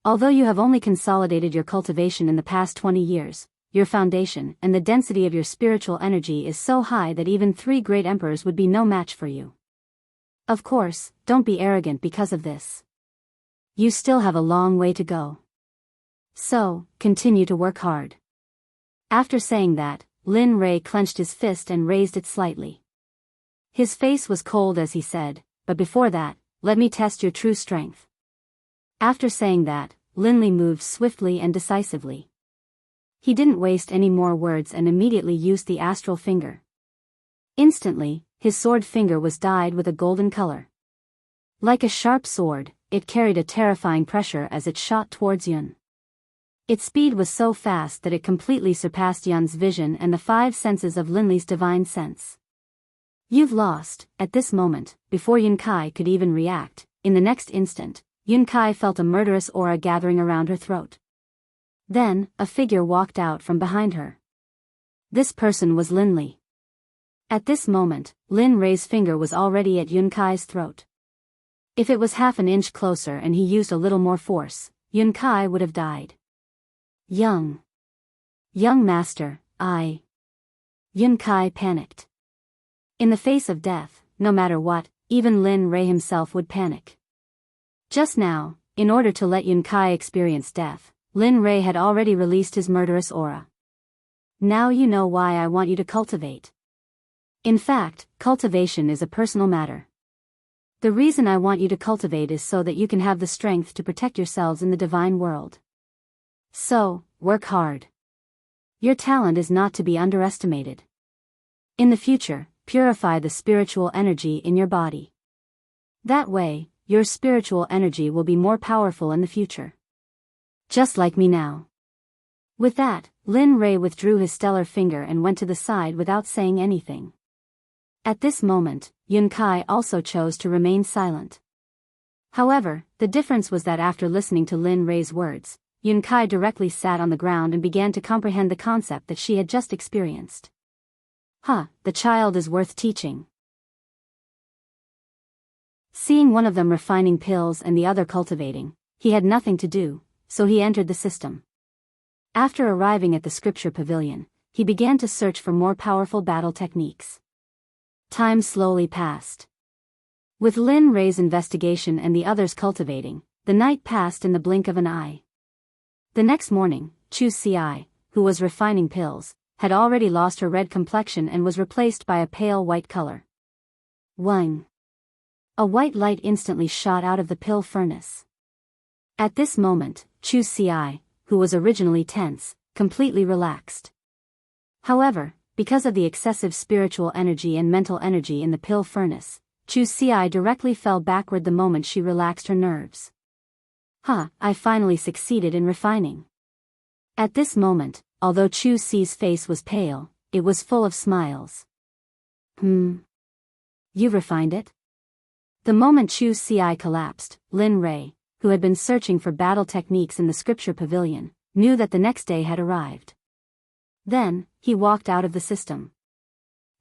Although you have only consolidated your cultivation in the past 20 years, your foundation and the density of your spiritual energy is so high that even 3 great emperors would be no match for you. Of course, don't be arrogant because of this. You still have a long way to go. So, continue to work hard." After saying that, Lin Rei clenched his fist and raised it slightly. His face was cold as he said, "But before that, let me test your true strength." After saying that, Lin Li moved swiftly and decisively. He didn't waste any more words and immediately used the astral finger. Instantly, his sword finger was dyed with a golden color. Like a sharp sword, it carried a terrifying pressure as it shot towards Yun. Its speed was so fast that it completely surpassed Yun's vision and the 5 senses of Lin Li's divine sense. "You've lost." At this moment, before Yun Kai could even react, in the next instant, Yun Kai felt a murderous aura gathering around her throat. Then, a figure walked out from behind her. This person was Lin Li. At this moment, Lin Rei's finger was already at Yun Kai's throat. If it was half an inch closer and he used a little more force, Yun Kai would have died. Young master, Yun Kai panicked. In the face of death, no matter what, even Lin Rei himself would panic. Just now, in order to let Yun Kai experience death, Lin Rei had already released his murderous aura. Now you know why I want you to cultivate. In fact, cultivation is a personal matter. The reason I want you to cultivate is so that you can have the strength to protect yourselves in the divine world. So, work hard. Your talent is not to be underestimated. In the future, purify the spiritual energy in your body. That way, your spiritual energy will be more powerful in the future. Just like me now. With that, Lin Rei withdrew his stellar finger and went to the side without saying anything. At this moment, Yun Kai also chose to remain silent. However, the difference was that after listening to Lin Rei's words, Yun Kai directly sat on the ground and began to comprehend the concept that she had just experienced. The child is worth teaching. Seeing one of them refining pills and the other cultivating, he had nothing to do, so he entered the system. After arriving at the scripture pavilion, he began to search for more powerful battle techniques. Time slowly passed. With Lin Rei's investigation and the others cultivating, the night passed in the blink of an eye. The next morning, Chu Ci, who was refining pills, had already lost her red complexion and was replaced by a pale white color. Wang! A white light instantly shot out of the pill furnace. At this moment, Chu Ci, who was originally tense, completely relaxed. However, because of the excessive spiritual energy and mental energy in the pill furnace, Chu Ci directly fell backward the moment she relaxed her nerves. I finally succeeded in refining. At this moment, although Chu Ci's face was pale, it was full of smiles. You refined it? The moment Chu Ci collapsed, Lin Rei, who had been searching for battle techniques in the scripture pavilion, knew that the next day had arrived. Then, he walked out of the system.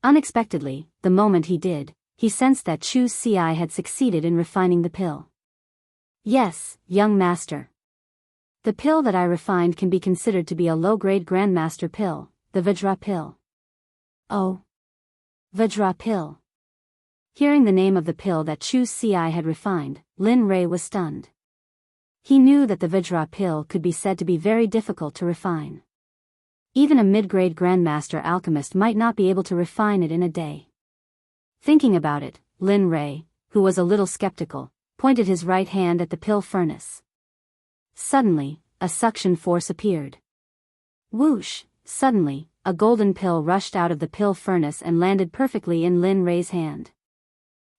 Unexpectedly, the moment he did, he sensed that Chu Ci had succeeded in refining the pill. Yes, young master. The pill that I refined can be considered to be a low-grade Grandmaster pill, the Vajra pill. Oh. Vajra pill. Hearing the name of the pill that Chu Ci had refined, Lin Rei was stunned. He knew that the Vajra pill could be said to be very difficult to refine. Even a mid-grade Grandmaster alchemist might not be able to refine it in a day. Thinking about it, Lin Rei, who was a little skeptical, pointed his right hand at the pill furnace. Suddenly, a suction force appeared. Whoosh! Suddenly, a golden pill rushed out of the pill furnace and landed perfectly in Lin Rei's hand.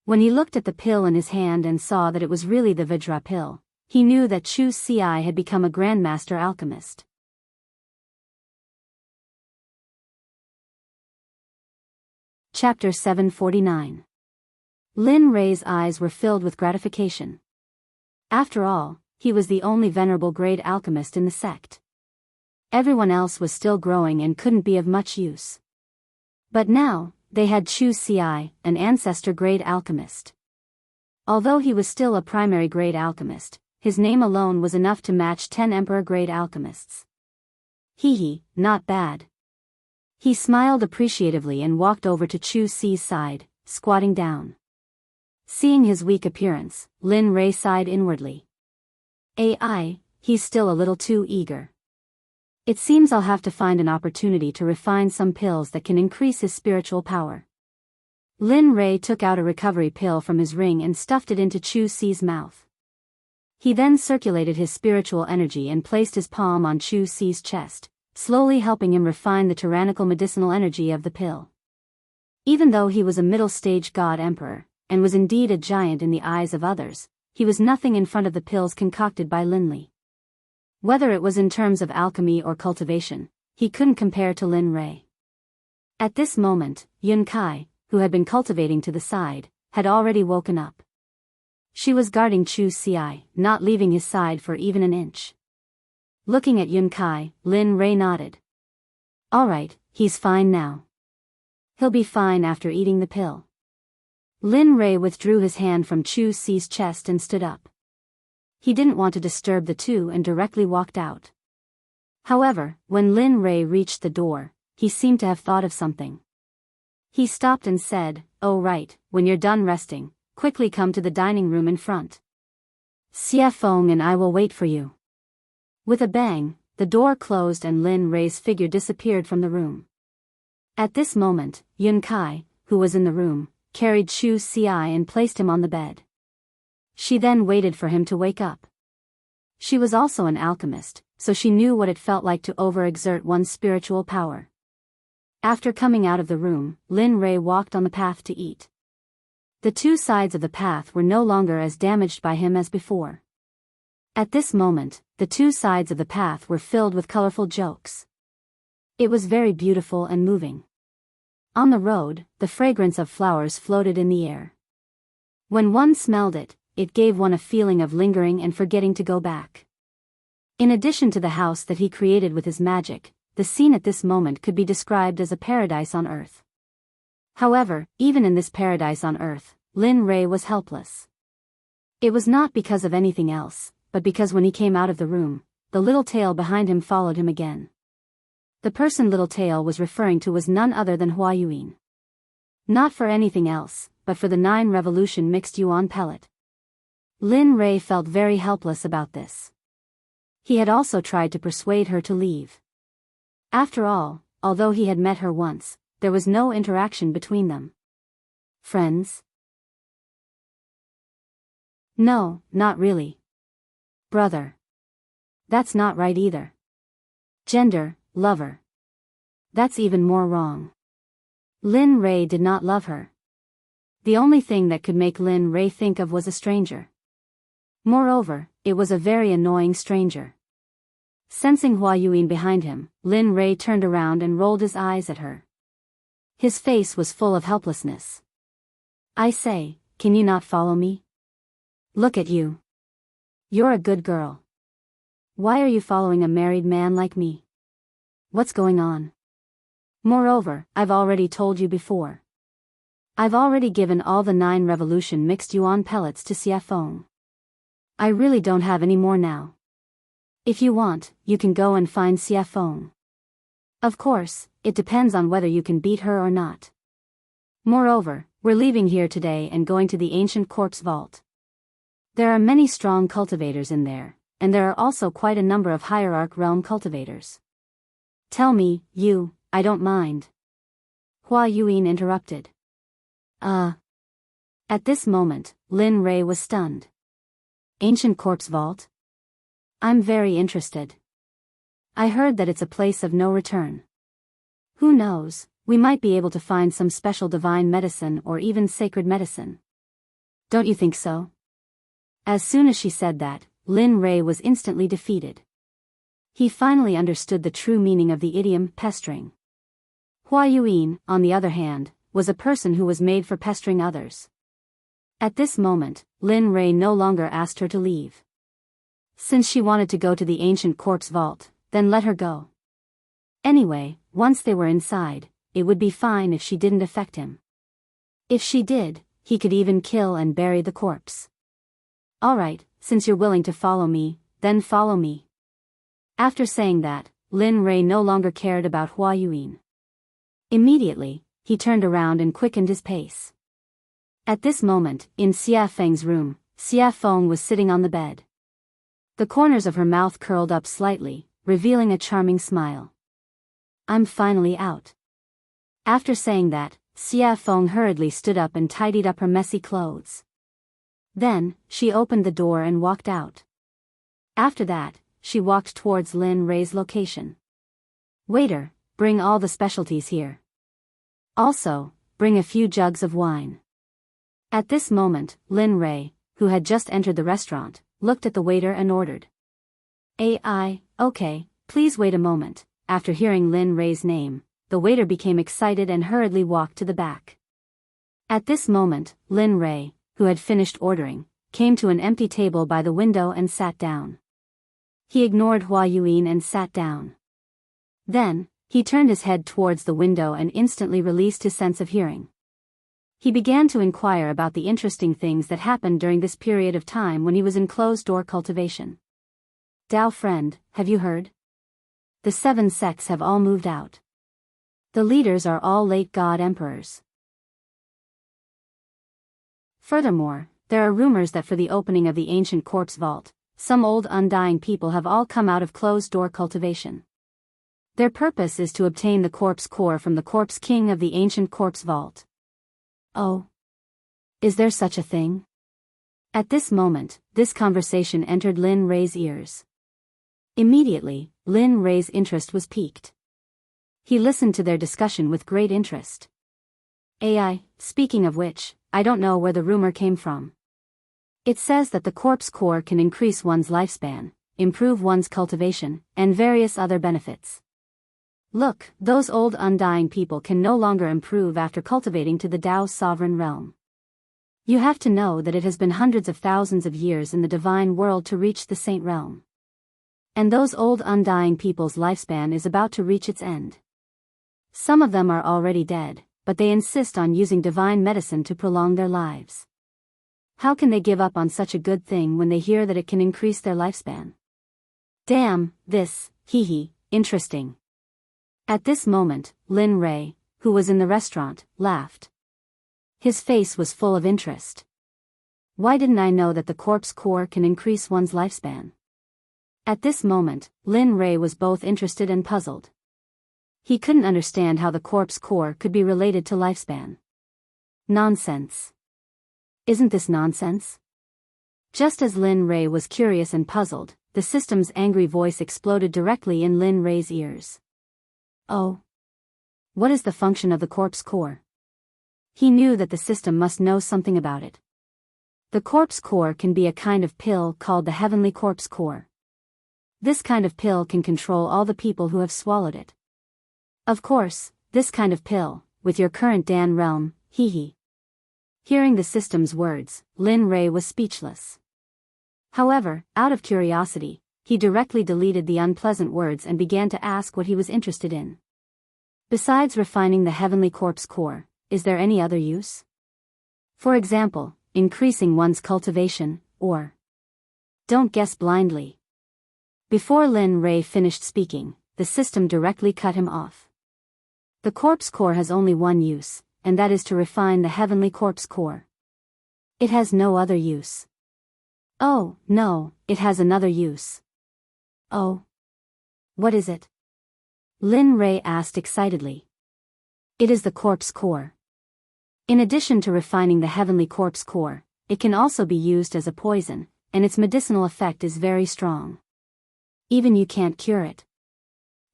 When he looked at the pill in his hand and saw that it was really the Vajra pill, he knew that Chu Ci had become a Grandmaster alchemist. Chapter 749. Lin Rei's eyes were filled with gratification. After all, he was the only venerable grade alchemist in the sect. Everyone else was still growing and couldn't be of much use. But now, they had Chu Ci, an ancestor grade alchemist. Although he was still a primary grade alchemist, his name alone was enough to match 10 emperor grade alchemists. Not bad. He smiled appreciatively and walked over to Chu Ci's side, squatting down. Seeing his weak appearance, Lin Rei sighed inwardly. He's still a little too eager. It seems I'll have to find an opportunity to refine some pills that can increase his spiritual power. Lin Rei took out a recovery pill from his ring and stuffed it into Chu Ci's mouth. He then circulated his spiritual energy and placed his palm on Chu Ci's chest, slowly helping him refine the tyrannical medicinal energy of the pill. Even though he was a middle-stage god emperor, and was indeed a giant in the eyes of others, he was nothing in front of the pills concocted by Lin Li. Whether it was in terms of alchemy or cultivation, he couldn't compare to Lin Rei. At this moment, Yun Kai, who had been cultivating to the side, had already woken up. She was guarding Chu Ci, not leaving his side for even an inch. Looking at Yun Kai, Lin Rei nodded. Alright, he's fine now. He'll be fine after eating the pill. Lin Rei withdrew his hand from Chu Si's chest and stood up. He didn't want to disturb the two and directly walked out. However, when Lin Rei reached the door, he seemed to have thought of something. He stopped and said, "Oh right, when you're done resting, quickly come to the dining room in front. Xie Feng and I will wait for you." With a bang, the door closed and Lin Rei's figure disappeared from the room. At this moment, Yun Kai, who was in the room, carried Chu Si and placed him on the bed. She then waited for him to wake up. She was also an alchemist, so she knew what it felt like to overexert one's spiritual power. After coming out of the room, Lin Rei walked on the path to eat. The two sides of the path were no longer as damaged by him as before. At this moment, the two sides of the path were filled with colorful jokes. It was very beautiful and moving. On the road, the fragrance of flowers floated in the air. When one smelled it, it gave one a feeling of lingering and forgetting to go back. In addition to the house that he created with his magic, the scene at this moment could be described as a paradise on earth. However, even in this paradise on earth, Lin Rei was helpless. It was not because of anything else, but because when he came out of the room, the little tail behind him followed him again. The person Little Tail was referring to was none other than Hua Yuan. Not for anything else, but for the 9 revolution mixed yuan pellet. Lin Rei felt very helpless about this. He had also tried to persuade her to leave. After all, although he had met her once, there was no interaction between them. Friends? No, not really. Brother. That's not right either. Gender, lover. That's even more wrong. Lin Rei did not love her. The only thing that could make Lin Rei think of was a stranger. Moreover, it was a very annoying stranger. Sensing Hua Yuan behind him, Lin Rei turned around and rolled his eyes at her. His face was full of helplessness. I say, can you not follow me? Look at you. You're a good girl. Why are you following a married man like me? What's going on? Moreover, I've already told you before. I've already given all the 9 revolution mixed yuan pellets to Xie Feng. I really don't have any more now. If you want, you can go and find Xie Feng. Of course, it depends on whether you can beat her or not. Moreover, we're leaving here today and going to the ancient corpse vault. There are many strong cultivators in there, and there are also quite a number of hierarch realm cultivators. Tell me, I don't mind. Hua Yuan interrupted. At this moment, Lin Rei was stunned. Ancient corpse vault? I'm very interested. I heard that it's a place of no return. Who knows, we might be able to find some special divine medicine or even sacred medicine. Don't you think so? As soon as she said that, Lin Rei was instantly defeated. He finally understood the true meaning of the idiom pestering. Hua Yuan, on the other hand, was a person who was made for pestering others. At this moment, Lin Rei no longer asked her to leave. Since she wanted to go to the ancient corpse vault, then let her go. Anyway, once they were inside, it would be fine if she didn't affect him. If she did, he could even kill and bury the corpse. Alright, since you're willing to follow me, then follow me. After saying that, Lin Rei no longer cared about Hua Yuan. Immediately, he turned around and quickened his pace. At this moment, in Xie Feng's room, Xie Feng was sitting on the bed. The corners of her mouth curled up slightly, revealing a charming smile. I'm finally out. After saying that, Xie Feng hurriedly stood up and tidied up her messy clothes. Then, she opened the door and walked out. After that, she walked towards Lin Rei's location. Waiter, bring all the specialties here. Also, bring a few jugs of wine. At this moment, Lin Rei, who had just entered the restaurant, looked at the waiter and ordered. Okay, please wait a moment. After hearing Lin Rei's name, the waiter became excited and hurriedly walked to the back. At this moment, Lin Rei, who had finished ordering, came to an empty table by the window and sat down. He ignored Hua Yuan and sat down. Then, he turned his head towards the window and instantly released his sense of hearing. He began to inquire about the interesting things that happened during this period of time when he was in closed-door cultivation. Dao friend, have you heard? The 7 sects have all moved out. The leaders are all late god emperors. Furthermore, there are rumors that for the opening of the ancient corpse vault, some old undying people have all come out of closed-door cultivation. Their purpose is to obtain the corpse core from the corpse king of the ancient corpse vault. Oh. Is there such a thing? At this moment, this conversation entered Lin Rei's ears. Immediately, Lin Rei's interest was piqued. He listened to their discussion with great interest. Speaking of which, I don't know where the rumor came from. It says that the corpse core can increase one's lifespan, improve one's cultivation, and various other benefits. Look, those old undying people can no longer improve after cultivating to the Tao's sovereign realm. You have to know that it has been hundreds of thousands of years in the divine world to reach the saint realm. And those old undying people's lifespan is about to reach its end. Some of them are already dead, but they insist on using divine medicine to prolong their lives. How can they give up on such a good thing when they hear that it can increase their lifespan? Damn, interesting. At this moment, Lin Rei, who was in the restaurant, laughed. His face was full of interest. Why didn't I know that the corpse core can increase one's lifespan? At this moment, Lin Rei was both interested and puzzled. He couldn't understand how the corpse core could be related to lifespan. Nonsense. Isn't this nonsense? Just as Lin Rei was curious and puzzled, the system's angry voice exploded directly in Lin Rei's ears. Oh. What is the function of the corpse core? He knew that the system must know something about it. The corpse core can be a kind of pill called the heavenly corpse core. This kind of pill can control all the people who have swallowed it. Of course, this kind of pill, with your current Dan realm, Hearing the system's words, Lin Rei was speechless. However, out of curiosity, he directly deleted the unpleasant words and began to ask what he was interested in. Besides refining the heavenly corpse core, is there any other use? For example, increasing one's cultivation, or... Don't guess blindly. Before Lin Rei finished speaking, the system directly cut him off. The corpse core has only one use, and that is to refine the heavenly corpse core. It has no other use. Oh, no, it has another use. Oh. What is it? Lin Rei asked excitedly. It is the corpse core. In addition to refining the heavenly corpse core, it can also be used as a poison, and its medicinal effect is very strong. Even you can't cure it.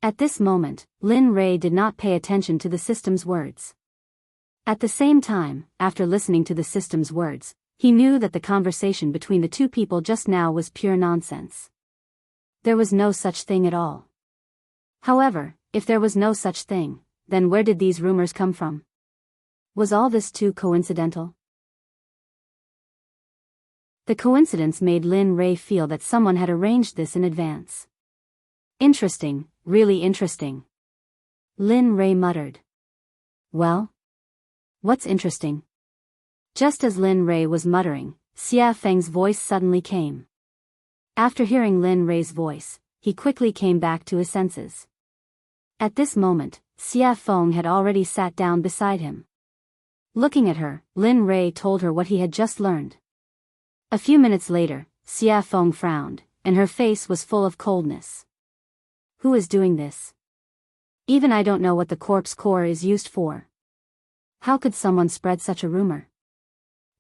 At this moment, Lin Rei did not pay attention to the system's words. At the same time, after listening to the system's words, he knew that the conversation between the two people just now was pure nonsense. There was no such thing at all. However, if there was no such thing, then where did these rumors come from? Was all this too coincidental? The coincidence made Lin Rei feel that someone had arranged this in advance. Interesting, really interesting. Lin Rei muttered. Well? What's interesting? Just as Lin Rei was muttering, Xia Feng's voice suddenly came. After hearing Lin Rei's voice, he quickly came back to his senses. At this moment, Xia Feng had already sat down beside him. Looking at her, Lin Rei told her what he had just learned. A few minutes later, Xia Feng frowned, and her face was full of coldness. Who is doing this? Even I don't know what the corpse core is used for. How could someone spread such a rumor?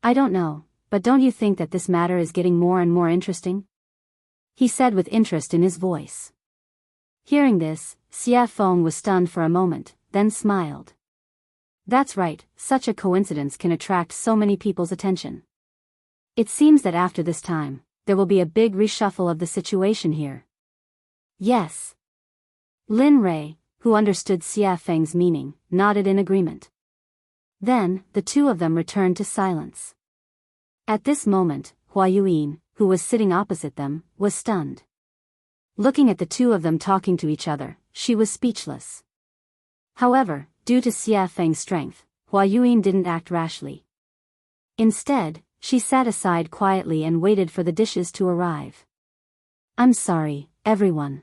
I don't know, but don't you think that this matter is getting more and more interesting? He said with interest in his voice. Hearing this, Xia Feng was stunned for a moment, then smiled. That's right, such a coincidence can attract so many people's attention. It seems that after this time, there will be a big reshuffle of the situation here. Yes. Lin Rei, who understood Xia Feng's meaning, nodded in agreement. Then, the two of them returned to silence. At this moment, Hua Yuan, who was sitting opposite them, was stunned. Looking at the two of them talking to each other, she was speechless. However, due to Xia Feng's strength, Hua Yuan didn't act rashly. Instead, she sat aside quietly and waited for the dishes to arrive. I'm sorry, everyone.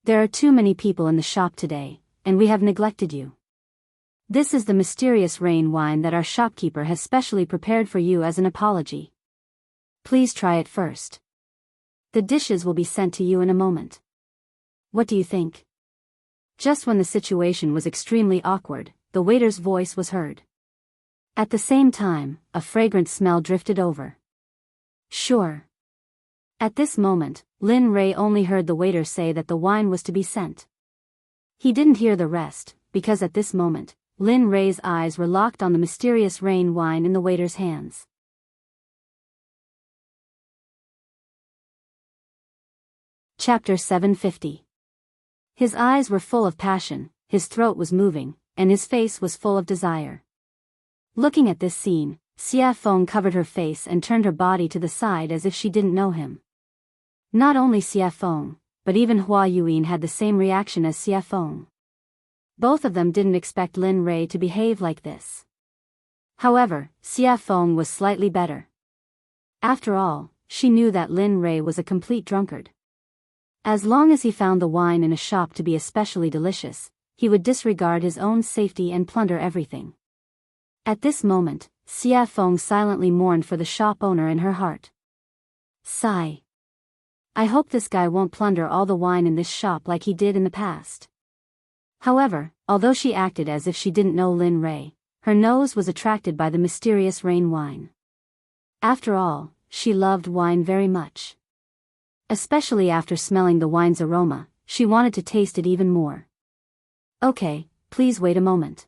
There are too many people in the shop today, and we have neglected you. This is the mysterious rain wine that our shopkeeper has specially prepared for you as an apology. Please try it first. The dishes will be sent to you in a moment. What do you think? Just when the situation was extremely awkward, the waiter's voice was heard. At the same time, a fragrant smell drifted over. Sure. At this moment, Lin Rei only heard the waiter say that the wine was to be sent. He didn't hear the rest, because at this moment, Lin Rei's eyes were locked on the mysterious rain wine in the waiter's hands. Chapter 750. His eyes were full of passion, his throat was moving, and his face was full of desire. Looking at this scene, Xia Feng covered her face and turned her body to the side as if she didn't know him. Not only Xia Feng, but even Hua Yuan had the same reaction as Xia Feng. Both of them didn't expect Lin Rei to behave like this. However, Xia Feng was slightly better. After all, she knew that Lin Rei was a complete drunkard. As long as he found the wine in a shop to be especially delicious, he would disregard his own safety and plunder everything. At this moment, Xia Feng silently mourned for the shop owner in her heart. Sigh. I hope this guy won't plunder all the wine in this shop like he did in the past. However, although she acted as if she didn't know Lin Rei, her nose was attracted by the mysterious rain wine. After all, she loved wine very much. Especially after smelling the wine's aroma, she wanted to taste it even more. Okay, please wait a moment.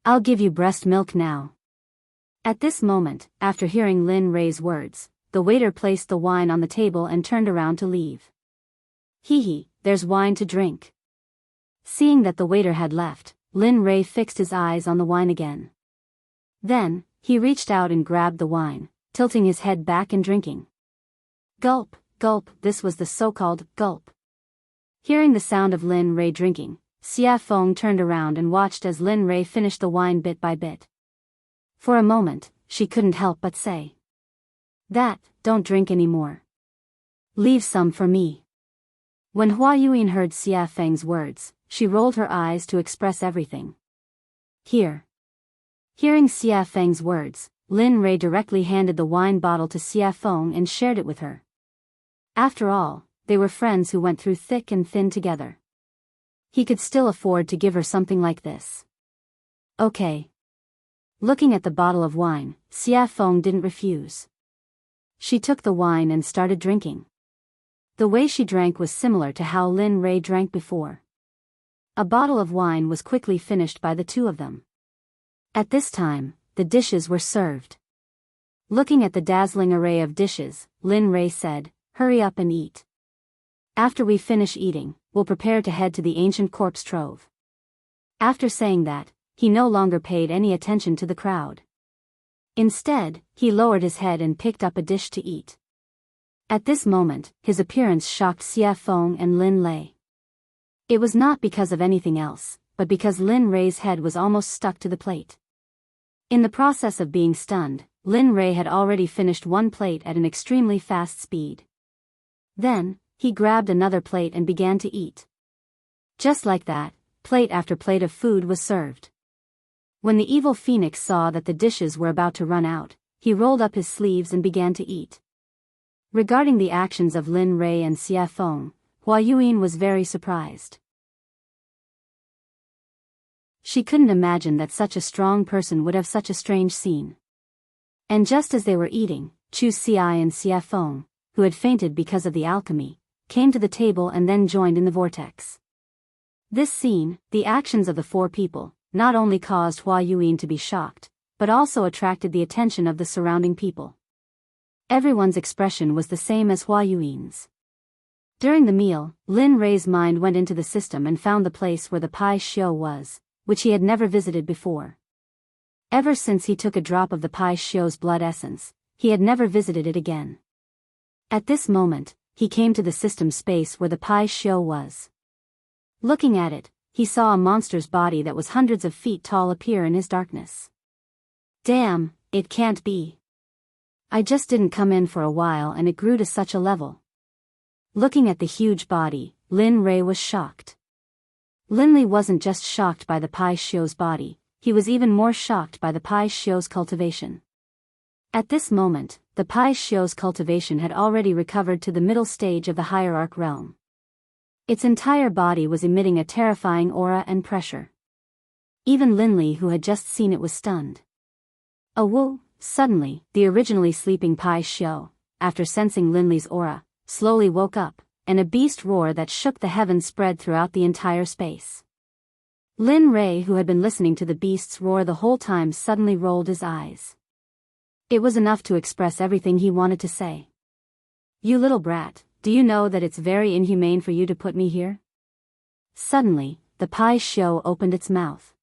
I'll give you breast milk now. At this moment, after hearing Lin Rei's words, the waiter placed the wine on the table and turned around to leave. Hee, there's wine to drink. Seeing that the waiter had left, Lin Rei fixed his eyes on the wine again. Then, he reached out and grabbed the wine, tilting his head back and drinking. Gulp, gulp, this was the so-called gulp. Hearing the sound of Lin Rei drinking, Xia Feng turned around and watched as Lin Rei finished the wine bit by bit. For a moment, she couldn't help but say. Don't drink anymore. Leave some for me. When Hua Yuan heard Xia Feng's words, she rolled her eyes to express everything. Here. Hearing Xia Feng's words, Lin Rei directly handed the wine bottle to Xia Feng and shared it with her. After all, they were friends who went through thick and thin together. He could still afford to give her something like this. Okay. Looking at the bottle of wine, Xia Feng didn't refuse. She took the wine and started drinking. The way she drank was similar to how Lin Rei drank before. A bottle of wine was quickly finished by the two of them. At this time, the dishes were served. Looking at the dazzling array of dishes, Lin Rei said, "Hurry up and eat. After we finish eating, we'll prepare to head to the ancient corpse trove." After saying that, he no longer paid any attention to the crowd. Instead, he lowered his head and picked up a dish to eat. At this moment, his appearance shocked Xia Feng and Lin Lei. It was not because of anything else, but because Lin Rei's head was almost stuck to the plate. In the process of being stunned, Lin Rei had already finished one plate at an extremely fast speed. Then, he grabbed another plate and began to eat. Just like that, plate after plate of food was served. When the evil phoenix saw that the dishes were about to run out, he rolled up his sleeves and began to eat. Regarding the actions of Lin Rei and Xia Feng, Hua Yuan was very surprised. She couldn't imagine that such a strong person would have such a strange scene. And just as they were eating, Chu Xi and Xia Feng, who had fainted because of the alchemy, came to the table and then joined in the vortex. This scene, the actions of the four people, not only caused Hua Yuan to be shocked, but also attracted the attention of the surrounding people. Everyone's expression was the same as Hua Yuan's. During the meal, Lin Rei's mind went into the system and found the place where the Pai Xiu was, which he had never visited before. Ever since he took a drop of the Pai Xiu's blood essence, he had never visited it again. At this moment, he came to the system space where the Pai Shio was. Looking at it, he saw a monster's body that was hundreds of feet tall appear in his darkness. Damn, it can't be. I just didn't come in for a while and it grew to such a level. Looking at the huge body, Lin Rei was shocked. Lin Li wasn't just shocked by the Pai Shio's body, he was even more shocked by the Pai Shio's cultivation. At this moment, the Pai Shio's cultivation had already recovered to the middle stage of the hierarch realm. Its entire body was emitting a terrifying aura and pressure. Even Lin Li, who had just seen it, was stunned. Woo! Suddenly, the originally sleeping Pai Shio, after sensing Lin Li's aura, slowly woke up, and a beast roar that shook the heavens spread throughout the entire space. Lin Rei, who had been listening to the beast's roar the whole time, suddenly rolled his eyes. It was enough to express everything he wanted to say. You little brat, do you know that it's very inhumane for you to put me here? Suddenly, the Pai Shio opened its mouth.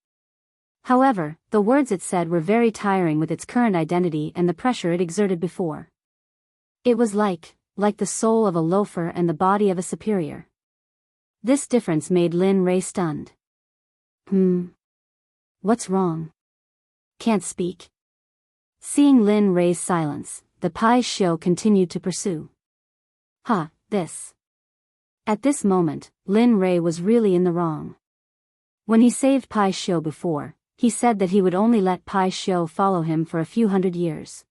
However, the words it said were very tiring with its current identity and the pressure it exerted before. It was like the soul of a loafer and the body of a superior. This difference made Lin Rei stunned. What's wrong? Can't speak? Seeing Lin Rei's silence, the Pai Shio continued to pursue. This. At this moment, Lin Rei was really in the wrong. When he saved Pai Shio before, he said that he would only let Pai Shio follow him for a few hundred years.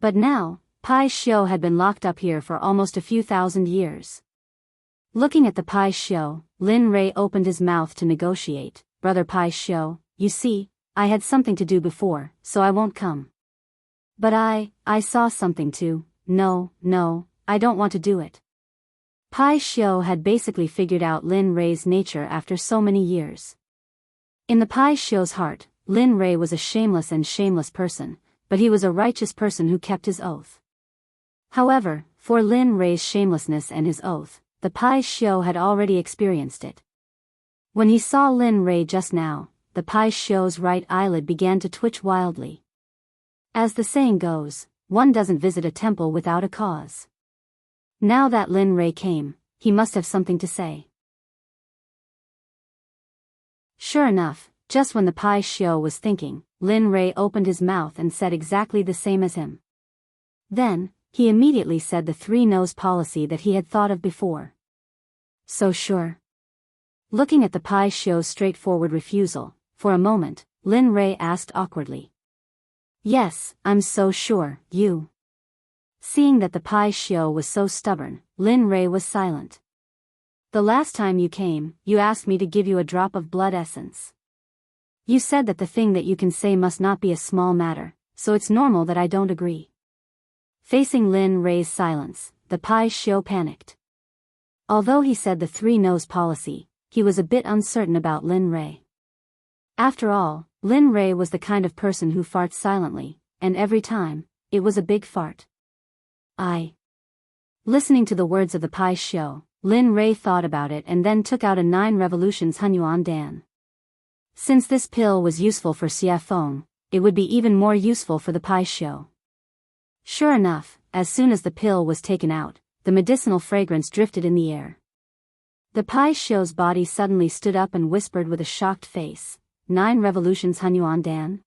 But now, Pai Shio had been locked up here for almost a few thousand years. Looking at the Pai Shio, Lin Rei opened his mouth to negotiate. Brother Pai Shio, you see, I had something to do before, so I won't come. But I saw something too. No, I don't want to do it. Pai Shio had basically figured out Lin Rei's nature after so many years. In the Pai Shio's heart, Lin Rei was a shameless person, but he was a righteous person who kept his oath. However, for Lin Rei's shamelessness and his oath, the Pai Shio had already experienced it. When he saw Lin Rei just now, the Pai Shio's right eyelid began to twitch wildly. As the saying goes, one doesn't visit a temple without a cause. Now that Lin Rei came, he must have something to say. Sure enough, just when the Pai Shio was thinking, Lin Rei opened his mouth and said exactly the same as him. Then, he immediately said the three-nose policy that he had thought of before. So sure. Looking at the Pai Shio's straightforward refusal, for a moment, Lin Rei asked awkwardly. Yes, I'm so sure, you. Seeing that the Pai Shio was so stubborn, Lin Rei was silent. The last time you came, you asked me to give you a drop of blood essence. You said that the thing that you can say must not be a small matter, so it's normal that I don't agree. Facing Lin Rei's silence, the Pai Shio panicked. Although he said the three-nose policy, he was a bit uncertain about Lin Rei. After all, Lin Rei was the kind of person who farts silently, and every time, it was a big fart. Listening to the words of the Pai Shio, Lin Rei thought about it and then took out a 9 revolutions Hunyuan Dan. Since this pill was useful for Xie Feng, it would be even more useful for the Pai Shio. Sure enough, as soon as the pill was taken out, the medicinal fragrance drifted in the air. The Pai Shio's body suddenly stood up and whispered with a shocked face, 9 revolutions Hunyuan Dan?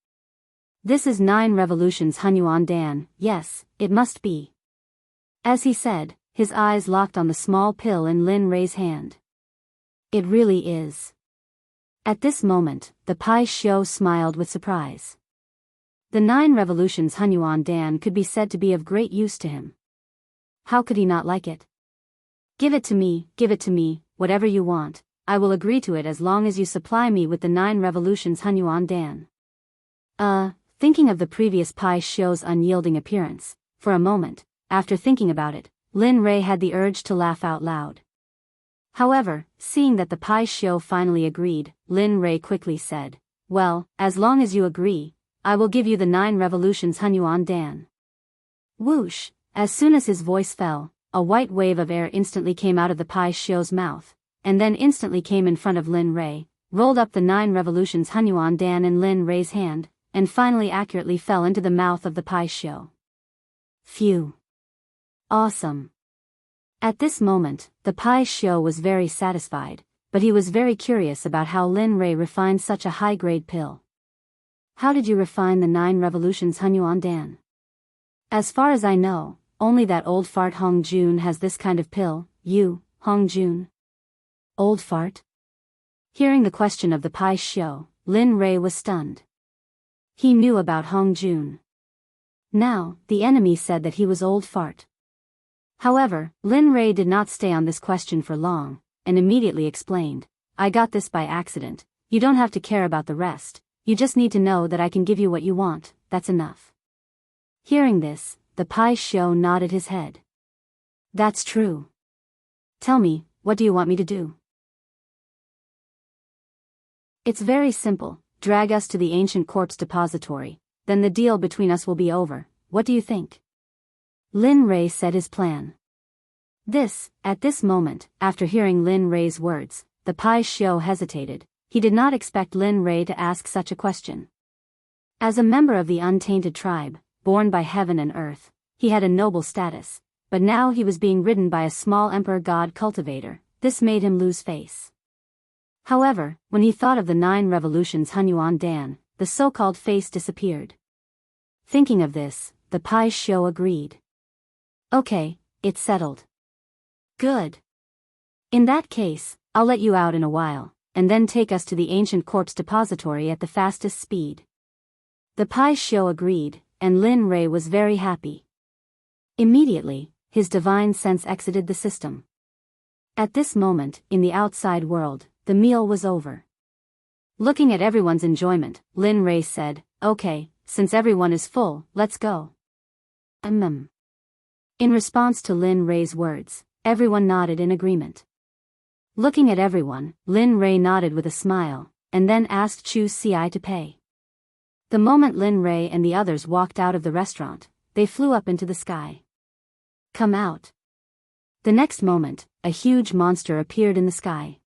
This is 9 revolutions Hunyuan Dan, yes, it must be. As he said, his eyes locked on the small pill in Lin Rei's hand. It really is. At this moment, the Pai Shio smiled with surprise. The 9 revolutions Hunyuan Dan could be said to be of great use to him. How could he not like it? Give it to me, whatever you want, I will agree to it as long as you supply me with the 9 revolutions Hunyuan Dan. Thinking of the previous Pai Shio's unyielding appearance, for a moment, after thinking about it, Lin Rei had the urge to laugh out loud. However, seeing that the Pai Shio finally agreed, Lin Rei quickly said, well, as long as you agree, I will give you the 9 revolutions Hunyuan Dan. Whoosh! As soon as his voice fell, a white wave of air instantly came out of the Pai Shio's mouth, and then instantly came in front of Lin Rei, rolled up the 9 revolutions Hunyuan Dan in Lin Rei's hand, and finally accurately fell into the mouth of the Pai Shio. Phew! Awesome! At this moment, the Pai Xiu was very satisfied, but he was very curious about how Lin Rei refined such a high-grade pill. How did you refine the 9 revolutions Hunyuan Dan? As far as I know, only that old fart Hong Jun has this kind of pill. You, Hong Jun? Old fart? Hearing the question of the Pai Xiu, Lin Rei was stunned. He knew about Hong Jun. Now, the enemy said that he was old fart. However, Lin Rei did not stay on this question for long, and immediately explained, I got this by accident, you don't have to care about the rest, you just need to know that I can give you what you want, that's enough. Hearing this, the Pai Xiu nodded his head. That's true. Tell me, what do you want me to do? It's very simple, drag us to the ancient corpse depository, then the deal between us will be over, what do you think? Lin Rei said his plan. At this moment, after hearing Lin Rei's words, the Pai Xiu hesitated. He did not expect Lin Rei to ask such a question. As a member of the untainted tribe, born by heaven and earth, he had a noble status, but now he was being ridden by a small emperor god cultivator. This made him lose face. However, when he thought of the 9 revolutions Hunyuan Dan, the so-called face disappeared. Thinking of this, the Pai Xiu agreed. Okay, it's settled. Good. In that case, I'll let you out in a while, and then take us to the ancient corpse depository at the fastest speed. The Pai Xiu agreed, and Lin Rei was very happy. Immediately, his divine sense exited the system. At this moment, in the outside world, the meal was over. Looking at everyone's enjoyment, Lin Rei said, okay, since everyone is full, let's go. In response to Lin Rei's words, everyone nodded in agreement. Looking at everyone, Lin Rei nodded with a smile, and then asked Chu Xi to pay. The moment Lin Rei and the others walked out of the restaurant, they flew up into the sky. Come out. The next moment, a huge monster appeared in the sky.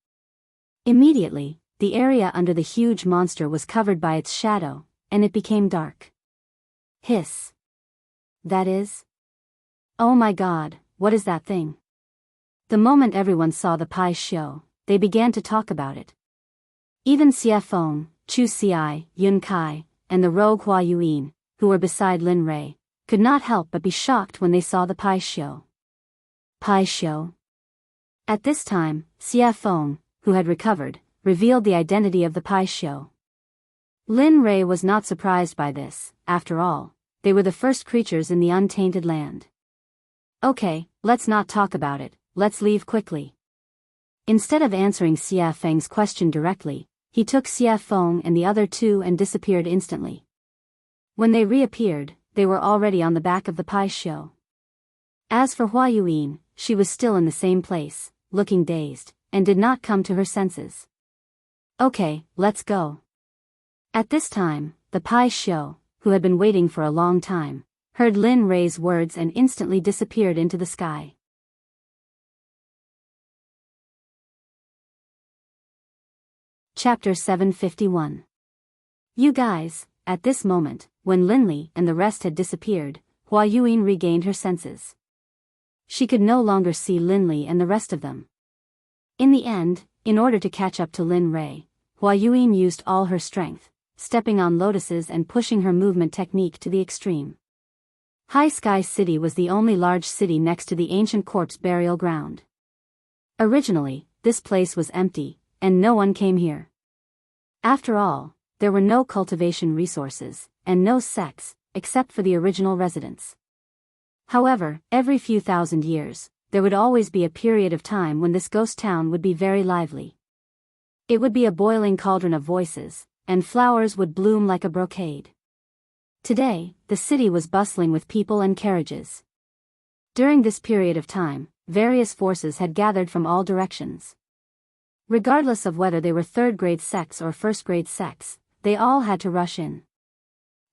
Immediately, the area under the huge monster was covered by its shadow, and it became dark. Hiss. That is? Oh my God, what is that thing? The moment everyone saw the Pai Xiu, they began to talk about it. Even Xie Feng, Chu Xi, Yun Kai, and the rogue Hua Yuan, who were beside Lin Rei, could not help but be shocked when they saw the Pai Xiu. Pai Xiu. At this time, Xie Feng, who had recovered, revealed the identity of the Pai Xiu. Lin Rei was not surprised by this. After all, they were the first creatures in the untainted land. Okay, let's not talk about it, let's leave quickly. Instead of answering Xie Feng's question directly, he took Xie Feng and the other 2 and disappeared instantly. When they reappeared, they were already on the back of the Pai Xiu. As for Hua Yuan, she was still in the same place, looking dazed, and did not come to her senses. Okay, let's go. At this time, the Pai Xiu, who had been waiting for a long time, heard Lin Rei's words and instantly disappeared into the sky. Chapter 751. You guys, at this moment, when Linli and the rest had disappeared, Hua Yuan regained her senses. She could no longer see Linli and the rest of them. In the end, in order to catch up to Lin Rei, Hua Yuan used all her strength, stepping on lotuses and pushing her movement technique to the extreme. High Sky City was the only large city next to the ancient corpse burial ground. Originally, this place was empty, and no one came here. After all, there were no cultivation resources, and no sects, except for the original residents. However, every few thousand years, there would always be a period of time when this ghost town would be very lively. It would be a boiling cauldron of voices, and flowers would bloom like a brocade. Today, the city was bustling with people and carriages. During this period of time, various forces had gathered from all directions. Regardless of whether they were third-grade sects or first-grade sects, they all had to rush in.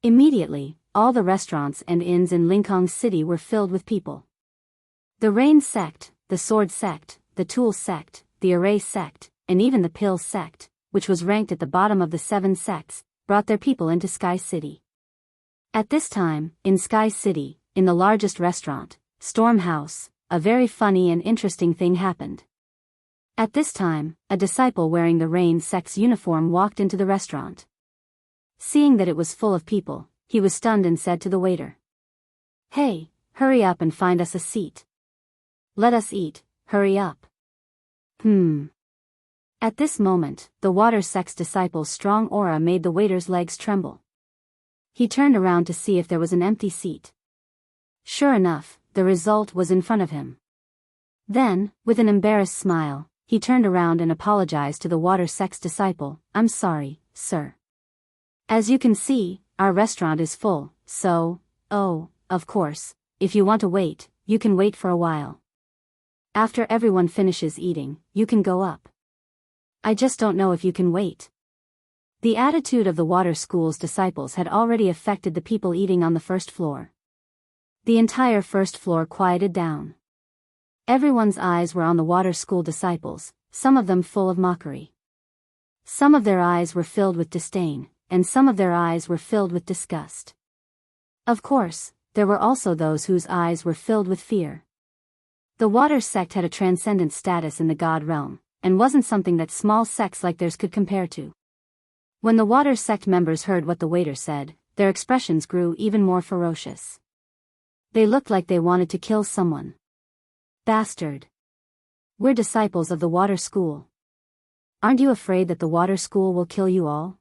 Immediately, all the restaurants and inns in Linkhong City were filled with people. The Rain Sect, the Sword Sect, the Tool Sect, the Array Sect, and even the Pill Sect, which was ranked at the bottom of the 7 sects, brought their people into Sky City. At this time, in Sky City, in the largest restaurant, Storm House, a very funny and interesting thing happened. At this time, a disciple wearing the Rain Sect's uniform walked into the restaurant. Seeing that it was full of people, he was stunned and said to the waiter, "Hey, hurry up and find us a seat. Let us eat, hurry up." At this moment, the Water Sect's disciple's strong aura made the waiter's legs tremble. He turned around to see if there was an empty seat. Sure enough, the result was in front of him. Then, with an embarrassed smile, he turned around and apologized to the Water Sect's disciple, "I'm sorry, sir. As you can see, our restaurant is full, so, of course, if you want to wait, you can wait for a while. After everyone finishes eating, you can go up. I just don't know if you can wait." The attitude of the Water School's disciples had already affected the people eating on the first floor. The entire first floor quieted down. Everyone's eyes were on the Water School disciples, some of them full of mockery. Some of their eyes were filled with disdain, and some of their eyes were filled with disgust. Of course, there were also those whose eyes were filled with fear. The Water Sect had a transcendent status in the God realm, and wasn't something that small sects like theirs could compare to. When the Water Sect members heard what the waiter said, their expressions grew even more ferocious. They looked like they wanted to kill someone. "Bastard. We're disciples of the Water School. Aren't you afraid that the Water School will kill you all?"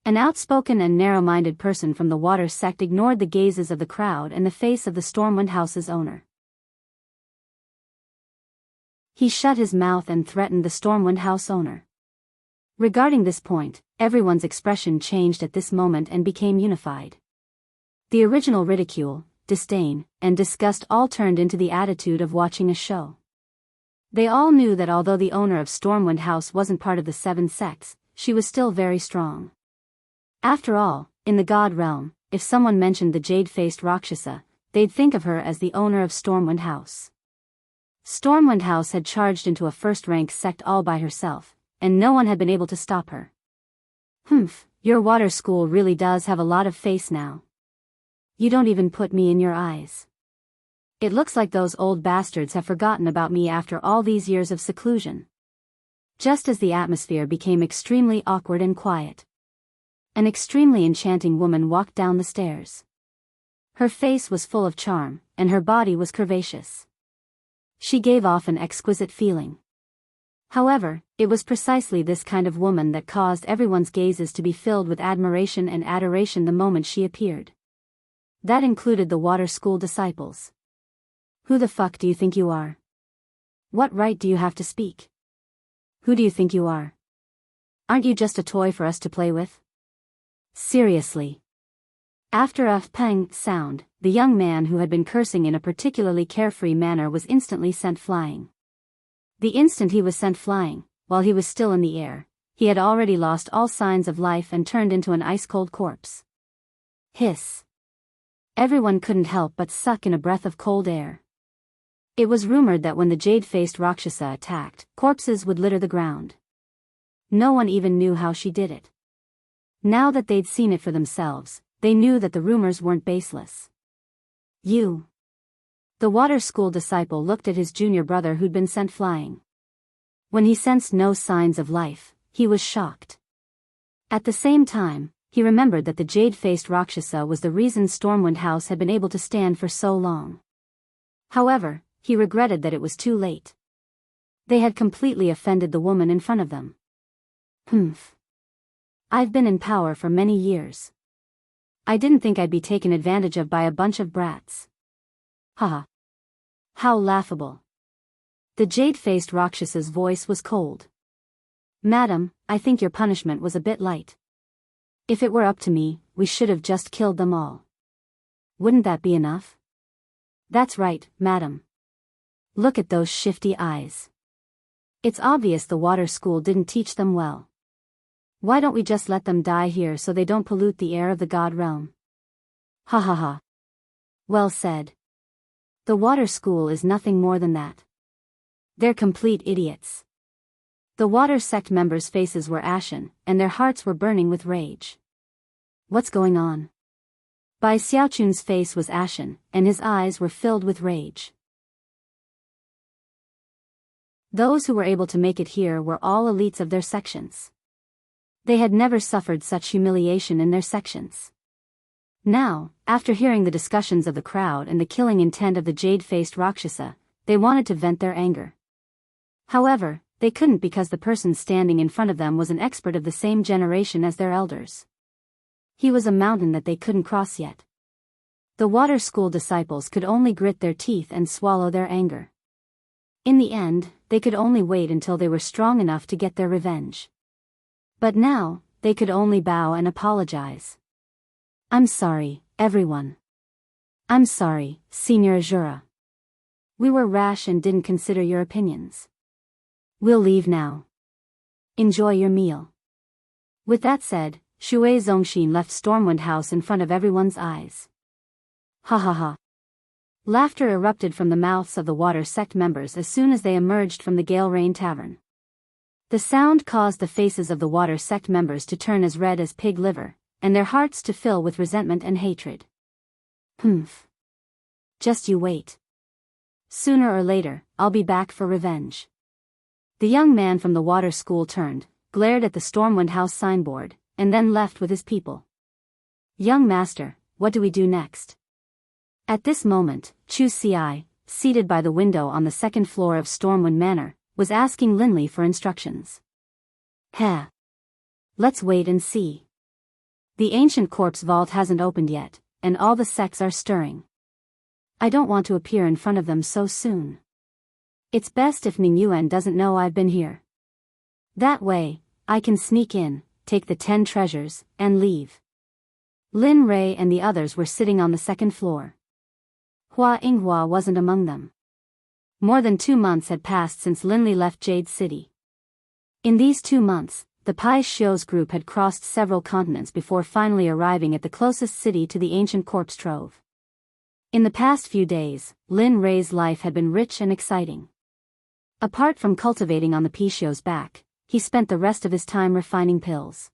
An outspoken and narrow-minded person from the Water Sect ignored the gazes of the crowd and the face of the Stormwind House's owner. He shut his mouth and threatened the Stormwind House owner. Regarding this point, everyone's expression changed at this moment and became unified. The original ridicule, disdain, and disgust all turned into the attitude of watching a show. They all knew that although the owner of Stormwind House wasn't part of the 7 sects, she was still very strong. After all, in the God realm, if someone mentioned the jade-faced Rakshasa, they'd think of her as the owner of Stormwind House. Stormwind House had charged into a first-rank sect all by herself, and no one had been able to stop her. Your Water School really does have a lot of face now. You don't even put me in your eyes. It looks like those old bastards have forgotten about me after all these years of seclusion." Just as the atmosphere became extremely awkward and quiet, an extremely enchanting woman walked down the stairs. Her face was full of charm, and her body was curvaceous. She gave off an exquisite feeling. However, it was precisely this kind of woman that caused everyone's gazes to be filled with admiration and adoration the moment she appeared. That included the Water School disciples. "Who the fuck do you think you are? What right do you have to speak? Who do you think you are? Aren't you just a toy for us to play with? Seriously." After a pang sound, the young man who had been cursing in a particularly carefree manner was instantly sent flying. The instant he was sent flying, while he was still in the air, he had already lost all signs of life and turned into an ice-cold corpse. Hiss. Everyone couldn't help but suck in a breath of cold air. It was rumored that when the jade-faced Rakshasa attacked, corpses would litter the ground. No one even knew how she did it. Now that they'd seen it for themselves, they knew that the rumors weren't baseless. "You." The Water School disciple looked at his junior brother who'd been sent flying. When he sensed no signs of life, he was shocked. At the same time, he remembered that the jade-faced Rakshasa was the reason Stormwind House had been able to stand for so long. However, he regretted that it was too late. They had completely offended the woman in front of them. I've been in power for many years. I didn't think I'd be taken advantage of by a bunch of brats. Haha. How laughable. The jade-faced Rakshasa's voice was cold. "Madam, I think your punishment was a bit light. If it were up to me, we should have just killed them all. Wouldn't that be enough?" "That's right, madam. Look at those shifty eyes. It's obvious the Water School didn't teach them well. Why don't we just let them die here so they don't pollute the air of the God realm?" Ha ha ha. Well said. The Water School is nothing more than that. They're complete idiots. The Water Sect members' faces were ashen, and their hearts were burning with rage. What's going on? Bai Xiaochun's face was ashen, and his eyes were filled with rage. Those who were able to make it here were all elites of their sections. They had never suffered such humiliation in their sections. Now, after hearing the discussions of the crowd and the killing intent of the jade-faced Rakshasa, they wanted to vent their anger. However, they couldn't because the person standing in front of them was an expert of the same generation as their elders. He was a mountain that they couldn't cross yet. The water school disciples could only grit their teeth and swallow their anger. In the end, they could only wait until they were strong enough to get their revenge. But now, they could only bow and apologize. I'm sorry, everyone. I'm sorry, Senior Azura. We were rash and didn't consider your opinions. We'll leave now. Enjoy your meal. With that said, Shui Zongxin left Stormwind House in front of everyone's eyes. Ha ha ha. Laughter erupted from the mouths of the Water Sect members as soon as they emerged from the Gale Rain Tavern. The sound caused the faces of the Water Sect members to turn as red as pig liver, and their hearts to fill with resentment and hatred. Humph. Just you wait. Sooner or later, I'll be back for revenge. The young man from the water school turned, glared at the Stormwind House signboard, and then left with his people. Young master, what do we do next? At this moment, Chu Ci, seated by the window on the second floor of Stormwind Manor, was asking Linley for instructions. Heh. Let's wait and see. The ancient corpse vault hasn't opened yet, and all the sects are stirring. I don't want to appear in front of them so soon. It's best if Ning Yuan doesn't know I've been here. That way, I can sneak in, take the 10 treasures, and leave. Lin Rei and the others were sitting on the second floor. Hua Yinghua wasn't among them. More than 2 months had passed since Linley left Jade City. In these 2 months, the Pai Xiu's group had crossed several continents before finally arriving at the closest city to the ancient corpse trove. In the past few days, Lin Rei's life had been rich and exciting. Apart from cultivating on the Pai Xiu's back, he spent the rest of his time refining pills.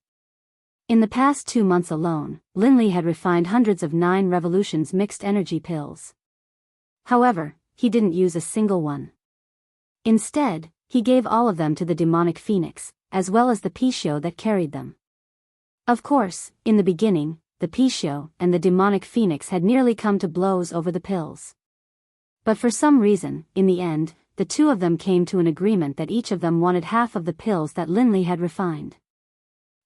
In the past 2 months alone, Linley had refined hundreds of 9 revolutions mixed energy pills. However, he didn't use a single one. Instead, he gave all of them to the demonic phoenix, as well as the Pai Xiu that carried them. Of course, in the beginning, the Pai Xiu and the demonic phoenix had nearly come to blows over the pills. But for some reason, in the end, the two of them came to an agreement that each of them wanted half of the pills that Linley had refined.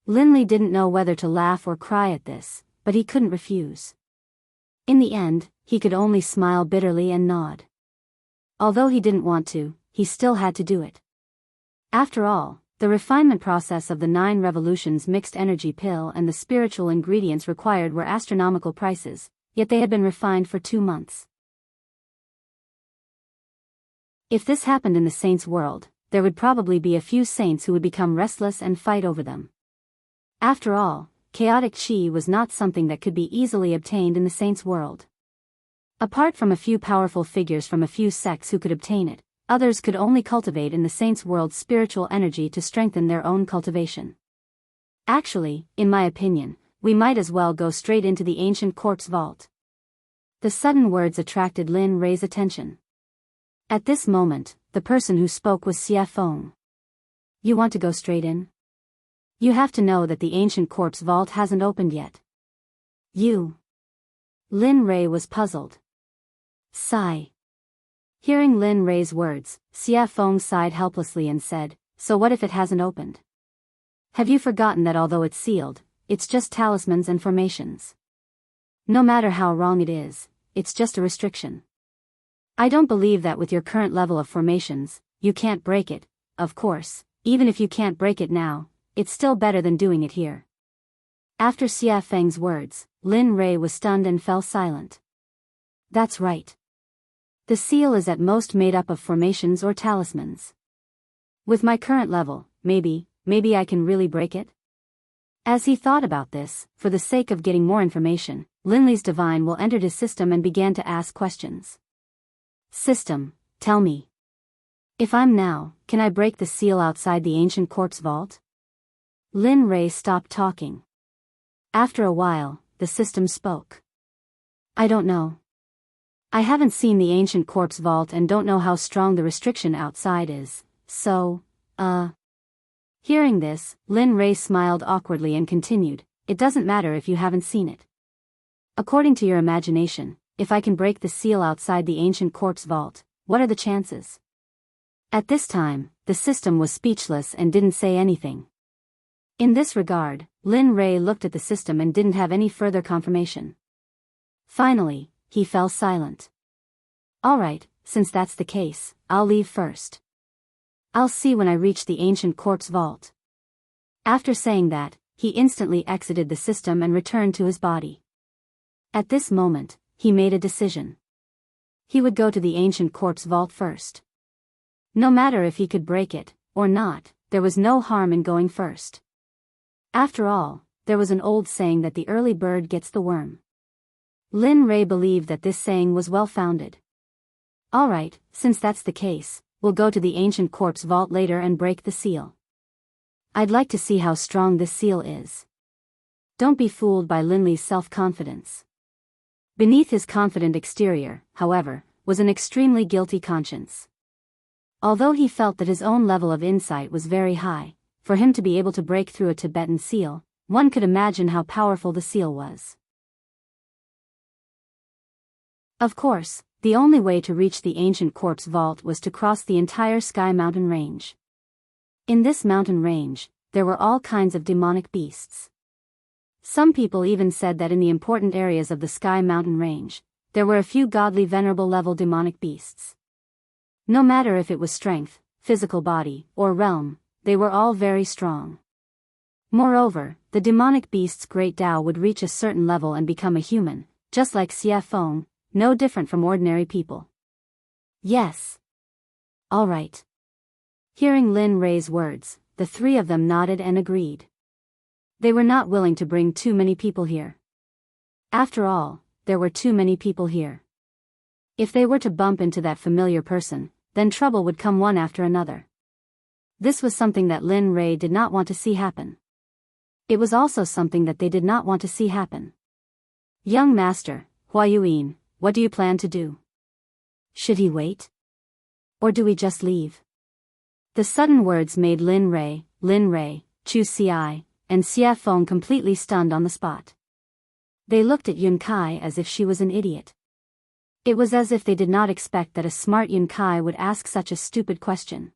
Linley didn't know whether to laugh or cry at this, but he couldn't refuse. In the end, he could only smile bitterly and nod. Although he didn't want to, he still had to do it. After all, the refinement process of the 9 revolutions mixed energy pill and the spiritual ingredients required were astronomical prices, yet they had been refined for 2 months. If this happened in the saints' world, there would probably be a few saints who would become restless and fight over them. After all, chaotic chi was not something that could be easily obtained in the saints' world. Apart from a few powerful figures from a few sects who could obtain it, others could only cultivate in the saints' world spiritual energy to strengthen their own cultivation. Actually, in my opinion, we might as well go straight into the ancient corpse vault. The sudden words attracted Lin Rei's attention. At this moment, the person who spoke was Xie Feng. You want to go straight in? You have to know that the ancient corpse vault hasn't opened yet. You. Lin Rei was puzzled. Sigh. Hearing Lin Rei's words, Xie Feng sighed helplessly and said, so what if it hasn't opened? Have you forgotten that although it's sealed, it's just talismans and formations? No matter how wrong it is, it's just a restriction. I don't believe that with your current level of formations, you can't break it. Of course, even if you can't break it now, it's still better than doing it here. After Xie Feng's words, Lin Rei was stunned and fell silent. That's right. The seal is at most made up of formations or talismans. With my current level, maybe I can really break it? As he thought about this, for the sake of getting more information, Linley's divine will entered his system and began to ask questions. System, tell me. If I'm now, can I break the seal outside the ancient corpse vault? Lin Rei stopped talking. After a while, the system spoke. I don't know. I haven't seen the ancient corpse vault and don't know how strong the restriction outside is, so, Hearing this, Lin Ray smiled awkwardly and continued, "It doesn't matter if you haven't seen it. According to your imagination, if I can break the seal outside the ancient quartz vault, what are the chances?" At this time, the system was speechless and didn't say anything. In this regard, Lin Ray looked at the system and didn't have any further confirmation. Finally, he fell silent. "Alright, since that's the case, I'll leave first. I'll see when I reach the ancient quartz vault." After saying that, he instantly exited the system and returned to his body. At this moment, he made a decision. He would go to the ancient quartz vault first. No matter if he could break it, or not, there was no harm in going first. After all, there was an old saying that the early bird gets the worm. Lin Ray believed that this saying was well-founded. "Alright, since that's the case, we'll go to the ancient quartz vault later and break the seal. I'd like to see how strong this seal is." Don't be fooled by Linley's self-confidence. Beneath his confident exterior, however, was an extremely guilty conscience. Although he felt that his own level of insight was very high, for him to be able to break through a Tibetan seal, one could imagine how powerful the seal was. Of course, the only way to reach the ancient quartz vault was to cross the entire Sky Mountain range. In this mountain range, there were all kinds of demonic beasts. Some people even said that in the important areas of the Sky Mountain range, there were a few godly venerable level demonic beasts. No matter if it was strength, physical body, or realm, they were all very strong. Moreover, the demonic beast's great Tao would reach a certain level and become a human, just like Xie Feng, no different from ordinary people. Yes. All right. Hearing Lin Ray's words, the three of them nodded and agreed. They were not willing to bring too many people here. After all, there were too many people here. If they were to bump into that familiar person, then trouble would come one after another. This was something that Lin Ray did not want to see happen. It was also something that they did not want to see happen. "Young master, Huayuan, what do you plan to do? Should he wait? Or do we just leave?" The sudden words made Lin Ray, Chu Ci, and Xie Feng completely stunned on the spot. They looked at Yun Kai as if she was an idiot. It was as if they did not expect that a smart Yun Kai would ask such a stupid question.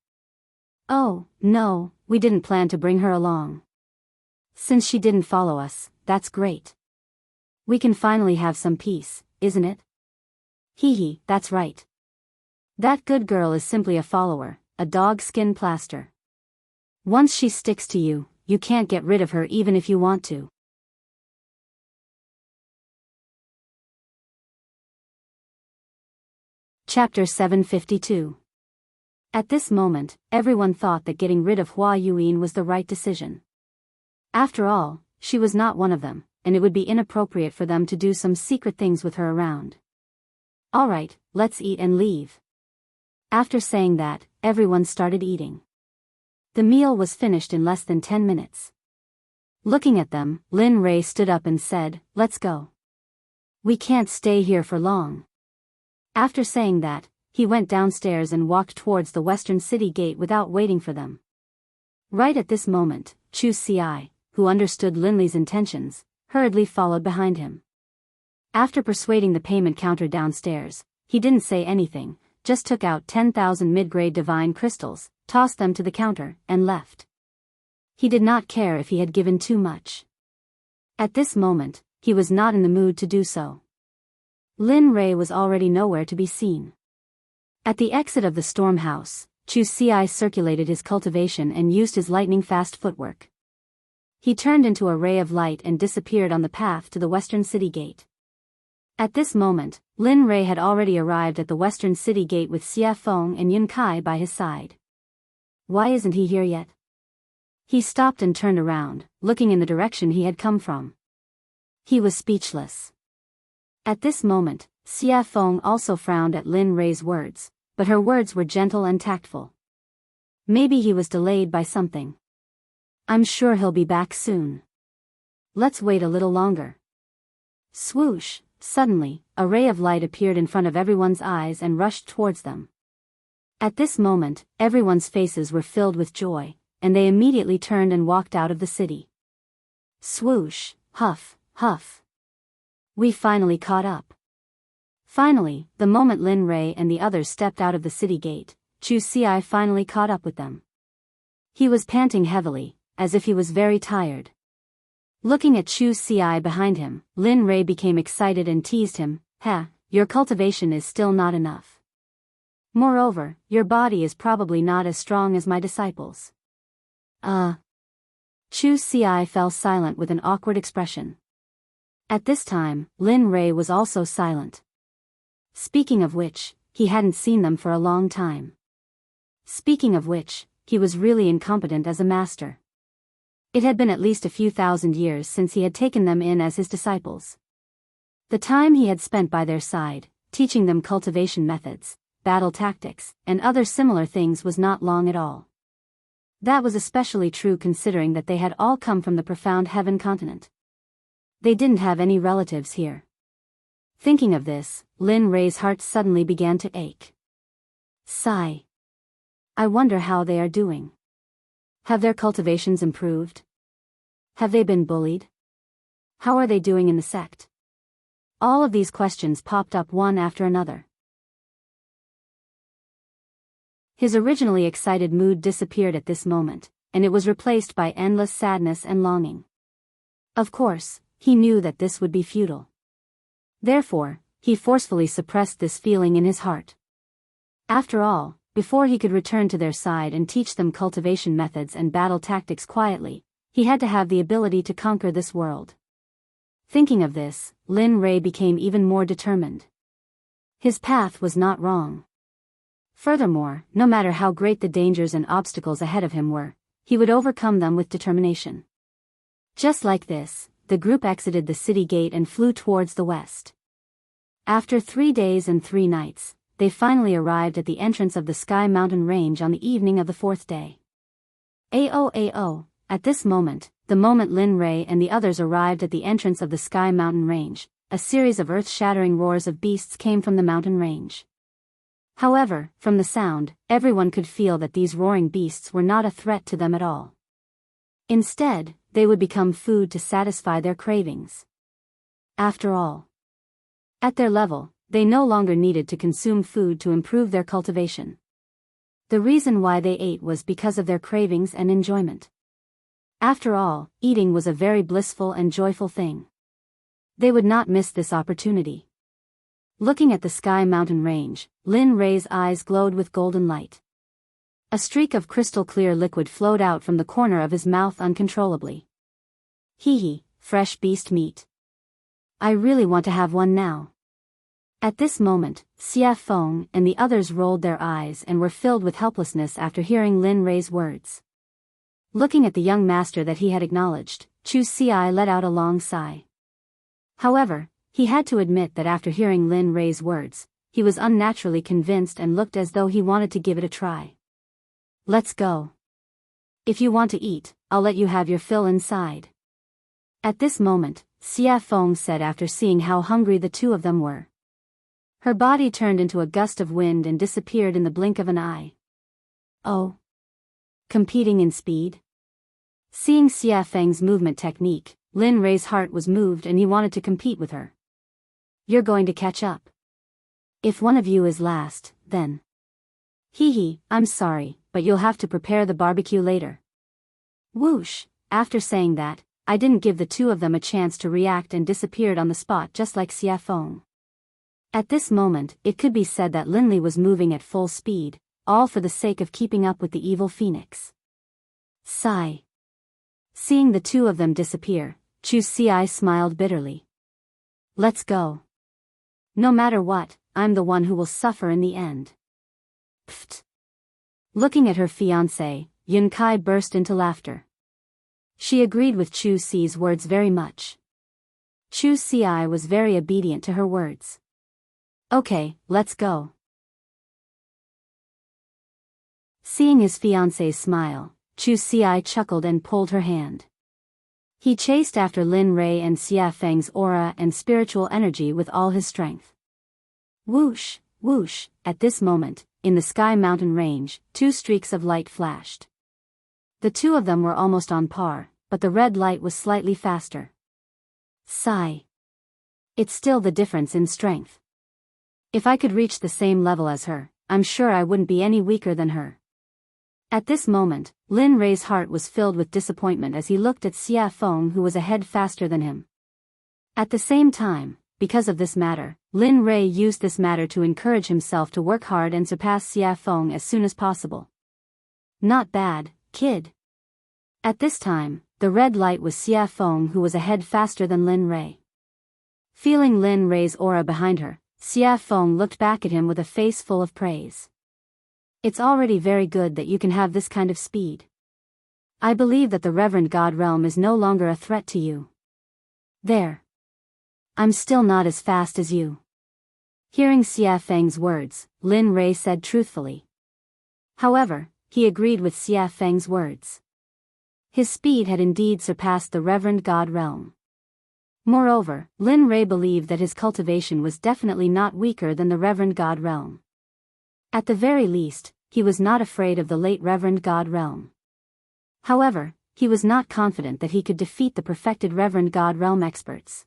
"Oh, no, we didn't plan to bring her along. Since she didn't follow us, that's great. We can finally have some peace, isn't it?" "Hee, that's right. That good girl is simply a follower, a dog skin plaster. Once she sticks to you, you can't get rid of her even if you want to." Chapter 752. At this moment, everyone thought that getting rid of Huayuan was the right decision. After all, she was not one of them, and it would be inappropriate for them to do some secret things with her around. "Alright, let's eat and leave." After saying that, everyone started eating. The meal was finished in less than 10 minutes. Looking at them, Lin Ray stood up and said, "Let's go. We can't stay here for long." After saying that, he went downstairs and walked towards the western city gate without waiting for them. Right at this moment, Chu Ci, who understood Linley's intentions, hurriedly followed behind him. After persuading the payment counter downstairs, he didn't say anything, just took out 10,000 mid-grade divine crystals, tossed them to the counter, and left. He did not care if he had given too much. At this moment, he was not in the mood to do so. Lin Ray was already nowhere to be seen. At the exit of the storm house, Chu Ci circulated his cultivation and used his lightning-fast footwork. He turned into a ray of light and disappeared on the path to the western city gate. At this moment, Lin Ray had already arrived at the western city gate with Xie Feng and Yun Kai by his side. Why isn't he here yet? He stopped and turned around, looking in the direction he had come from. He was speechless. At this moment, Xie Feng also frowned at Lin Ray's words, but her words were gentle and tactful. Maybe he was delayed by something. "I'm sure he'll be back soon. Let's wait a little longer." Swoosh! Suddenly, a ray of light appeared in front of everyone's eyes and rushed towards them. At this moment, everyone's faces were filled with joy, and they immediately turned and walked out of the city. Swoosh, huff, huff. We finally caught up. Finally, the moment Lin Rei and the others stepped out of the city gate, Chu Xi finally caught up with them. He was panting heavily, as if he was very tired. Looking at Chu Xi behind him, Lin Rei became excited and teased him, your cultivation is still not enough. Moreover, your body is probably not as strong as my disciples. Chu Xi fell silent with an awkward expression. At this time, Lin Rei was also silent. Speaking of which, he hadn't seen them for a long time. Speaking of which, he was really incompetent as a master. It had been at least a few thousand years since he had taken them in as his disciples. The time he had spent by their side, teaching them cultivation methods, battle tactics, and other similar things was not long at all. That was especially true considering that they had all come from the profound heaven continent. They didn't have any relatives here. Thinking of this, Lin Rei's heart suddenly began to ache. Sigh. I wonder how they are doing. Have their cultivations improved? Have they been bullied? How are they doing in the sect? All of these questions popped up one after another. His originally excited mood disappeared at this moment, and it was replaced by endless sadness and longing. Of course, he knew that this would be futile. Therefore, he forcefully suppressed this feeling in his heart. After all, before he could return to their side and teach them cultivation methods and battle tactics quietly, he had to have the ability to conquer this world. Thinking of this, Lin Rei became even more determined. His path was not wrong. Furthermore, no matter how great the dangers and obstacles ahead of him were, he would overcome them with determination. Just like this, the group exited the city gate and flew towards the west. After 3 days and 3 nights, they finally arrived at the entrance of the Sky Mountain Range on the evening of the 4th day. Ao. At this moment, the moment Lin Rei and the others arrived at the entrance of the Sky Mountain Range, a series of earth-shattering roars of beasts came from the mountain range. However, from the sound, everyone could feel that these roaring beasts were not a threat to them at all. Instead, they would become food to satisfy their cravings. After all, at their level, they no longer needed to consume food to improve their cultivation. The reason why they ate was because of their cravings and enjoyment. After all, eating was a very blissful and joyful thing. They would not miss this opportunity. Looking at the Sky Mountain Range, Lin Rei's eyes glowed with golden light. A streak of crystal-clear liquid flowed out from the corner of his mouth uncontrollably. Fresh beast meat. I really want to have one now. At this moment, Xia Feng and the others rolled their eyes and were filled with helplessness after hearing Lin Rei's words. Looking at the young master that he had acknowledged, Chu Xi let out a long sigh. However, he had to admit that after hearing Lin Rei's words, he was unnaturally convinced and looked as though he wanted to give it a try. Let's go. If you want to eat, I'll let you have your fill inside. At this moment, Xia Feng said after seeing how hungry the two of them were. Her body turned into a gust of wind and disappeared in the blink of an eye. Oh. Competing in speed? Seeing Xia Feng's movement technique, Lin Rei's heart was moved and he wanted to compete with her. You're going to catch up. If one of you is last, then. I'm sorry, but you'll have to prepare the barbecue later. Whoosh, after saying that, I didn't give the two of them a chance to react and disappeared on the spot just like Xia Feng. At this moment, it could be said that Lin Li was moving at full speed, all for the sake of keeping up with the evil phoenix. Sigh. Seeing the two of them disappear, Chu Xi smiled bitterly. Let's go. No matter what, I'm the one who will suffer in the end. Pfft. Looking at her fiancé, Yun Kai burst into laughter. She agreed with Chu Xi's words very much. Chu Xi was very obedient to her words. Okay, let's go. Seeing his fiancé's smile, Chu Xi chuckled and pulled her hand. He chased after Lin Rei and Xia Feng's aura and spiritual energy with all his strength. Whoosh, Whoosh, at this moment, in the sky mountain range, two streaks of light flashed. The two of them were almost on par, but the red light was slightly faster. Sigh. It's still the difference in strength. If I could reach the same level as her, I'm sure I wouldn't be any weaker than her. At this moment, Lin Rei's heart was filled with disappointment as he looked at Xia Feng, who was a head faster than him. At the same time, because of this matter, Lin Rei used this matter to encourage himself to work hard and surpass Xia Feng as soon as possible. Not bad, kid. At this time, the red light was Xia Feng, who was a head faster than Lin Rei. Feeling Lin Rei's aura behind her, Xia Feng looked back at him with a face full of praise. It's already very good that you can have this kind of speed. I believe that the Reverend God Realm is no longer a threat to you. There. I'm still not as fast as you. Hearing Xia Feng's words, Lin Rei said truthfully. However, he agreed with Xia Feng's words. His speed had indeed surpassed the Reverend God Realm. Moreover, Lin Rei believed that his cultivation was definitely not weaker than the Reverend God Realm. At the very least, he was not afraid of the late Reverend God Realm. However, he was not confident that he could defeat the perfected Reverend God Realm experts.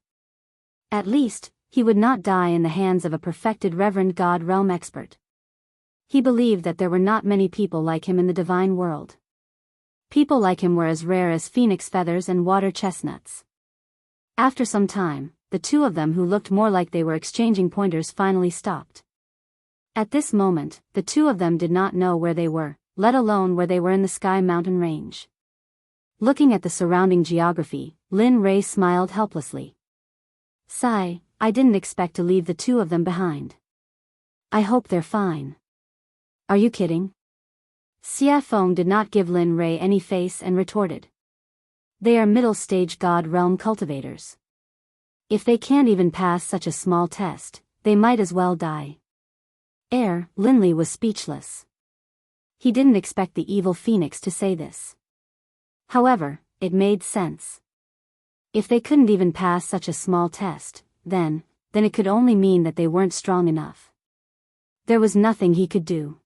At least, he would not die in the hands of a perfected Reverend God Realm expert. He believed that there were not many people like him in the divine world. People like him were as rare as phoenix feathers and water chestnuts. After some time, the two of them who looked more like they were exchanging pointers finally stopped. At this moment, the two of them did not know where they were, let alone where they were in the sky mountain range. Looking at the surrounding geography, Lin Rei smiled helplessly. Sigh, I didn't expect to leave the two of them behind. I hope they're fine. Are you kidding? Xia Feng did not give Lin Rei any face and retorted. They are middle-stage God Realm cultivators. If they can't even pass such a small test, they might as well die. Linley was speechless. He didn't expect the evil phoenix to say this. However, it made sense. If they couldn't even pass such a small test, then it could only mean that they weren't strong enough. There was nothing he could do.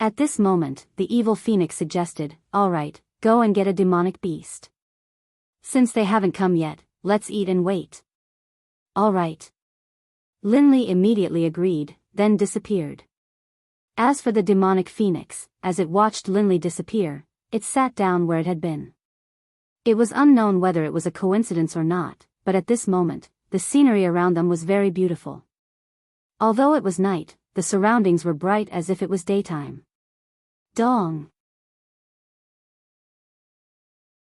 At this moment, the evil phoenix suggested, "All right, go and get a demonic beast. Since they haven't come yet, let's eat and wait." "All right." Linley immediately agreed, then disappeared. As for the demonic phoenix, as it watched Linley disappear, it sat down where it had been. It was unknown whether it was a coincidence or not, but at this moment, the scenery around them was very beautiful. Although it was night, the surroundings were bright as if it was daytime. Dong!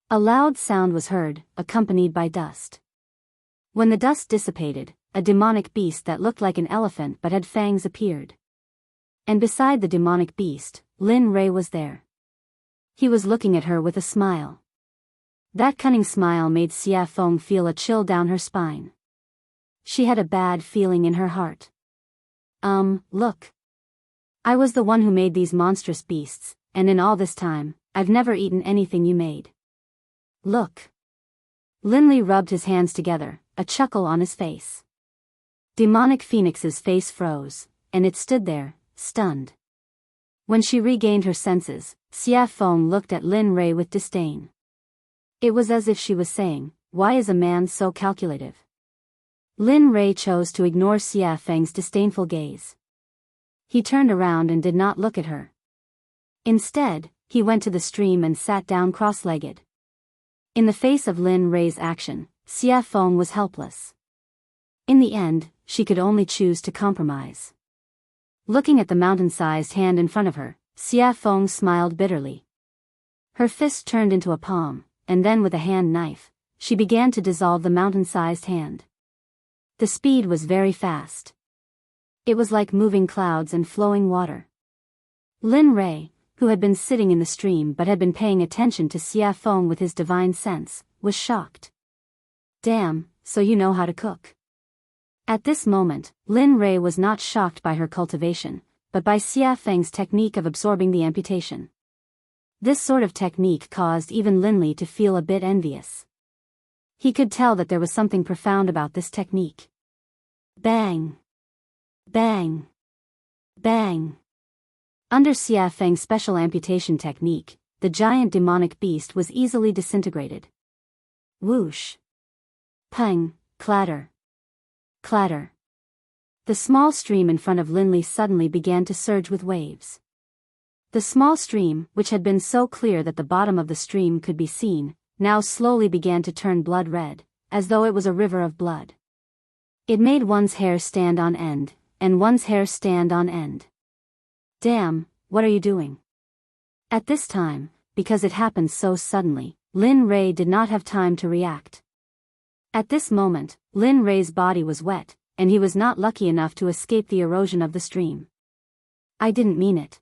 A loud sound was heard, accompanied by dust. When the dust dissipated, a demonic beast that looked like an elephant but had fangs appeared. And beside the demonic beast, Lin Rei was there. He was looking at her with a smile. That cunning smile made Xia Feng feel a chill down her spine. She had a bad feeling in her heart. Look. I was the one who made these monstrous beasts, and in all this time, I've never eaten anything you made. Look. Linley rubbed his hands together, a chuckle on his face. Demonic Phoenix's face froze, and it stood there, stunned. When she regained her senses, Xia Feng looked at Lin Rei with disdain. It was as if she was saying, "Why is a man so calculative?" Lin Rei chose to ignore Xia Feng's disdainful gaze. He turned around and did not look at her. Instead, he went to the stream and sat down cross-legged. In the face of Lin Rei's action, Xia Feng was helpless. In the end, she could only choose to compromise. Looking at the mountain-sized hand in front of her, Xia Feng smiled bitterly. Her fist turned into a palm, and then with a hand knife, she began to dissolve the mountain-sized hand. The speed was very fast. It was like moving clouds and flowing water. Lin Rei, who had been sitting in the stream but had been paying attention to Xia Feng with his divine sense, was shocked. Damn, so you know how to cook. At this moment, Lin Rei was not shocked by her cultivation, but by Xia Feng's technique of absorbing the amputation. This sort of technique caused even Linley to feel a bit envious. He could tell that there was something profound about this technique. Bang! Bang! Bang! Under Xia Feng's special amputation technique, the giant demonic beast was easily disintegrated. Whoosh! Pang! Clatter! Clatter! The small stream in front of Linley suddenly began to surge with waves. The small stream, which had been so clear that the bottom of the stream could be seen, now slowly began to turn blood red, as though it was a river of blood. It made one's hair stand on end, and one's hair stand on end. Damn, what are you doing? At this time, because it happened so suddenly, Lin Rei did not have time to react. At this moment, Lin Rei's body was wet, and he was not lucky enough to escape the erosion of the stream. I didn't mean it.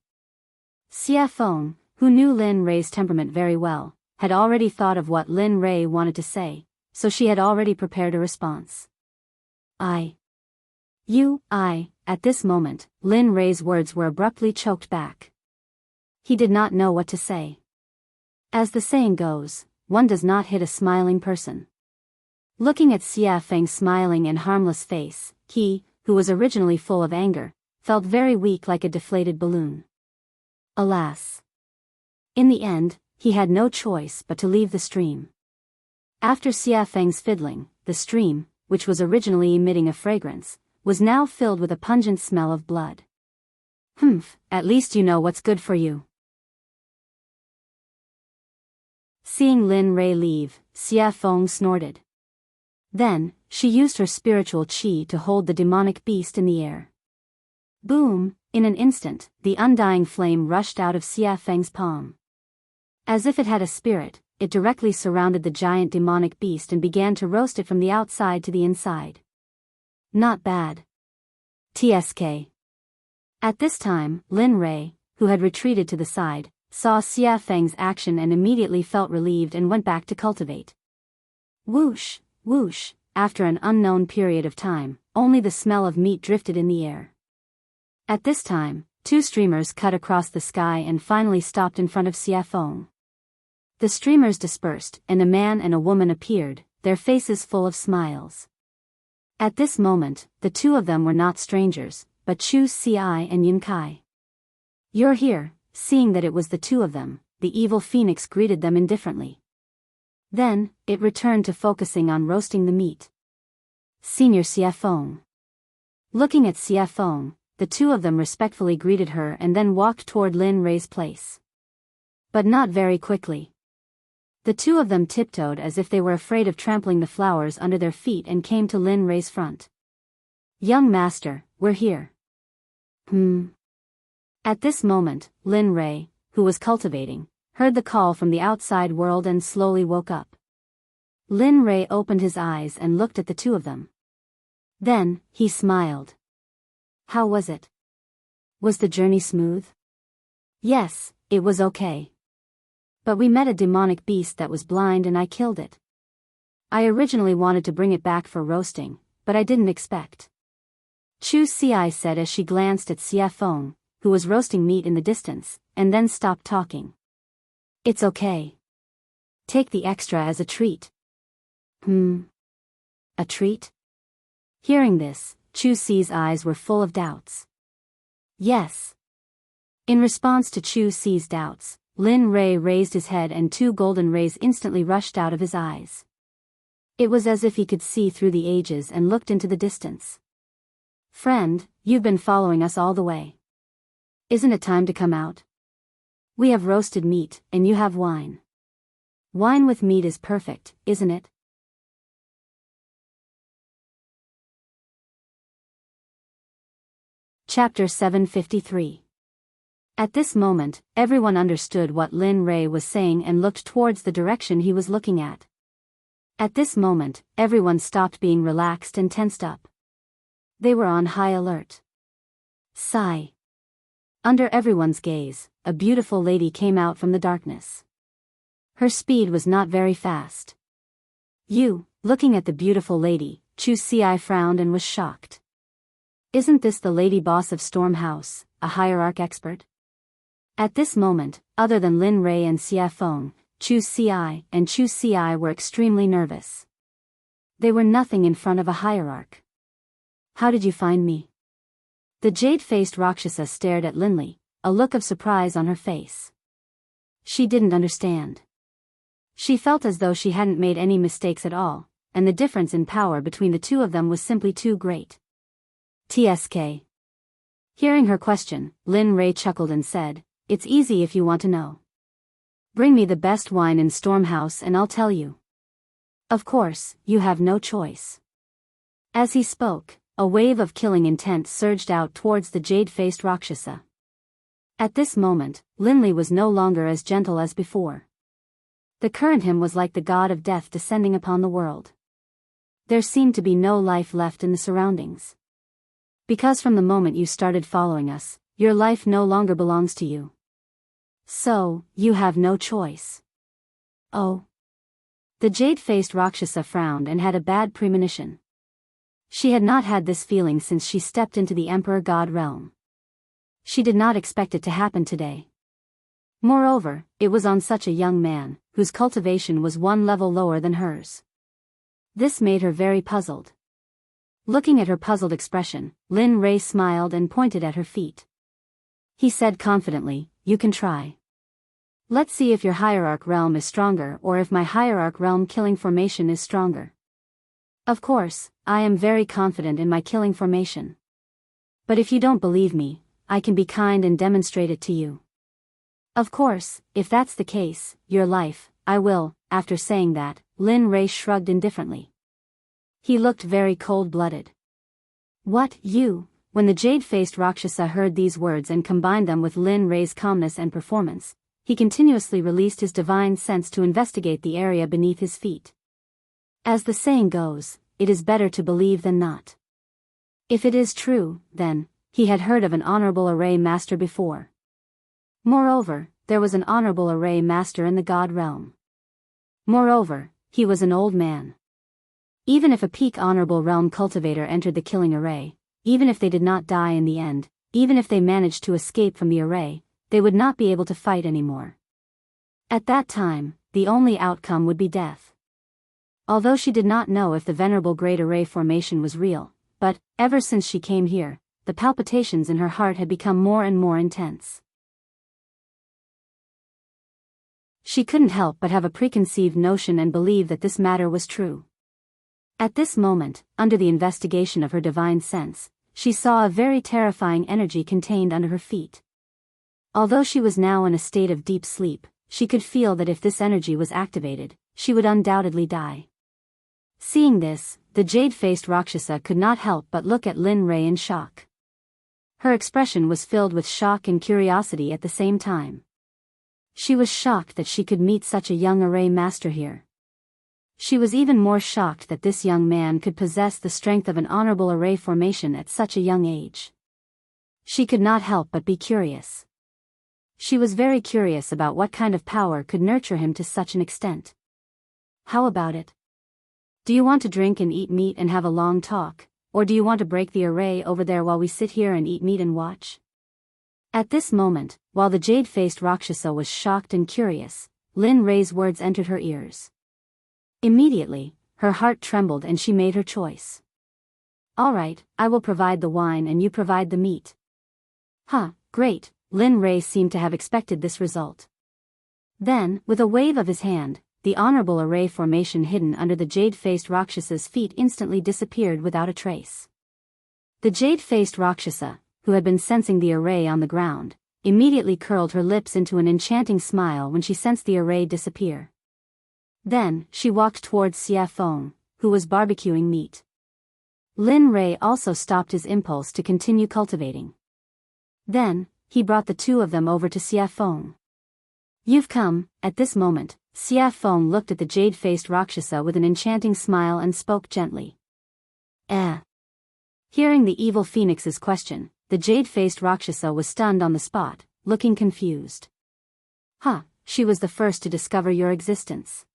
Xia Feng, who knew Lin Rei's temperament very well, had already thought of what Lin Rei wanted to say, so she had already prepared a response. At this moment, Lin Rei's words were abruptly choked back. He did not know what to say. As the saying goes, one does not hit a smiling person. Looking at Xia Feng's smiling and harmless face, he, who was originally full of anger, felt very weak like a deflated balloon. Alas! In the end, he had no choice but to leave the stream. After Xia Feng's fiddling, the stream, which was originally emitting a fragrance, was now filled with a pungent smell of blood. Humph, at least you know what's good for you. Seeing Lin Rei leave, Xia Feng snorted. Then, she used her spiritual qi to hold the demonic beast in the air. Boom! In an instant, the undying flame rushed out of Xia Feng's palm. As if it had a spirit, it directly surrounded the giant demonic beast and began to roast it from the outside to the inside. Not bad. TSK. At this time, Lin Rei, who had retreated to the side, saw Xia Feng's action and immediately felt relieved and went back to cultivate. Whoosh, whoosh, after an unknown period of time, only the smell of meat drifted in the air. At this time, two streamers cut across the sky and finally stopped in front of Xia Feng. The streamers dispersed, and a man and a woman appeared, their faces full of smiles. At this moment, the two of them were not strangers, but Chu Xi and Yun Kai. You're here. Seeing that it was the two of them, the evil phoenix greeted them indifferently. Then, it returned to focusing on roasting the meat. Senior Xia Feng. Looking at Xia Feng, the two of them respectfully greeted her and then walked toward Lin Rei's place. But not very quickly. The two of them tiptoed as if they were afraid of trampling the flowers under their feet and came to Lin Rei's front. Young master, we're here. At this moment, Lin Rei, who was cultivating, heard the call from the outside world and slowly woke up. Lin Rei opened his eyes and looked at the two of them. Then, he smiled. How was it? Was the journey smooth? Yes, it was okay. But we met a demonic beast that was blind and I killed it. I originally wanted to bring it back for roasting, but I didn't expect. Chu Xi said as she glanced at Xia Feng, who was roasting meat in the distance, and then stopped talking. It's okay. Take the extra as a treat. A treat? Hearing this, Chu Xi's eyes were full of doubts. Yes. In response to Chu Xi's doubts, Lin Rei raised his head and two golden rays instantly rushed out of his eyes. It was as if he could see through the ages and looked into the distance. Friend, you've been following us all the way. Isn't it time to come out? We have roasted meat, and you have wine. Wine with meat is perfect, isn't it? Chapter 753. At this moment, everyone understood what Lin Rei was saying and looked towards the direction he was looking at. At this moment, everyone stopped being relaxed and tensed up. They were on high alert. Sigh. Under everyone's gaze, a beautiful lady came out from the darkness. Her speed was not very fast. Looking at the beautiful lady, Chu Xi frowned and was shocked. Isn't this the lady boss of Storm House, a hierarch expert? At this moment, other than Lin Rei and Xia Feng, Chu Xi were extremely nervous. They were nothing in front of a hierarch. How did you find me? The jade-faced Rakshasa stared at Linley, a look of surprise on her face. She didn't understand. She felt as though she hadn't made any mistakes at all, and the difference in power between the two of them was simply too great. TSK. Hearing her question, Lin Ray chuckled and said, "It's easy if you want to know. Bring me the best wine in Stormhouse and I'll tell you. Of course, you have no choice." As he spoke, a wave of killing intent surged out towards the jade-faced Rakshasa. At this moment, Linley was no longer as gentle as before. The current him was like the god of death descending upon the world. There seemed to be no life left in the surroundings. Because from the moment you started following us, your life no longer belongs to you. So, you have no choice. Oh. The jade-faced Rakshasa frowned and had a bad premonition. She had not had this feeling since she stepped into the Emperor God realm. She did not expect it to happen today. Moreover, it was on such a young man, whose cultivation was one level lower than hers. This made her very puzzled. Looking at her puzzled expression, Lin Ray smiled and pointed at her feet. He said confidently, "You can try. Let's see if your hierarch realm is stronger or if my hierarch realm killing formation is stronger. Of course, I am very confident in my killing formation. But if you don't believe me, I can be kind and demonstrate it to you. Of course, if that's the case, your life, I will." After saying that, Lin Ray shrugged indifferently. He looked very cold-blooded. "What, you?" When the jade-faced Rakshasa heard these words and combined them with Lin Ray's calmness and performance, he continuously released his divine sense to investigate the area beneath his feet. As the saying goes, it is better to believe than not. If it is true, then, he had heard of an honorable array master before. Moreover, there was an honorable array master in the god realm. Moreover, he was an old man. Even if a peak honorable realm cultivator entered the killing array, even if they did not die in the end, even if they managed to escape from the array, they would not be able to fight anymore. At that time, the only outcome would be death. Although she did not know if the venerable great array formation was real, but, ever since she came here, the palpitations in her heart had become more and more intense. She couldn't help but have a preconceived notion and believe that this matter was true. At this moment, under the investigation of her divine sense, she saw a very terrifying energy contained under her feet. Although she was now in a state of deep sleep, she could feel that if this energy was activated, she would undoubtedly die. Seeing this, the jade-faced Rakshasa could not help but look at Lin Ray in shock. Her expression was filled with shock and curiosity at the same time. She was shocked that she could meet such a young array master here. She was even more shocked that this young man could possess the strength of an honorable array formation at such a young age. She could not help but be curious. She was very curious about what kind of power could nurture him to such an extent. "How about it? Do you want to drink and eat meat and have a long talk, or do you want to break the array over there while we sit here and eat meat and watch?" At this moment, while the jade-faced Rakshasa was shocked and curious, Lin Ray's words entered her ears. Immediately, her heart trembled and she made her choice. "All right, I will provide the wine and you provide the meat." "Huh, great." Lin Ray seemed to have expected this result. Then, with a wave of his hand, the honorable array formation hidden under the jade-faced Rakshasa's feet instantly disappeared without a trace. The jade-faced Rakshasa, who had been sensing the array on the ground, immediately curled her lips into an enchanting smile when she sensed the array disappear. Then, she walked towards Xia Feng, who was barbecuing meat. Lin Ray also stopped his impulse to continue cultivating. Then, he brought the two of them over to Xia Feng. "You've come." At this moment, Xia Feng looked at the jade-faced Rakshasa with an enchanting smile and spoke gently. Hearing the evil phoenix's question, the jade-faced Rakshasa was stunned on the spot, looking confused. "Huh, she was the first to discover your existence.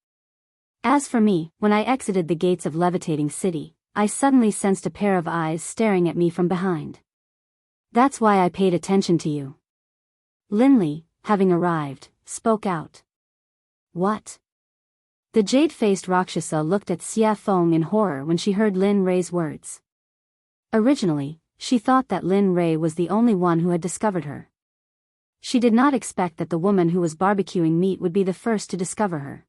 As for me, when I exited the gates of Levitating City, I suddenly sensed a pair of eyes staring at me from behind. That's why I paid attention to you." Linley, having arrived, spoke out. "What?" The jade-faced Rakshasa looked at Xia Feng in horror when she heard Lin Ray's words. Originally, she thought that Lin Rei was the only one who had discovered her. She did not expect that the woman who was barbecuing meat would be the first to discover her.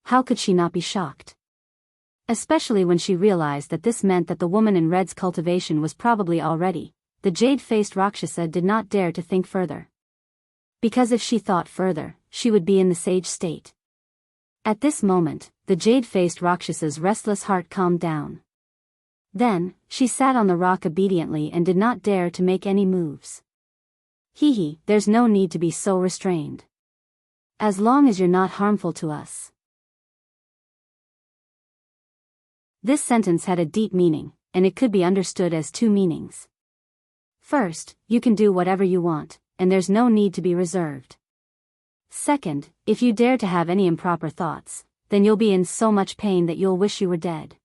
How could she not be shocked? Especially when she realized that this meant that the woman in red's cultivation was probably already. The jade-faced Rakshasa did not dare to think further. Because if she thought further, she would be in the sage state. At this moment, the jade-faced Rakshasa's restless heart calmed down. Then, she sat on the rock obediently and did not dare to make any moves. Hee, there's no need to be so restrained. As long as you're not harmful to us. This sentence had a deep meaning, and it could be understood as two meanings. First, you can do whatever you want, and there's no need to be reserved. Second, if you dare to have any improper thoughts, then you'll be in so much pain that you'll wish you were dead.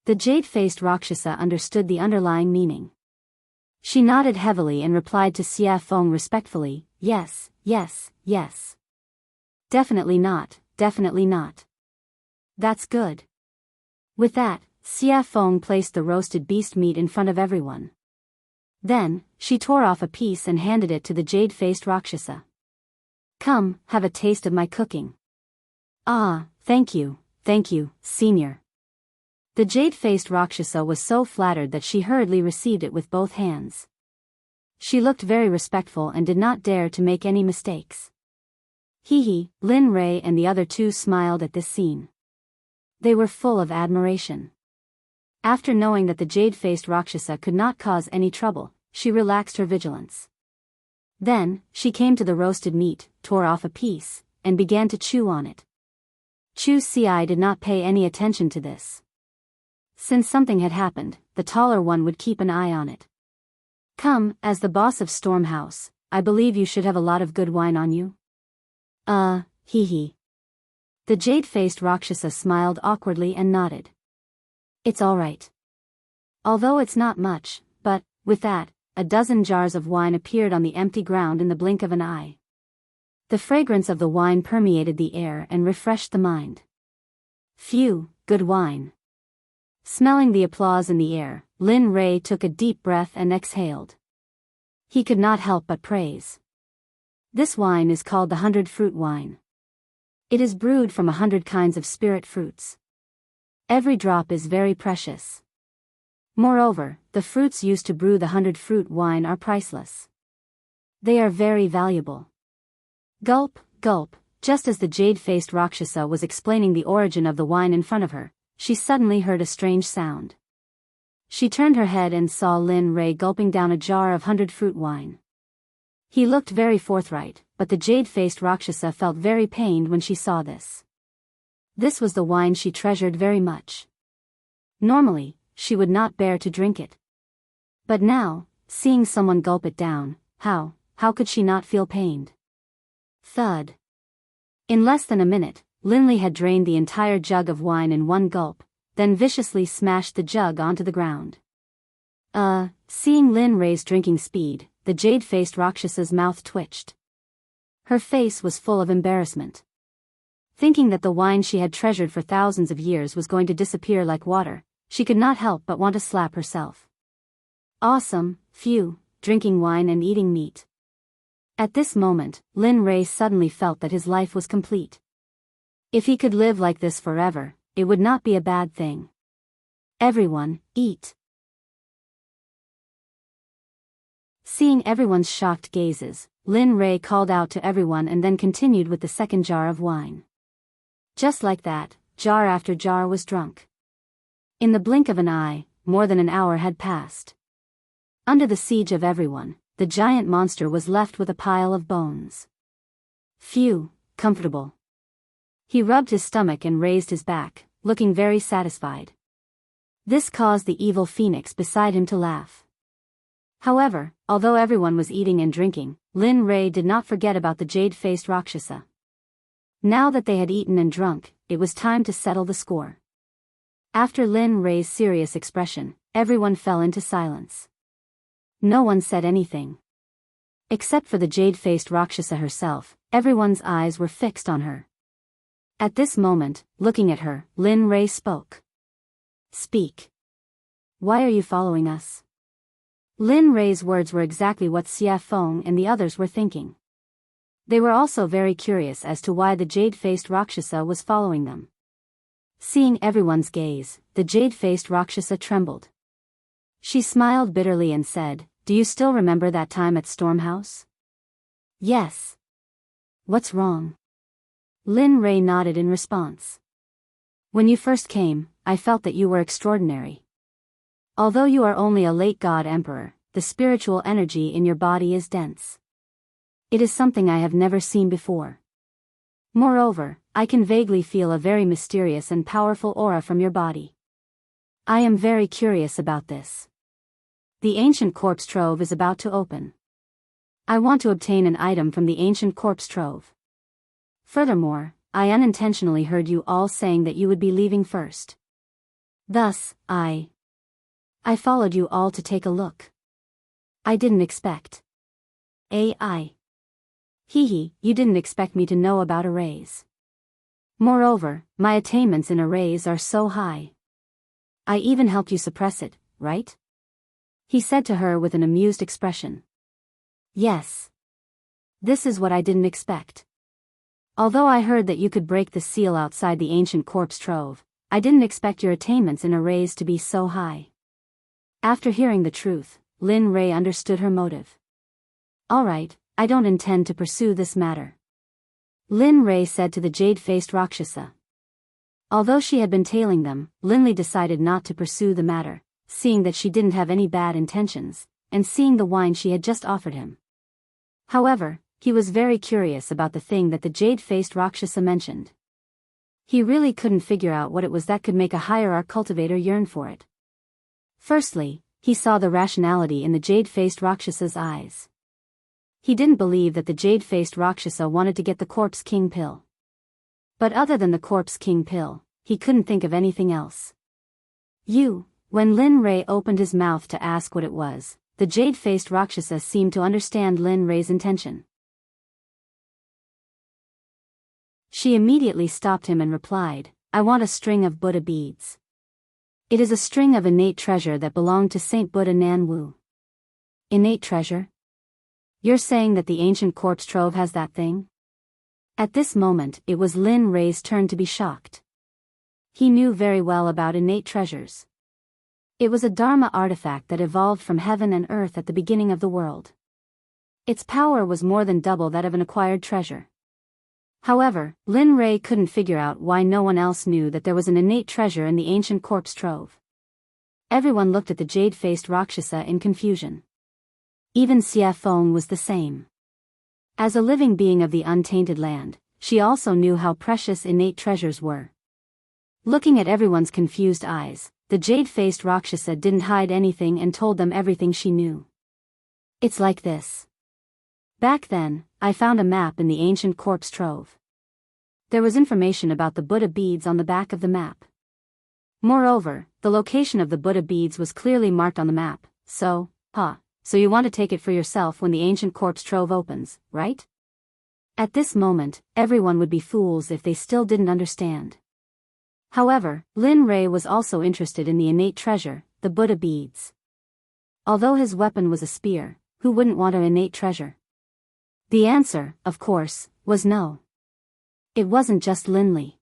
The jade-faced Rakshasa understood the underlying meaning. She nodded heavily and replied to Xia Feng respectfully, yes, yes, yes. Definitely not, definitely not. That's good. With that, Xia Feng placed the roasted beast meat in front of everyone. Then, she tore off a piece and handed it to the jade-faced Rakshasa. Come, have a taste of my cooking. Ah, thank you, senior. The jade-faced Rakshasa was so flattered that she hurriedly received it with both hands. She looked very respectful and did not dare to make any mistakes. Lin Rei and the other two smiled at this scene. They were full of admiration. After knowing that the jade-faced Rakshasa could not cause any trouble, she relaxed her vigilance. Then, she came to the roasted meat, tore off a piece, and began to chew on it. Chu Ci did not pay any attention to this. Since something had happened, the taller one would keep an eye on it. Come, as the boss of Storm House, I believe you should have a lot of good wine on you. The jade-faced Rakshasa smiled awkwardly and nodded. It's all right. Although it's not much, but, with that, a dozen jars of wine appeared on the empty ground in the blink of an eye. The fragrance of the wine permeated the air and refreshed the mind. Phew, good wine. Smelling the applause in the air, Lin Rei took a deep breath and exhaled. He could not help but praise. This wine is called the 100-fruit wine. It is brewed from 100 kinds of spirit fruits. Every drop is very precious. Moreover, the fruits used to brew the 100-fruit wine are priceless. They are very valuable. Gulp, gulp, just as the jade-faced Rakshasa was explaining the origin of the wine in front of her, she suddenly heard a strange sound. She turned her head and saw Lin Rei gulping down a jar of 100-fruit wine. He looked very forthright, but the jade-faced Rakshasa felt very pained when she saw this. This was the wine she treasured very much. Normally, she would not bear to drink it. But now, seeing someone gulp it down, how could she not feel pained? Thud. In less than a minute, Linley had drained the entire jug of wine in one gulp, then viciously smashed the jug onto the ground. Seeing Lin Rei's drinking speed, the jade-faced Rakshasa's mouth twitched. Her face was full of embarrassment. Thinking that the wine she had treasured for thousands of years was going to disappear like water, she could not help but want to slap herself. Awesome, phew, drinking wine and eating meat. At this moment, Lin Rei suddenly felt that his life was complete. If he could live like this forever, it would not be a bad thing. Everyone, eat. Seeing everyone's shocked gazes, Lin Rei called out to everyone and then continued with the second jar of wine. Just like that, jar after jar was drunk. In the blink of an eye, more than an hour had passed. Under the siege of everyone, the giant monster was left with a pile of bones. Phew, comfortable. He rubbed his stomach and raised his back, looking very satisfied. This caused the evil phoenix beside him to laugh. However, although everyone was eating and drinking, Lin Rei did not forget about the jade-faced Rakshasa. Now that they had eaten and drunk, it was time to settle the score. After Lin Rei's serious expression, everyone fell into silence. No one said anything. Except for the jade-faced Rakshasa herself, everyone's eyes were fixed on her. At this moment, looking at her, Lin Rei spoke. Speak. Why are you following us? Lin Rei's words were exactly what Xia Feng and the others were thinking. They were also very curious as to why the jade-faced Rakshasa was following them. Seeing everyone's gaze, the jade-faced Rakshasa trembled. She smiled bitterly and said, "Do you still remember that time at Stormhouse?" "Yes." "What's wrong?" Lin Rei nodded in response. "When you first came, I felt that you were extraordinary. Although you are only a late god emperor, the spiritual energy in your body is dense. It is something I have never seen before. Moreover, I can vaguely feel a very mysterious and powerful aura from your body. I am very curious about this. The ancient corpse trove is about to open. I want to obtain an item from the ancient corpse trove. Furthermore, I unintentionally heard you all saying that you would be leaving first. Thus, I followed you all to take a look. I didn't expect. AI. Hee, you didn't expect me to know about arrays. Moreover, my attainments in arrays are so high. I even helped you suppress it, right?" he said to her with an amused expression. "Yes. This is what I didn't expect. Although I heard that you could break the seal outside the ancient corpse trove, I didn't expect your attainments in arrays to be so high." After hearing the truth, Lin Rei understood her motive. "All right, I don't intend to pursue this matter," Lin Rei said to the jade-faced Rakshasa. Although she had been tailing them, Linley decided not to pursue the matter, seeing that she didn't have any bad intentions, and seeing the wine she had just offered him. However, he was very curious about the thing that the jade-faced Rakshasa mentioned. He really couldn't figure out what it was that could make a hierarch cultivator yearn for it. Firstly, he saw the rationality in the jade-faced Rakshasa's eyes. He didn't believe that the jade-faced Rakshasa wanted to get the Corpse King pill. But other than the Corpse King pill, he couldn't think of anything else. When Lin Rei opened his mouth to ask what it was, the jade-faced Rakshasa seemed to understand Lin Rei's intention. She immediately stopped him and replied, "I want a string of Buddha beads. It is a string of innate treasure that belonged to Saint Buddha Nan Wu." "Innate treasure? You're saying that the ancient corpse trove has that thing?" At this moment, it was Lin Rei's turn to be shocked. He knew very well about innate treasures. It was a Dharma artifact that evolved from heaven and earth at the beginning of the world. Its power was more than double that of an acquired treasure. However, Lin Rei couldn't figure out why no one else knew that there was an innate treasure in the ancient corpse trove. Everyone looked at the jade-faced Rakshasa in confusion. Even Xia Feng was the same. As a living being of the untainted land, she also knew how precious innate treasures were. Looking at everyone's confused eyes, the jade-faced Rakshasa didn't hide anything and told them everything she knew. "It's like this. Back then, I found a map in the ancient corpse trove. There was information about the Buddha beads on the back of the map. Moreover, the location of the Buddha beads was clearly marked on the map, so you want to take it for yourself when the ancient corpse trove opens, right?" At this moment, everyone would be fools if they still didn't understand. However, Lin Rei was also interested in the innate treasure, the Buddha beads. Although his weapon was a spear, who wouldn't want an innate treasure? The answer, of course, was no. It wasn't just Linley.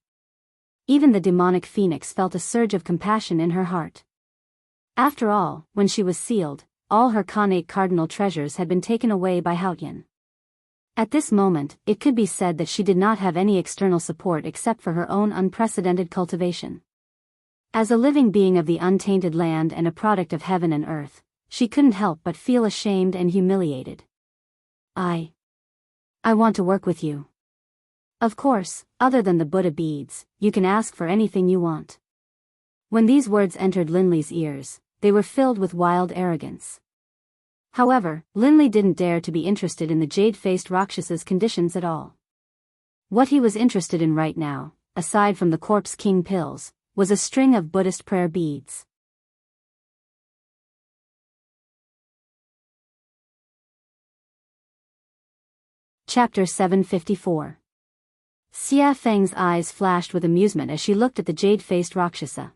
Even the demonic phoenix felt a surge of compassion in her heart. After all, when she was sealed, all her Khanate cardinal treasures had been taken away by Haotian. At this moment, it could be said that she did not have any external support except for her own unprecedented cultivation. As a living being of the untainted land and a product of heaven and earth, she couldn't help but feel ashamed and humiliated. I want to work with you. Of course, other than the Buddha beads, you can ask for anything you want." When these words entered Linley's ears, they were filled with wild arrogance. However, Linley didn't dare to be interested in the jade-faced Rakshasa's conditions at all. What he was interested in right now, aside from the Corpse King pills, was a string of Buddhist prayer beads. Chapter 754. Xia Feng's eyes flashed with amusement as she looked at the jade-faced Rakshasa.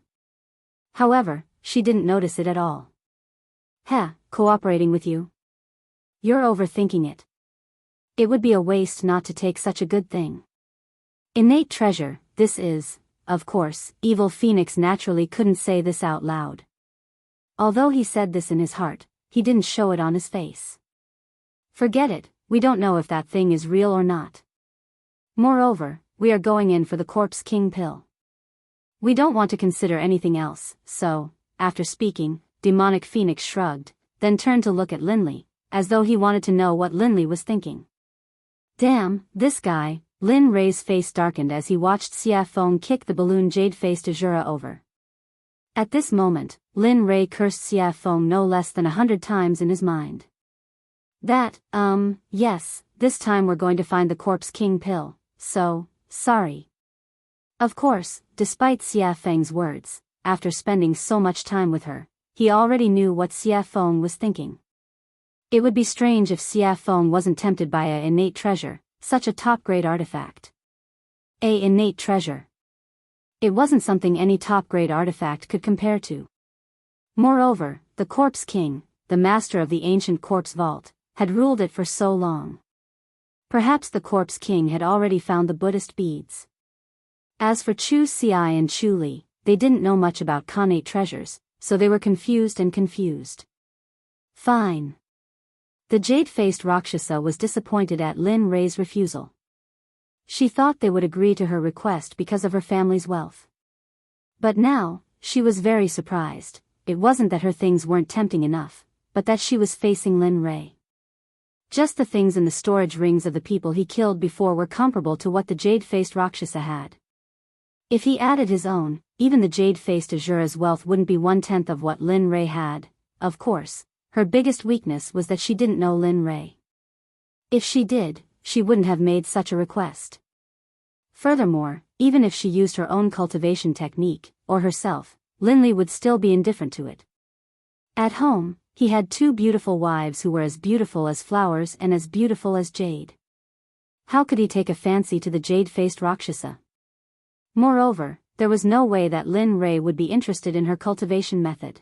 However, she didn't notice it at all. cooperating with you? You're overthinking it. It would be a waste not to take such a good thing. Innate treasure, this is, of course, Evil Phoenix naturally couldn't say this out loud. Although he said this in his heart, he didn't show it on his face. Forget it, we don't know if that thing is real or not. Moreover, we are going in for the Corpse King pill. We don't want to consider anything else, so, after speaking, Demonic Phoenix shrugged, then turned to look at Linley, as though he wanted to know what Linley was thinking. Damn, this guy. Lin Ray's face darkened as he watched Xia Feng kick the balloon jade-faced Azura over. At this moment, Lin Ray cursed Xia Feng no less than 100 times in his mind. Yes, this time we're going to find the Corpse King pill, so, sorry. Of course, despite Xia Feng's words, after spending so much time with her, he already knew what Xia Feng was thinking. It would be strange if Xia Feng wasn't tempted by a innate treasure, such a top-grade artifact. A innate treasure. It wasn't something any top-grade artifact could compare to. Moreover, the Corpse King, the master of the ancient corpse vault, had ruled it for so long. Perhaps the Corpse King had already found the Buddhist beads. As for Chu Xiai and Chu Li, they didn't know much about connate treasures, so they were confused. Fine. The jade-faced Rakshasa was disappointed at Lin Ray's refusal. She thought they would agree to her request because of her family's wealth. But now, she was very surprised. It wasn't that her things weren't tempting enough, but that she was facing Lin Ray. Just the things in the storage rings of the people he killed before were comparable to what the jade-faced Rakshasa had. If he added his own, even the jade-faced Azura's wealth wouldn't be 1/10 of what Lin Ray had. Of course, her biggest weakness was that she didn't know Lin Ray. If she did, she wouldn't have made such a request. Furthermore, even if she used her own cultivation technique, or herself, Linley would still be indifferent to it. At home, he had 2 beautiful wives who were as beautiful as flowers and as beautiful as jade. How could he take a fancy to the jade-faced Rakshasa? Moreover, there was no way that Lin Ray would be interested in her cultivation method.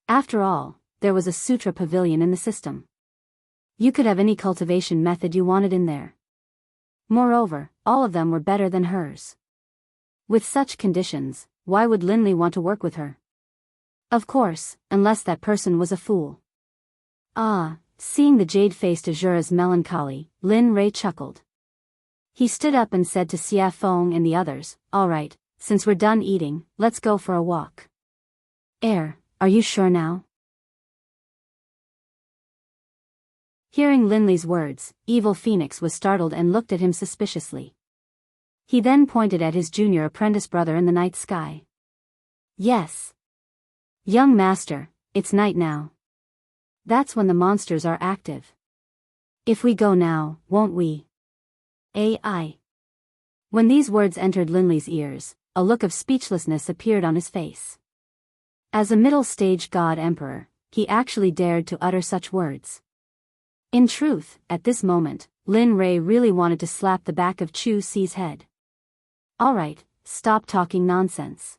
After all, there was a sutra pavilion in the system. You could have any cultivation method you wanted in there. Moreover, all of them were better than hers. With such conditions, why would Linley want to work with her? Of course, unless that person was a fool. Seeing the jade-faced Azura's melancholy, Lin Ray chuckled. He stood up and said to Xia Feng and the others, "All right, since we're done eating, let's go for a walk." Are you sure now? Hearing Linley's words, Evil Phoenix was startled and looked at him suspiciously. He then pointed at his junior apprentice brother in the night sky. "Yes. Young master, it's night now. That's when the monsters are active. If we go now, won't we?" Ai. When these words entered Linley's ears, a look of speechlessness appeared on his face. As a middle-stage god emperor, he actually dared to utter such words. In truth, at this moment, Lin Ray really wanted to slap the back of Chu Xi's head. "Alright, stop talking nonsense.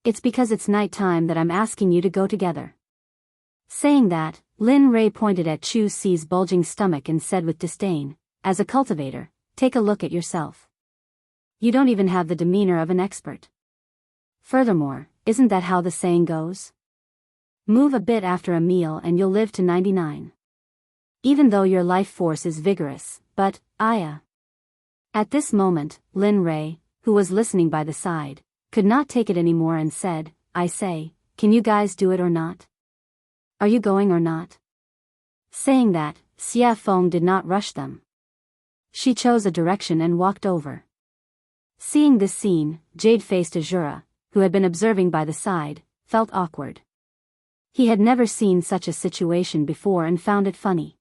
It's because it's night time that I'm asking you to go together." Saying that, Lin Ray pointed at Chu Xi's bulging stomach and said with disdain, "As a cultivator, take a look at yourself. You don't even have the demeanor of an expert. Furthermore, isn't that how the saying goes? Move a bit after a meal and you'll live to 99. Even though your life force is vigorous, but, Aya." At this moment, Lin Ray, who was listening by the side, could not take it anymore and said, "I say, can you guys do it or not? Are you going or not?" Saying that, Xia Feng did not rush them. She chose a direction and walked over. Seeing this scene, jade-faced Azura, who had been observing by the side, felt awkward. He had never seen such a situation before and found it funny.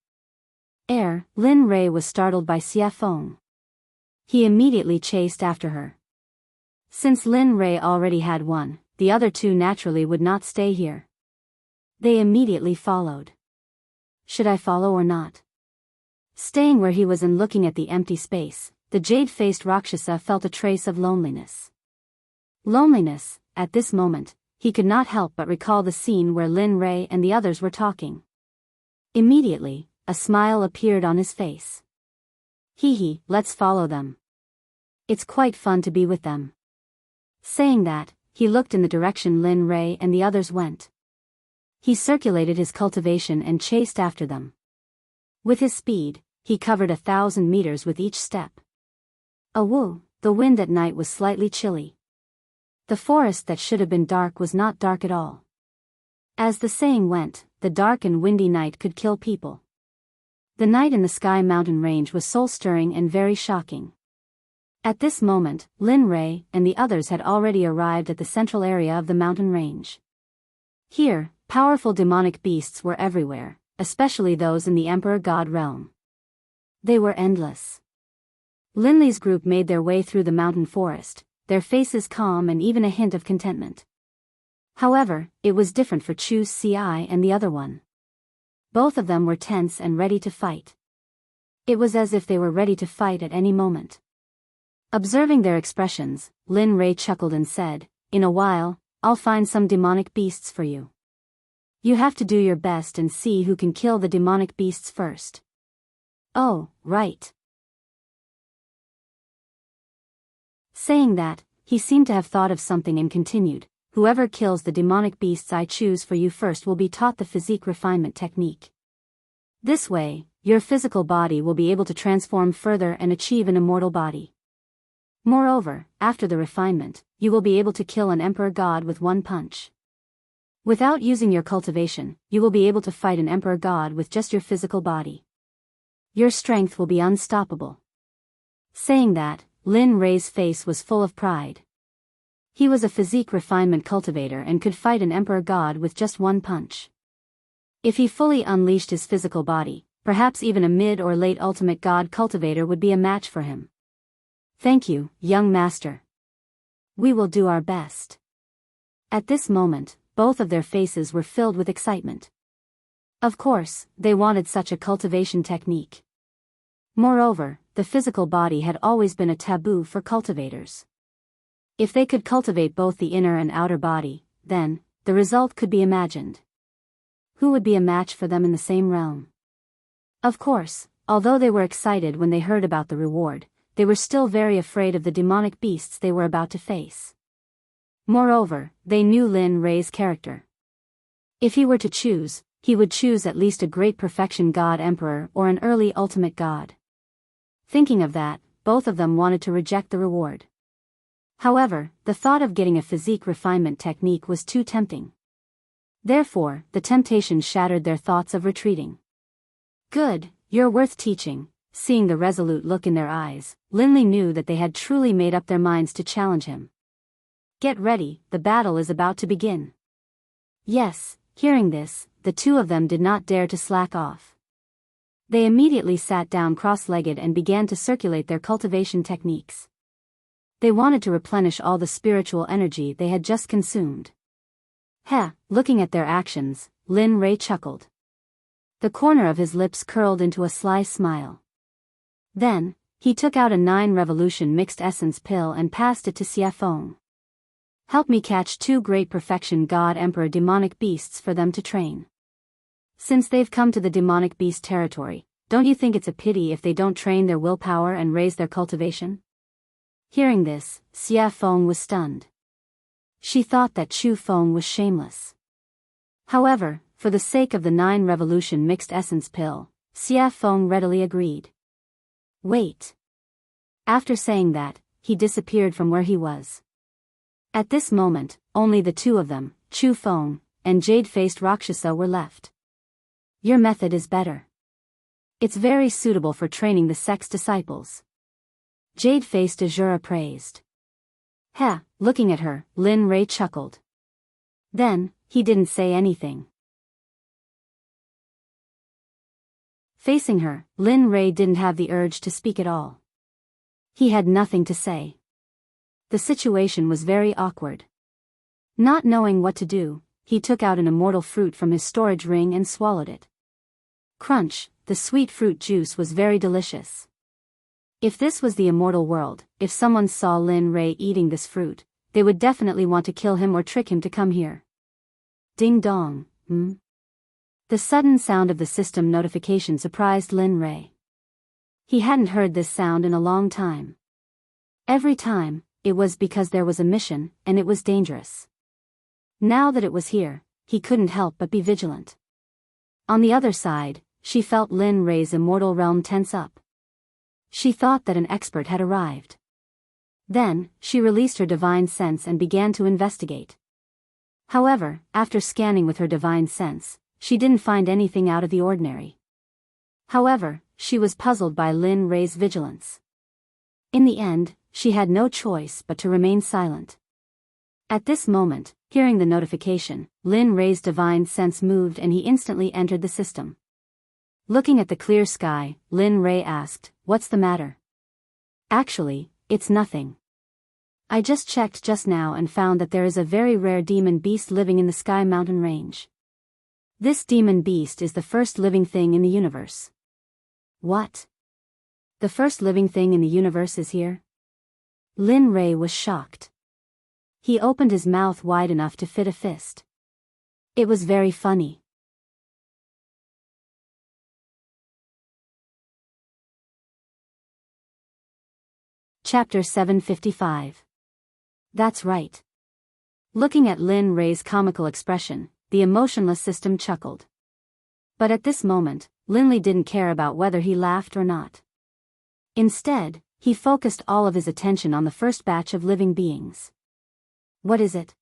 Lin Ray was startled by Xia Feng. He immediately chased after her. Since Lin Ray already had one, the other 2 naturally would not stay here. They immediately followed. Should I follow or not? Staying where he was and looking at the empty space, the jade-faced Rakshasa felt a trace of loneliness. Loneliness, at this moment, he could not help but recall the scene where Lin Rei and the others were talking. Immediately, a smile appeared on his face. Hee, let's follow them. It's quite fun to be with them. Saying that, he looked in the direction Lin Rei and the others went. He circulated his cultivation and chased after them. With his speed, he covered 1,000 meters with each step. Woo, the wind at night was slightly chilly. The forest that should have been dark was not dark at all. As the saying went, the dark and windy night could kill people. The night in the Sky Mountain Range was soul-stirring and very shocking. At this moment, Lin Rei and the others had already arrived at the central area of the mountain range. Here, powerful demonic beasts were everywhere, especially those in the Emperor God realm. They were endless. Linley's group made their way through the mountain forest, their faces calm and even a hint of contentment. However, it was different for Chu Ci and the other one. Both of them were tense and ready to fight. It was as if they were ready to fight at any moment. Observing their expressions, Lin Rei chuckled and said, "In a while, I'll find some demonic beasts for you. You have to do your best and see who can kill the demonic beasts first." "Oh, right." Saying that, he seemed to have thought of something and continued, "Whoever kills the demonic beasts I choose for you first will be taught the physique refinement technique. This way, your physical body will be able to transform further and achieve an immortal body. Moreover, after the refinement, you will be able to kill an emperor god with one punch. Without using your cultivation, you will be able to fight an emperor god with just your physical body. Your strength will be unstoppable." Saying that, Lin Rei's face was full of pride. He was a physique refinement cultivator and could fight an emperor god with just one punch. If he fully unleashed his physical body, perhaps even a mid or late ultimate god cultivator would be a match for him. "Thank you, young master. We will do our best." At this moment, both of their faces were filled with excitement. Of course, they wanted such a cultivation technique. Moreover, the physical body had always been a taboo for cultivators. If they could cultivate both the inner and outer body, then, the result could be imagined. Who would be a match for them in the same realm? Of course, although they were excited when they heard about the reward, they were still very afraid of the demonic beasts they were about to face. Moreover, they knew Lin Rei's character. If he were to choose, he would choose at least a great perfection god emperor or an early ultimate god. Thinking of that, both of them wanted to reject the reward. However, the thought of getting a physique refinement technique was too tempting. Therefore, the temptation shattered their thoughts of retreating. "Good, you're worth teaching." Seeing the resolute look in their eyes, Linley knew that they had truly made up their minds to challenge him. "Get ready, the battle is about to begin." Yes, hearing this, the two of them did not dare to slack off. They immediately sat down cross-legged and began to circulate their cultivation techniques. They wanted to replenish all the spiritual energy they had just consumed. Looking at their actions, Lin Rei chuckled. The corner of his lips curled into a sly smile. Then, he took out a 9-revolution mixed essence pill and passed it to Xie Feng. "Help me catch 2 great perfection god emperor demonic beasts for them to train. Since they've come to the demonic beast territory, don't you think it's a pity if they don't train their willpower and raise their cultivation?" Hearing this, Xie Feng was stunned. She thought that Chu Feng was shameless. However, for the sake of the 9-revolution mixed essence pill, Xie Feng readily agreed. "Wait." After saying that, he disappeared from where he was. At this moment, only the two of them, Chu Feng and jade-faced Rakshasa, were left. "Your method is better. It's very suitable for training the Sect's disciples." Jade-faced Azura praised. Looking at her, Lin Rei chuckled. Then, he didn't say anything. Facing her, Lin Rei didn't have the urge to speak at all. He had nothing to say. The situation was very awkward. Not knowing what to do, he took out an immortal fruit from his storage ring and swallowed it. Crunch, the sweet fruit juice was very delicious. If this was the immortal world, if someone saw Lin Rei eating this fruit, they would definitely want to kill him or trick him to come here. Ding dong, The sudden sound of the system notification surprised Lin Rei. He hadn't heard this sound in a long time. Every time, it was because there was a mission, and it was dangerous. Now that it was here, he couldn't help but be vigilant. On the other side, she felt Lin Rei's immortal realm tense up. She thought that an expert had arrived. Then, she released her divine sense and began to investigate. However, after scanning with her divine sense, she didn't find anything out of the ordinary. However, she was puzzled by Lin Rei's vigilance. In the end, she had no choice but to remain silent. At this moment, hearing the notification, Lin Rei's divine sense moved and he instantly entered the system. Looking at the clear sky, Lin Rei asked, "What's the matter?" "Actually, it's nothing. I just checked just now and found that there is a very rare demon beast living in the Sky Mountain range. This demon beast is the first living thing in the universe." "What? The first living thing in the universe is here?" Lin Rei was shocked. He opened his mouth wide enough to fit a fist. It was very funny. Chapter 755. That's right. Looking at Lin Rei's comical expression, the emotionless system chuckled. But at this moment, Lin Li didn't care about whether he laughed or not. Instead, he focused all of his attention on the first batch of living beings. What is it?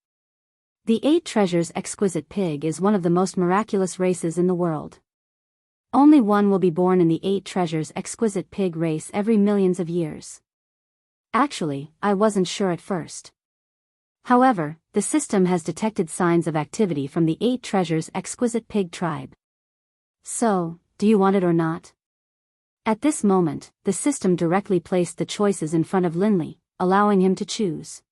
The 8 Treasures Exquisite Pig is one of the most miraculous races in the world. Only one will be born in the 8 Treasures Exquisite Pig race every millions of years. Actually, I wasn't sure at first. However, the system has detected signs of activity from the 8 Treasures Exquisite Pig tribe. So, do you want it or not? At this moment, the system directly placed the choices in front of Lin Li, allowing him to choose.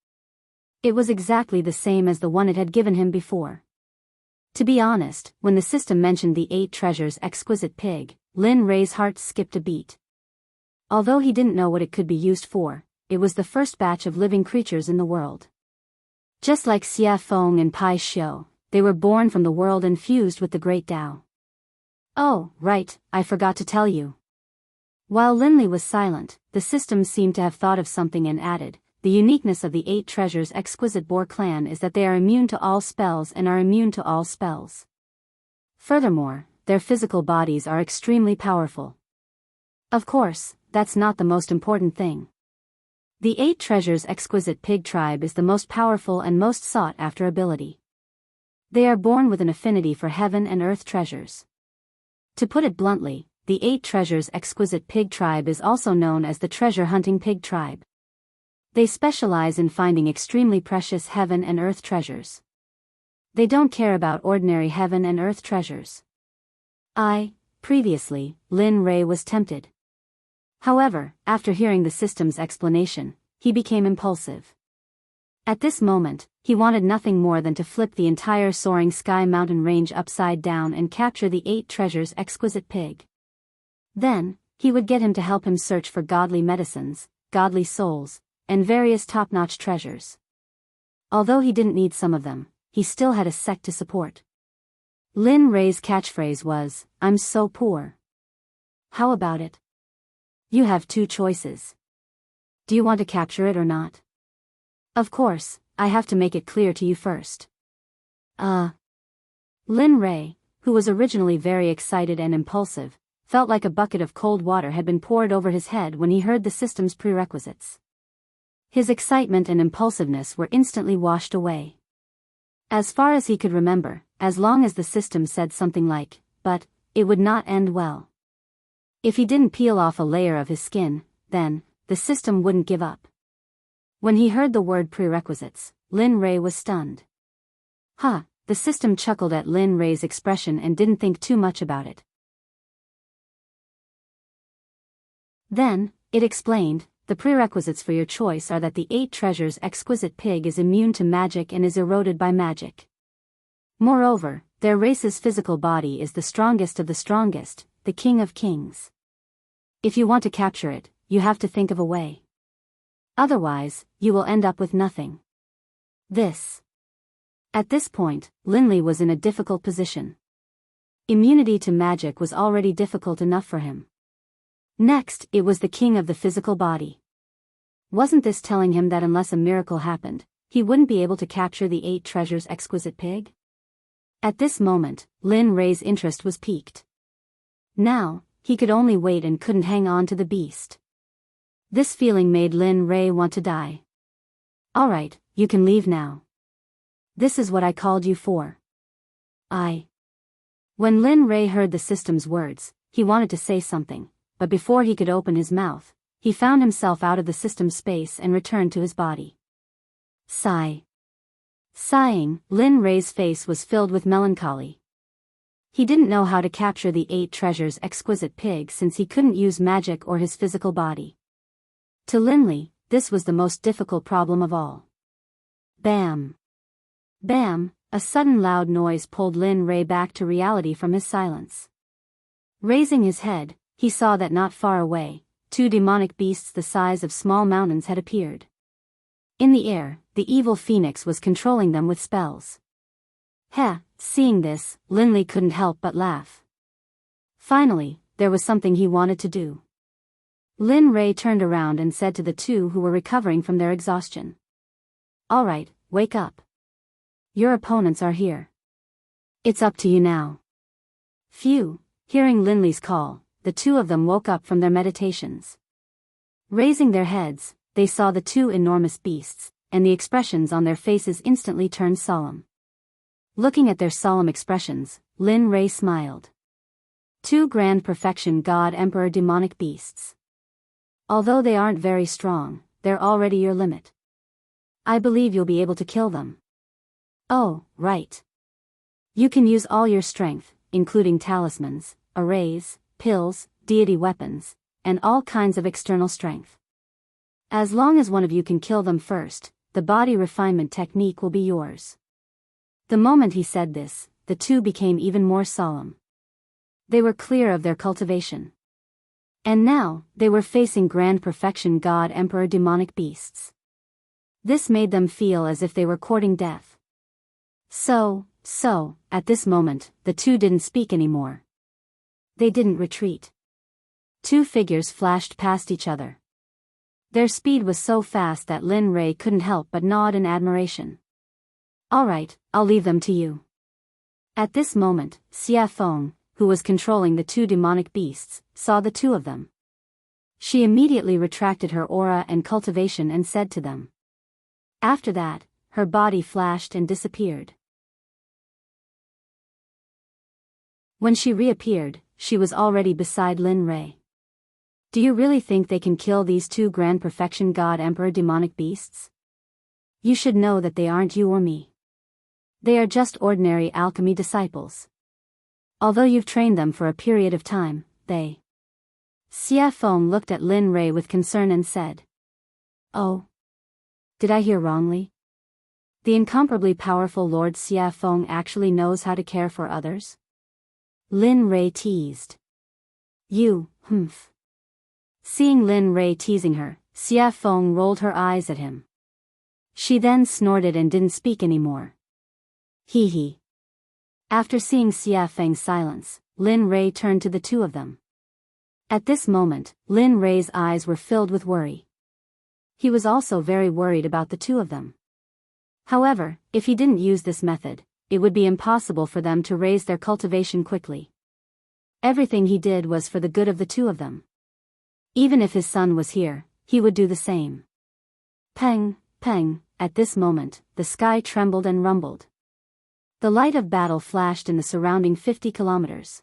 It was exactly the same as the one it had given him before. To be honest, when the system mentioned the 8 Treasures Exquisite Pig, Lin Rei's heart skipped a beat. Although he didn't know what it could be used for, it was the first batch of living creatures in the world. Just like Xia Feng and Pai Xiu, they were born from the world and fused with the Great Tao. Oh, right, I forgot to tell you. While Lin Li was silent, the system seemed to have thought of something and added, "The uniqueness of the 8 Treasures Exquisite Boar clan is that they are immune to all spells and are immune to all spells. Furthermore, their physical bodies are extremely powerful. Of course, that's not the most important thing. The 8 Treasures Exquisite Pig tribe is the most powerful and most sought-after ability. They are born with an affinity for heaven and earth treasures. To put it bluntly, the 8 Treasures Exquisite Pig tribe is also known as the treasure-hunting pig tribe. They specialize in finding extremely precious heaven and earth treasures. They don't care about ordinary heaven and earth treasures." Previously, Lin Rei was tempted. However, after hearing the system's explanation, he became impulsive. At this moment, he wanted nothing more than to flip the entire soaring Sky Mountain range upside down and capture the 8 Treasures Exquisite Pig. Then, he would get him to help him search for godly medicines, godly souls, and various top-notch treasures. Although he didn't need some of them, he still had a sect to support. Lin Rei's catchphrase was, "I'm so poor." How about it? You have 2 choices. Do you want to capture it or not? Of course, I have to make it clear to you first. Lin Rei, who was originally very excited and impulsive, felt like a bucket of cold water had been poured over his head when he heard the system's prerequisites. His excitement and impulsiveness were instantly washed away. As far as he could remember, as long as the system said something like, "but," it would not end well. If he didn't peel off a layer of his skin, then, the system wouldn't give up. When he heard the word prerequisites, Lin Rei was stunned. The system chuckled at Lin Rei's expression and didn't think too much about it. Then, it explained, "The prerequisites for your choice are that the 8 Treasures Exquisite Pig is immune to magic and is eroded by magic. Moreover, their race's physical body is the strongest of the strongest, the King of Kings. If you want to capture it, you have to think of a way. Otherwise, you will end up with nothing." At this point, Linley was in a difficult position. Immunity to magic was already difficult enough for him. Next, it was the king of the physical body. Wasn't this telling him that unless a miracle happened, he wouldn't be able to capture the 8 treasures exquisite pig? At this moment, Lin Ray's interest was piqued. Now, he could only wait and couldn't hang on to the beast. This feeling made Lin Ray want to die. Alright, you can leave now. This is what I called you for. When Lin Ray heard the system's words, he wanted to say something, but before he could open his mouth, he found himself out of the system's space and returned to his body. Sigh. Sighing, Lin Ray's face was filled with melancholy. He didn't know how to capture the 8 treasures exquisite pig since he couldn't use magic or his physical body. To Linley, this was the most difficult problem of all. Bam! Bam! A sudden loud noise pulled Lin Ray back to reality from his silence. Raising his head, he saw that not far away, 2 demonic beasts the size of small mountains had appeared. In the air, the evil phoenix was controlling them with spells. Seeing this, Linley couldn't help but laugh. Finally, there was something he wanted to do. Lin Ray turned around and said to the 2 who were recovering from their exhaustion. Alright, wake up. Your opponents are here. It's up to you now. Phew, hearing Linley's call, the 2 of them woke up from their meditations. Raising their heads, they saw the 2 enormous beasts, and the expressions on their faces instantly turned solemn. Looking at their solemn expressions, Lin Ray smiled. 2 grand perfection God Emperor demonic beasts. Although they aren't very strong, they're already your limit. I believe you'll be able to kill them. Oh, right. You can use all your strength, including talismans, arrays, pills, deity weapons, and all kinds of external strength. As long as one of you can kill them first, the body refinement technique will be yours. The moment he said this, the 2 became even more solemn. They were clear of their cultivation. And now, they were facing grand perfection God Emperor demonic beasts. This made them feel as if they were courting death. So, at this moment, the 2 didn't speak anymore. They didn't retreat. 2 figures flashed past each other. Their speed was so fast that Lin Ray couldn't help but nod in admiration. Alright, I'll leave them to you. At this moment, Xia Feng, who was controlling the 2 demonic beasts, saw the 2 of them. She immediately retracted her aura and cultivation and said to them. After that, her body flashed and disappeared. When she reappeared, she was already beside Lin Ray. Do you really think they can kill these 2 grand perfection God Emperor demonic beasts? You should know that they aren't you or me. They are just ordinary alchemy disciples. Although you've trained them for a period of time, they... Xia Feng looked at Lin Ray with concern and said. Oh. Did I hear wrongly? The incomparably powerful Lord Xia Feng actually knows how to care for others? Lin Ray teased. You, humph. Seeing Lin Ray teasing her, Xia Feng rolled her eyes at him. She then snorted and didn't speak anymore. Hee hee. After seeing Xia Feng's silence, Lin Ray turned to the 2 of them. At this moment, Lin Ray's eyes were filled with worry. He was also very worried about the 2 of them. However, if he didn't use this method, it would be impossible for them to raise their cultivation quickly. Everything he did was for the good of the 2 of them. Even if his son was here, he would do the same. Peng, peng, at this moment, the sky trembled and rumbled. The light of battle flashed in the surrounding 50 kilometers.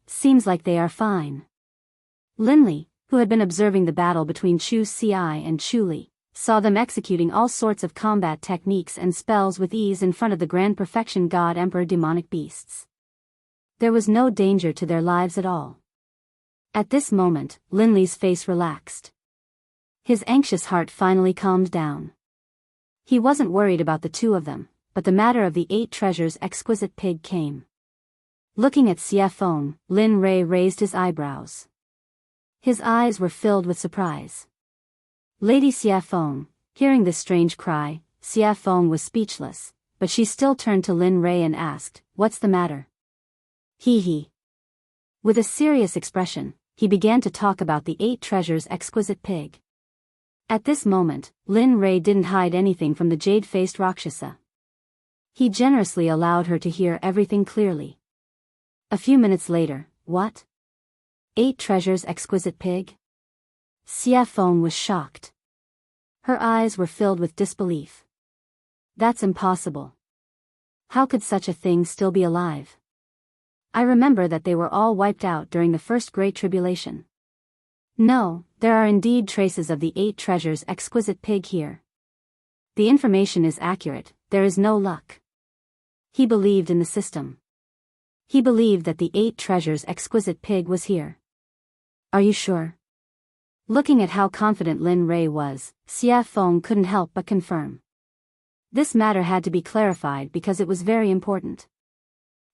Seems like they are fine. Linley, who had been observing the battle between Chu Ci and Chu Li, saw them executing all sorts of combat techniques and spells with ease in front of the Grand Perfection God Emperor demonic beasts. There was no danger to their lives at all. At this moment, Linley's face relaxed. His anxious heart finally calmed down. He wasn't worried about the 2 of them, but the matter of the 8 treasures exquisite pig came. Looking at Xia Feng, Lin Ray raised his eyebrows. His eyes were filled with surprise. Lady Xia Feng, hearing this strange cry, Xia Feng was speechless, but she still turned to Lin Rei and asked, "What's the matter?" Hee hee. With a serious expression, he began to talk about the 8 treasures exquisite pig. At this moment, Lin Rei didn't hide anything from the jade-faced Rakshasa. He generously allowed her to hear everything clearly. A few minutes later, "What? 8 treasures exquisite pig?" Xia Feng was shocked. Her eyes were filled with disbelief. That's impossible. How could such a thing still be alive? I remember that they were all wiped out during the first Great Tribulation. No, there are indeed traces of the 8 treasures exquisite pig here. The information is accurate, there is no luck. He believed in the system. He believed that the 8 treasures exquisite pig was here. Are you sure? Looking at how confident Lin Rei was, Xia Feng couldn't help but confirm. This matter had to be clarified because it was very important.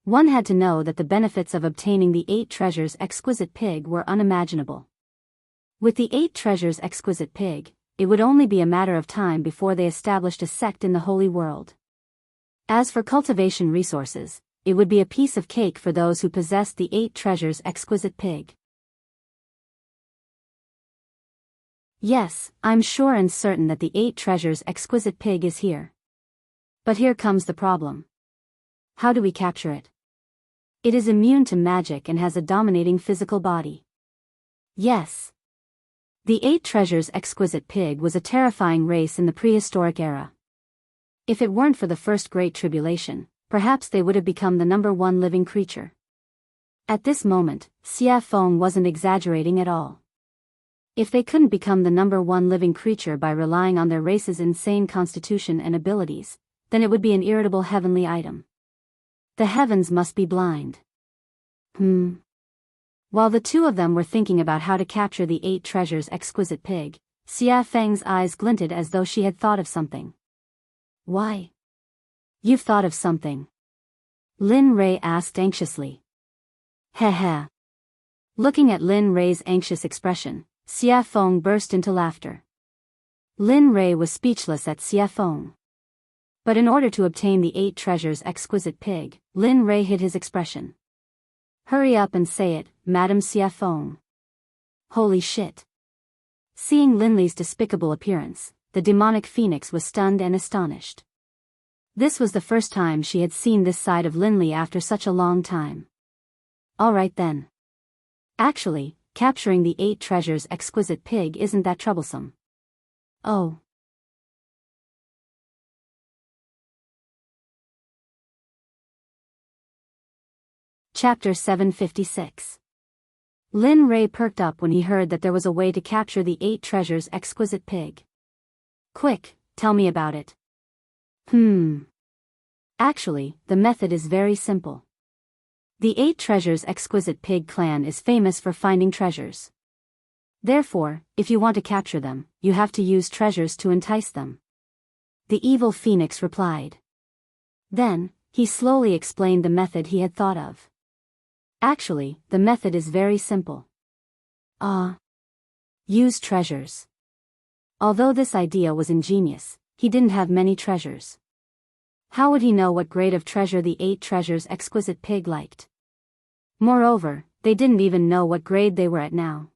One had to know that the benefits of obtaining the 8 treasures exquisite pig were unimaginable. With the 8 treasures exquisite pig, it would only be a matter of time before they established a sect in the holy world. As for cultivation resources, it would be a piece of cake for those who possessed the 8 treasures exquisite pig. Yes, I'm sure and certain that the 8 treasures exquisite pig is here. But here comes the problem. How do we capture it? It is immune to magic and has a dominating physical body. Yes. The 8 treasures exquisite pig was a terrifying race in the prehistoric era. If it weren't for the first Great Tribulation, perhaps they would have become the #1 living creature. At this moment, Xia Feng wasn't exaggerating at all. If they couldn't become the #1 living creature by relying on their race's insane constitution and abilities, then it would be an irritable heavenly item. The heavens must be blind. While the two of them were thinking about how to capture the 8 treasures exquisite pig, Xia Feng's eyes glinted as though she had thought of something. Why? You've thought of something? Lin Rei asked anxiously. Heh. Looking at Lin Rei's anxious expression, Xia Feng burst into laughter. Lin Rei was speechless at Xia Feng. But in order to obtain the 8 treasures exquisite pig, Lin Rei hid his expression. Hurry up and say it, Madam Xia Feng. Holy shit. Seeing Linley's despicable appearance, the demonic phoenix was stunned and astonished. This was the first time she had seen this side of Linley after such a long time. All right then. Actually, capturing the 8 treasures exquisite pig isn't that troublesome. Oh. Chapter 756. Lin Rei perked up when he heard that there was a way to capture the 8 treasures exquisite pig. Quick, tell me about it. Actually, the method is very simple. The 8 treasures exquisite pig clan is famous for finding treasures. Therefore, if you want to capture them, you have to use treasures to entice them. The evil phoenix replied. Then, he slowly explained the method he had thought of. Actually, the method is very simple. Use treasures. Although this idea was ingenious, he didn't have many treasures. How would he know what grade of treasure the 8 treasures exquisite pig liked? Moreover, they didn't even know what grade they were at now.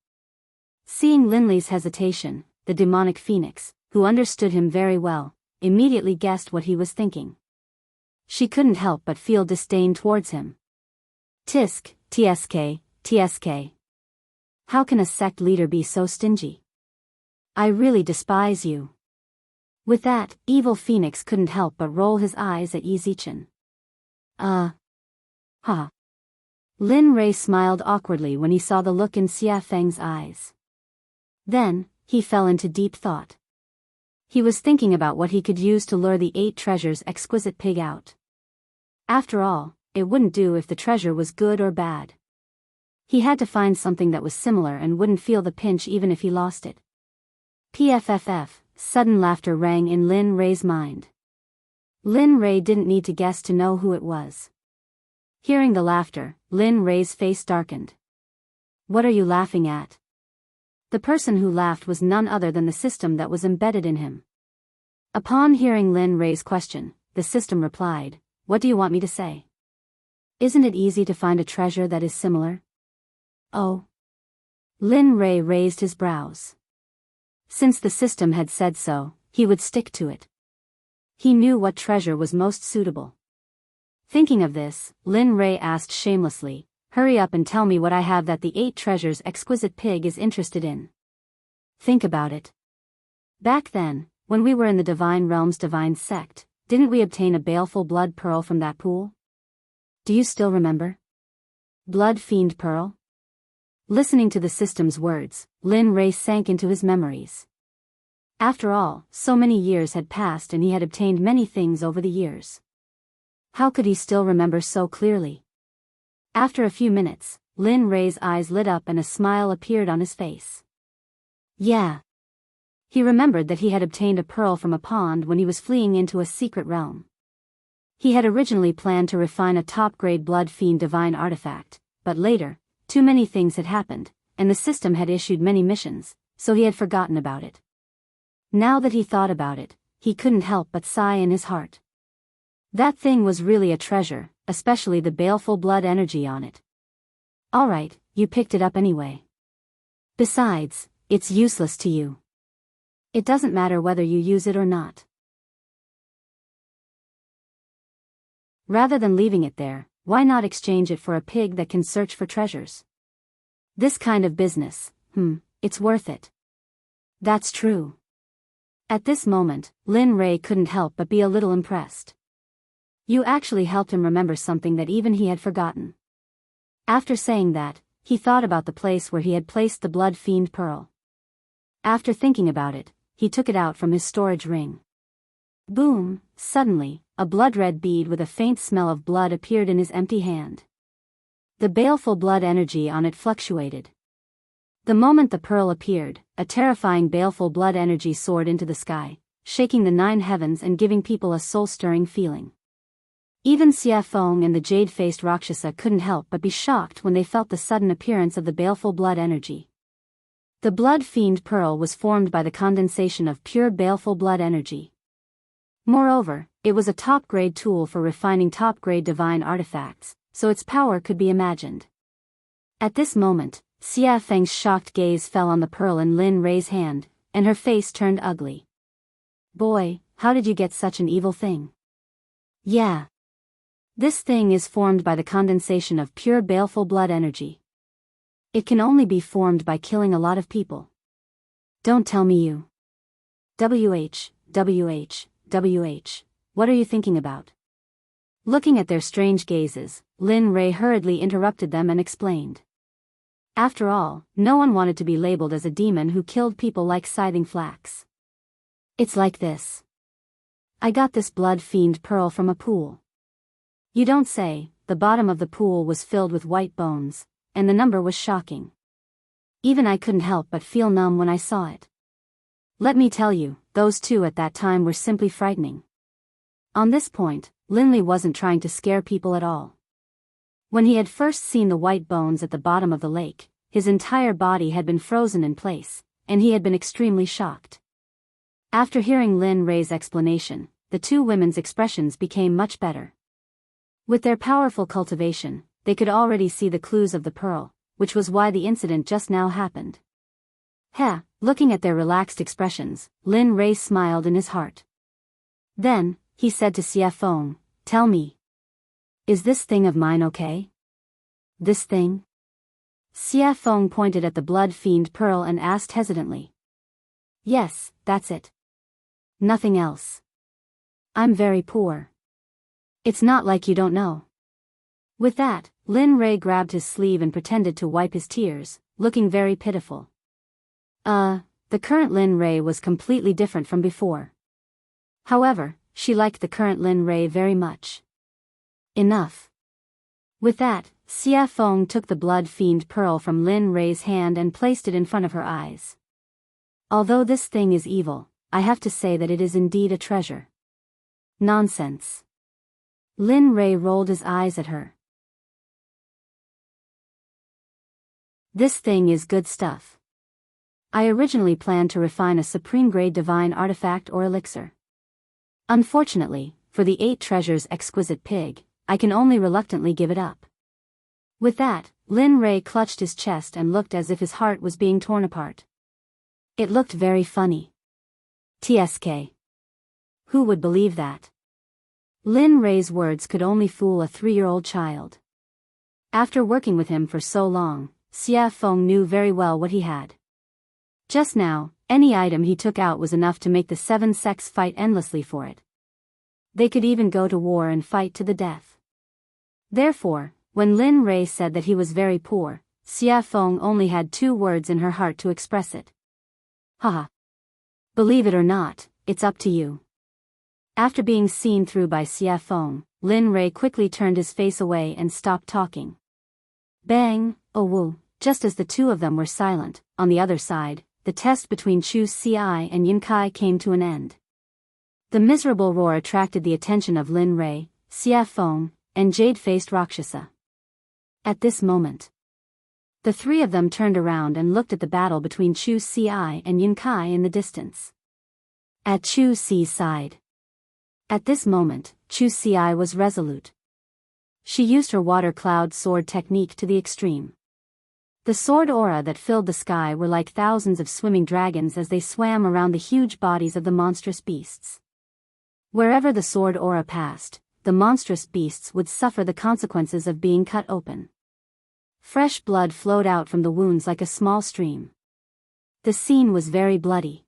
Seeing Linley's hesitation, the demonic phoenix, who understood him very well, immediately guessed what he was thinking. She couldn't help but feel disdain towards him. Tisk, tsk. How can a sect leader be so stingy? I really despise you. With that, evil phoenix couldn't help but roll his eyes at Yi Zichen. Lin Rei smiled awkwardly when he saw the look in Xia Feng's eyes. Then, he fell into deep thought. He was thinking about what he could use to lure the 8 treasures exquisite pig out. After all, it wouldn't do if the treasure was good or bad. He had to find something that was similar and wouldn't feel the pinch even if he lost it. PFFF, sudden laughter rang in Lin Rei's mind. Lin Rei didn't need to guess to know who it was. Hearing the laughter, Lin Rei's face darkened. What are you laughing at? The person who laughed was none other than the system that was embedded in him. Upon hearing Lin Rei's question, the system replied, "What do you want me to say? Isn't it easy to find a treasure that is similar?" Oh. Lin Rei raised his brows. Since the system had said so, he would stick to it. He knew what treasure was most suitable. Thinking of this, Lin Rei asked shamelessly, "Hurry up and tell me what I have that the 8 treasures exquisite pig is interested in." Think about it. Back then, when we were in the Divine Realm's Divine Sect, didn't we obtain a baleful blood pearl from that pool? Do you still remember? Blood fiend pearl? Listening to the system's words, Lin Rei sank into his memories. After all, so many years had passed and he had obtained many things over the years. How could he still remember so clearly? After a few minutes, Lin Rei's eyes lit up and a smile appeared on his face. Yeah. He remembered that he had obtained a pearl from a pond when he was fleeing into a secret realm. He had originally planned to refine a top-grade blood fiend divine artifact, but later, too many things had happened, and the system had issued many missions, so he had forgotten about it. Now that he thought about it, he couldn't help but sigh in his heart. That thing was really a treasure, especially the baleful blood energy on it. Alright, you picked it up anyway. Besides, it's useless to you. It doesn't matter whether you use it or not. Rather than leaving it there, why not exchange it for a pig that can search for treasures? This kind of business, it's worth it. That's true. At this moment, Lin Rei couldn't help but be a little impressed. You actually helped him remember something that even he had forgotten. After saying that, he thought about the place where he had placed the blood fiend pearl. After thinking about it, he took it out from his storage ring. Boom! Suddenly, a blood-red bead with a faint smell of blood appeared in his empty hand. The baleful blood energy on it fluctuated. The moment the pearl appeared, a terrifying baleful blood energy soared into the sky, shaking the 9 heavens and giving people a soul-stirring feeling. Even Xia Feng and the jade-faced Rakshasa couldn't help but be shocked when they felt the sudden appearance of the baleful blood energy. The blood fiend pearl was formed by the condensation of pure baleful blood energy. Moreover, it was a top-grade tool for refining top-grade divine artifacts, so its power could be imagined. At this moment, Xia Feng's shocked gaze fell on the pearl in Lin Rei's hand, and her face turned ugly. Boy, how did you get such an evil thing? Yeah. This thing is formed by the condensation of pure baleful blood energy. It can only be formed by killing a lot of people. Don't tell me you. WH, what are you thinking about? Looking at their strange gazes, Lin Rei hurriedly interrupted them and explained. After all, no one wanted to be labeled as a demon who killed people like scything flax. It's like this. I got this blood fiend pearl from a pool. You don't say. The bottom of the pool was filled with white bones, and the number was shocking. Even I couldn't help but feel numb when I saw it. Let me tell you, those 2 at that time were simply frightening. On this point, Lin Li wasn't trying to scare people at all. When he had first seen the white bones at the bottom of the lake, his entire body had been frozen in place, and he had been extremely shocked. After hearing Lin Rei's explanation, the 2 women's expressions became much better. With their powerful cultivation, they could already see the clues of the pearl, which was why the incident just now happened. Looking at their relaxed expressions, Lin Rei smiled in his heart. Then, he said to Xia Feng, "Tell me. Is this thing of mine okay?" This thing? Xia Feng pointed at the blood fiend pearl and asked hesitantly. Yes, that's it. Nothing else. I'm very poor. It's not like you don't know. With that, Lin Rei grabbed his sleeve and pretended to wipe his tears, looking very pitiful. The current Lin Rei was completely different from before. However, she liked the current Lin Rei very much. Enough. With that, Xia Feng took the blood fiend pearl from Lin Rei's hand and placed it in front of her eyes. Although this thing is evil, I have to say that it is indeed a treasure. Nonsense. Lin Rei rolled his eyes at her. This thing is good stuff. I originally planned to refine a supreme-grade divine artifact or elixir. Unfortunately, for the 8 treasures exquisite pig, I can only reluctantly give it up. With that, Lin Rei clutched his chest and looked as if his heart was being torn apart. It looked very funny. TSK. Who would believe that? Lin Rei's words could only fool a 3-year-old child. After working with him for so long, Xia Feng knew very well what he had. Just now, any item he took out was enough to make the 7 sects fight endlessly for it. They could even go to war and fight to the death. Therefore, when Lin Rei said that he was very poor, Xia Feng only had 2 words in her heart to express it. Haha. Believe it or not, it's up to you. After being seen through by Xia Feng, Lin Rei quickly turned his face away and stopped talking. Bang, oh woo, just as the 2 of them were silent, on the other side, the test between Chu Xi and Yun Kai came to an end. The miserable roar attracted the attention of Lin Rei, Xia Feng, and Jade-faced Rakshasa. At this moment, the 3 of them turned around and looked at the battle between Chu Xi and Yun Kai in the distance. At Chu Xi's side. At this moment, Chu Xi was resolute. She used her water cloud sword technique to the extreme. The sword aura that filled the sky were like thousands of swimming dragons as they swam around the huge bodies of the monstrous beasts. Wherever the sword aura passed, the monstrous beasts would suffer the consequences of being cut open. Fresh blood flowed out from the wounds like a small stream. The scene was very bloody.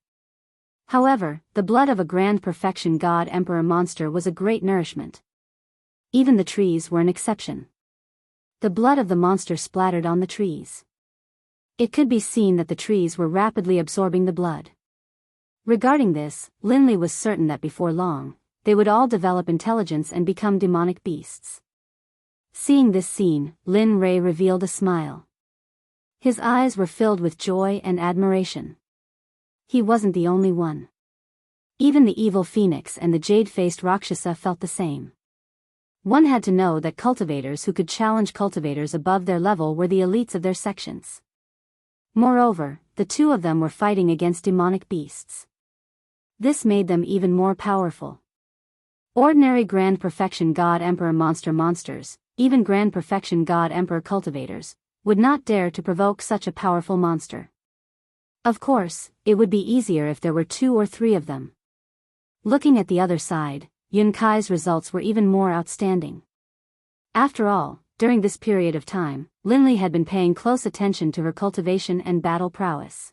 However, the blood of a grand perfection god emperor monster was a great nourishment. Even the trees were an exception. The blood of the monster splattered on the trees. It could be seen that the trees were rapidly absorbing the blood. Regarding this, Linley was certain that before long, they would all develop intelligence and become demonic beasts. Seeing this scene, Lin Rei revealed a smile. His eyes were filled with joy and admiration. He wasn't the only one. Even the evil phoenix and the jade-faced Rakshasa felt the same. One had to know that cultivators who could challenge cultivators above their level were the elites of their sections. Moreover, the 2 of them were fighting against demonic beasts. This made them even more powerful. Ordinary Grand Perfection God Emperor monsters, even Grand Perfection God Emperor cultivators, would not dare to provoke such a powerful monster. Of course, it would be easier if there were 2 or 3 of them. Looking at the other side, Yun Kai's results were even more outstanding. After all, during this period of time, Linley had been paying close attention to her cultivation and battle prowess.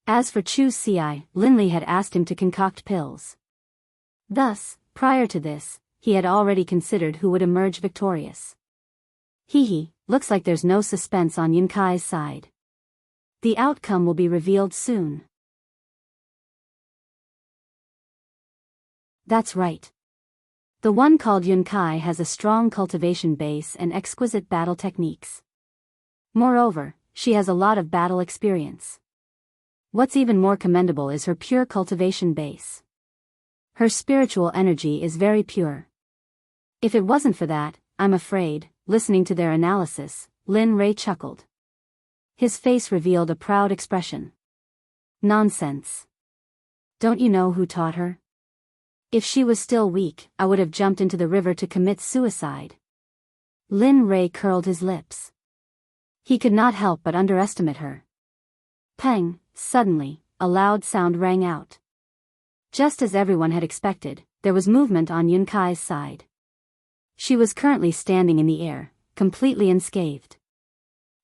As for Chu Xi, Linley had asked him to concoct pills. Thus, prior to this, he had already considered who would emerge victorious. Looks like there's no suspense on Yun Kai's side. The outcome will be revealed soon. That's right. The one called Yun Kai has a strong cultivation base and exquisite battle techniques. Moreover, she has a lot of battle experience. What's even more commendable is her pure cultivation base. Her spiritual energy is very pure. If it wasn't for that, I'm afraid, listening to their analysis, Lin Rei chuckled. His face revealed a proud expression. Nonsense. Don't you know who taught her? If she was still weak, I would have jumped into the river to commit suicide. Lin Rei curled his lips. He could not help but underestimate her. Pang, suddenly, a loud sound rang out. Just as everyone had expected, there was movement on Yun Kai's side. She was currently standing in the air, completely unscathed.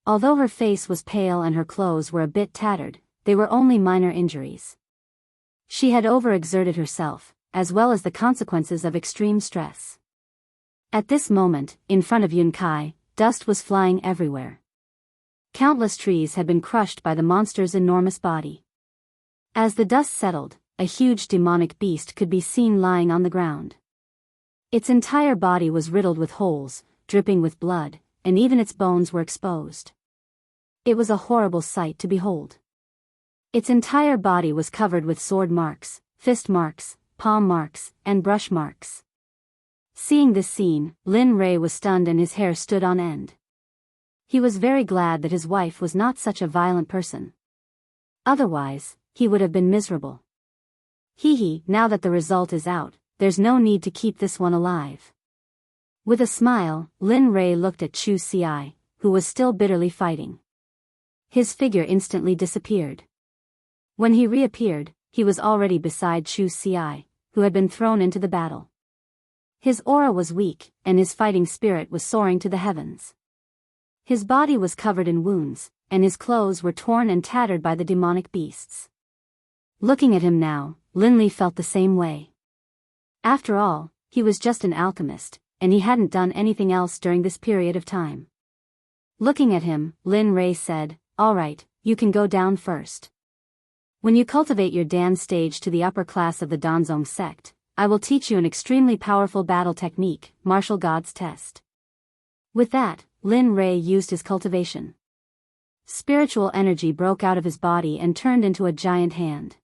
Although her face was pale and her clothes were a bit tattered, they were only minor injuries. She had overexerted herself, as well as the consequences of extreme stress. At this moment, in front of Yun Kai, dust was flying everywhere. Countless trees had been crushed by the monster's enormous body. As the dust settled, a huge demonic beast could be seen lying on the ground. Its entire body was riddled with holes, dripping with blood, and even its bones were exposed. It was a horrible sight to behold. Its entire body was covered with sword marks, fist marks, palm marks, and brush marks. Seeing this scene, Lin Rei was stunned and his hair stood on end. He was very glad that his wife was not such a violent person. Otherwise, he would have been miserable. Now that the result is out, there's no need to keep this one alive. With a smile, Lin Rei looked at Chu Xi, who was still bitterly fighting. His figure instantly disappeared. When he reappeared, he was already beside Chu Xi, who had been thrown into the battle. His aura was weak, and his fighting spirit was soaring to the heavens. His body was covered in wounds, and his clothes were torn and tattered by the demonic beasts. Looking at him now, Linley felt the same way. After all, he was just an alchemist, and he hadn't done anything else during this period of time. Looking at him, Lin Rei said, "All right, you can go down first. When you cultivate your Dan stage to the upper class of the Danzong sect, I will teach you an extremely powerful battle technique, Martial God's Test." With that, Lin Rei used his cultivation. Spiritual energy broke out of his body and turned into a giant hand.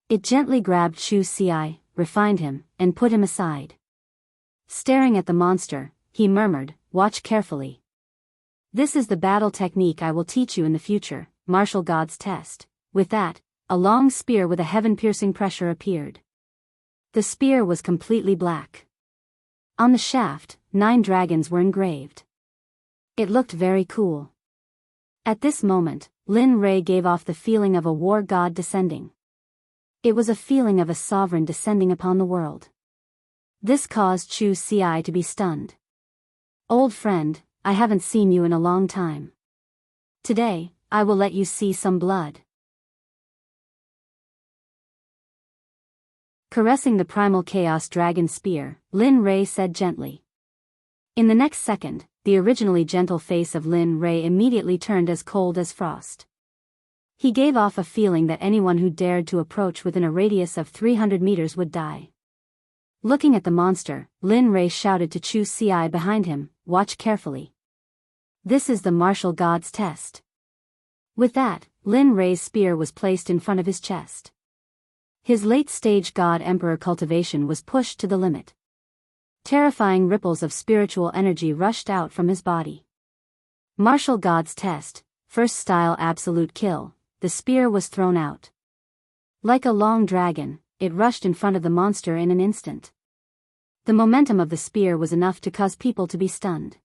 It gently grabbed Chu Xi, refined him, and put him aside. Staring at the monster, he murmured, "Watch carefully. This is the battle technique I will teach you in the future, Martial God's Test." With that, a long spear with a heaven-piercing pressure appeared. The spear was completely black. On the shaft, 9 dragons were engraved. It looked very cool. At this moment, Lin Rei gave off the feeling of a war god descending. It was a feeling of a sovereign descending upon the world. This caused Chu Xi to be stunned. "Old friend, I haven't seen you in a long time. Today, I will let you see some blood." Caressing the primal chaos dragon spear, Lin Rei said gently. In the next second, the originally gentle face of Lin Rei immediately turned as cold as frost. He gave off a feeling that anyone who dared to approach within a radius of 300 meters would die. Looking at the monster, Lin Rei shouted to Chu Xi behind him, "Watch carefully. This is the Martial God's Test." With that, Lin Rei's spear was placed in front of his chest. His late-stage God-Emperor cultivation was pushed to the limit. Terrifying ripples of spiritual energy rushed out from his body. Martial God's Test, first style absolute kill, the spear was thrown out. Like a long dragon, it rushed in front of the monster in an instant. The momentum of the spear was enough to cause people to be stunned.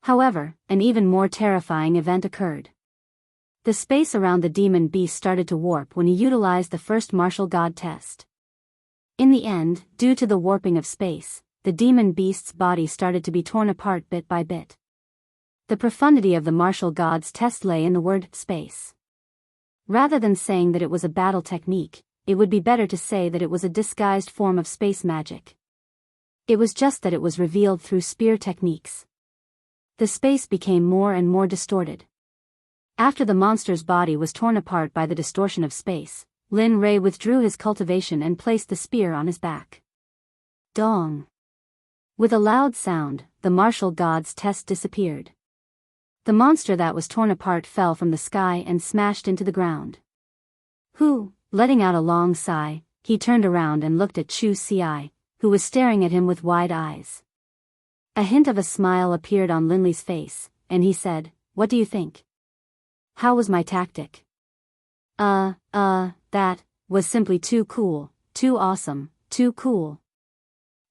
However, an even more terrifying event occurred. The space around the demon beast started to warp when he utilized the first martial god test. In the end, due to the warping of space, the demon beast's body started to be torn apart bit by bit. The profundity of the martial god's test lay in the word space. Rather than saying that it was a battle technique, it would be better to say that it was a disguised form of space magic. It was just that it was revealed through spear techniques. The space became more and more distorted. After the monster's body was torn apart by the distortion of space, Lin Rei withdrew his cultivation and placed the spear on his back. Dong! With a loud sound, the martial god's test disappeared. The monster that was torn apart fell from the sky and smashed into the ground. Letting out a long sigh, he turned around and looked at Chu Xi, who was staring at him with wide eyes. A hint of a smile appeared on Linley's face, and he said, "What do you think? How was my tactic?" That was simply too cool, too awesome, too cool."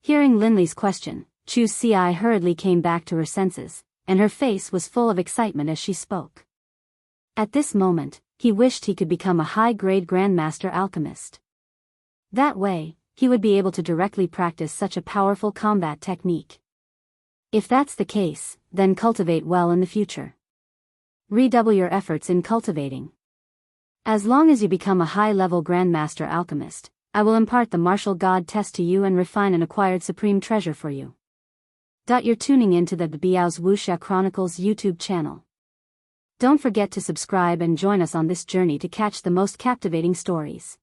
Hearing Linley's question, Chu Xi hurriedly came back to her senses, and her face was full of excitement as she spoke. At this moment, he wished he could become a high-grade Grandmaster Alchemist. That way, he would be able to directly practice such a powerful combat technique. If that's the case, then cultivate well in the future. Redouble your efforts in cultivating. As long as you become a high-level Grandmaster Alchemist, I will impart the martial god test to you and refine an acquired supreme treasure for you. You're tuning in to the Biyao's Wuxia Chronicles YouTube channel. Don't forget to subscribe and join us on this journey to catch the most captivating stories.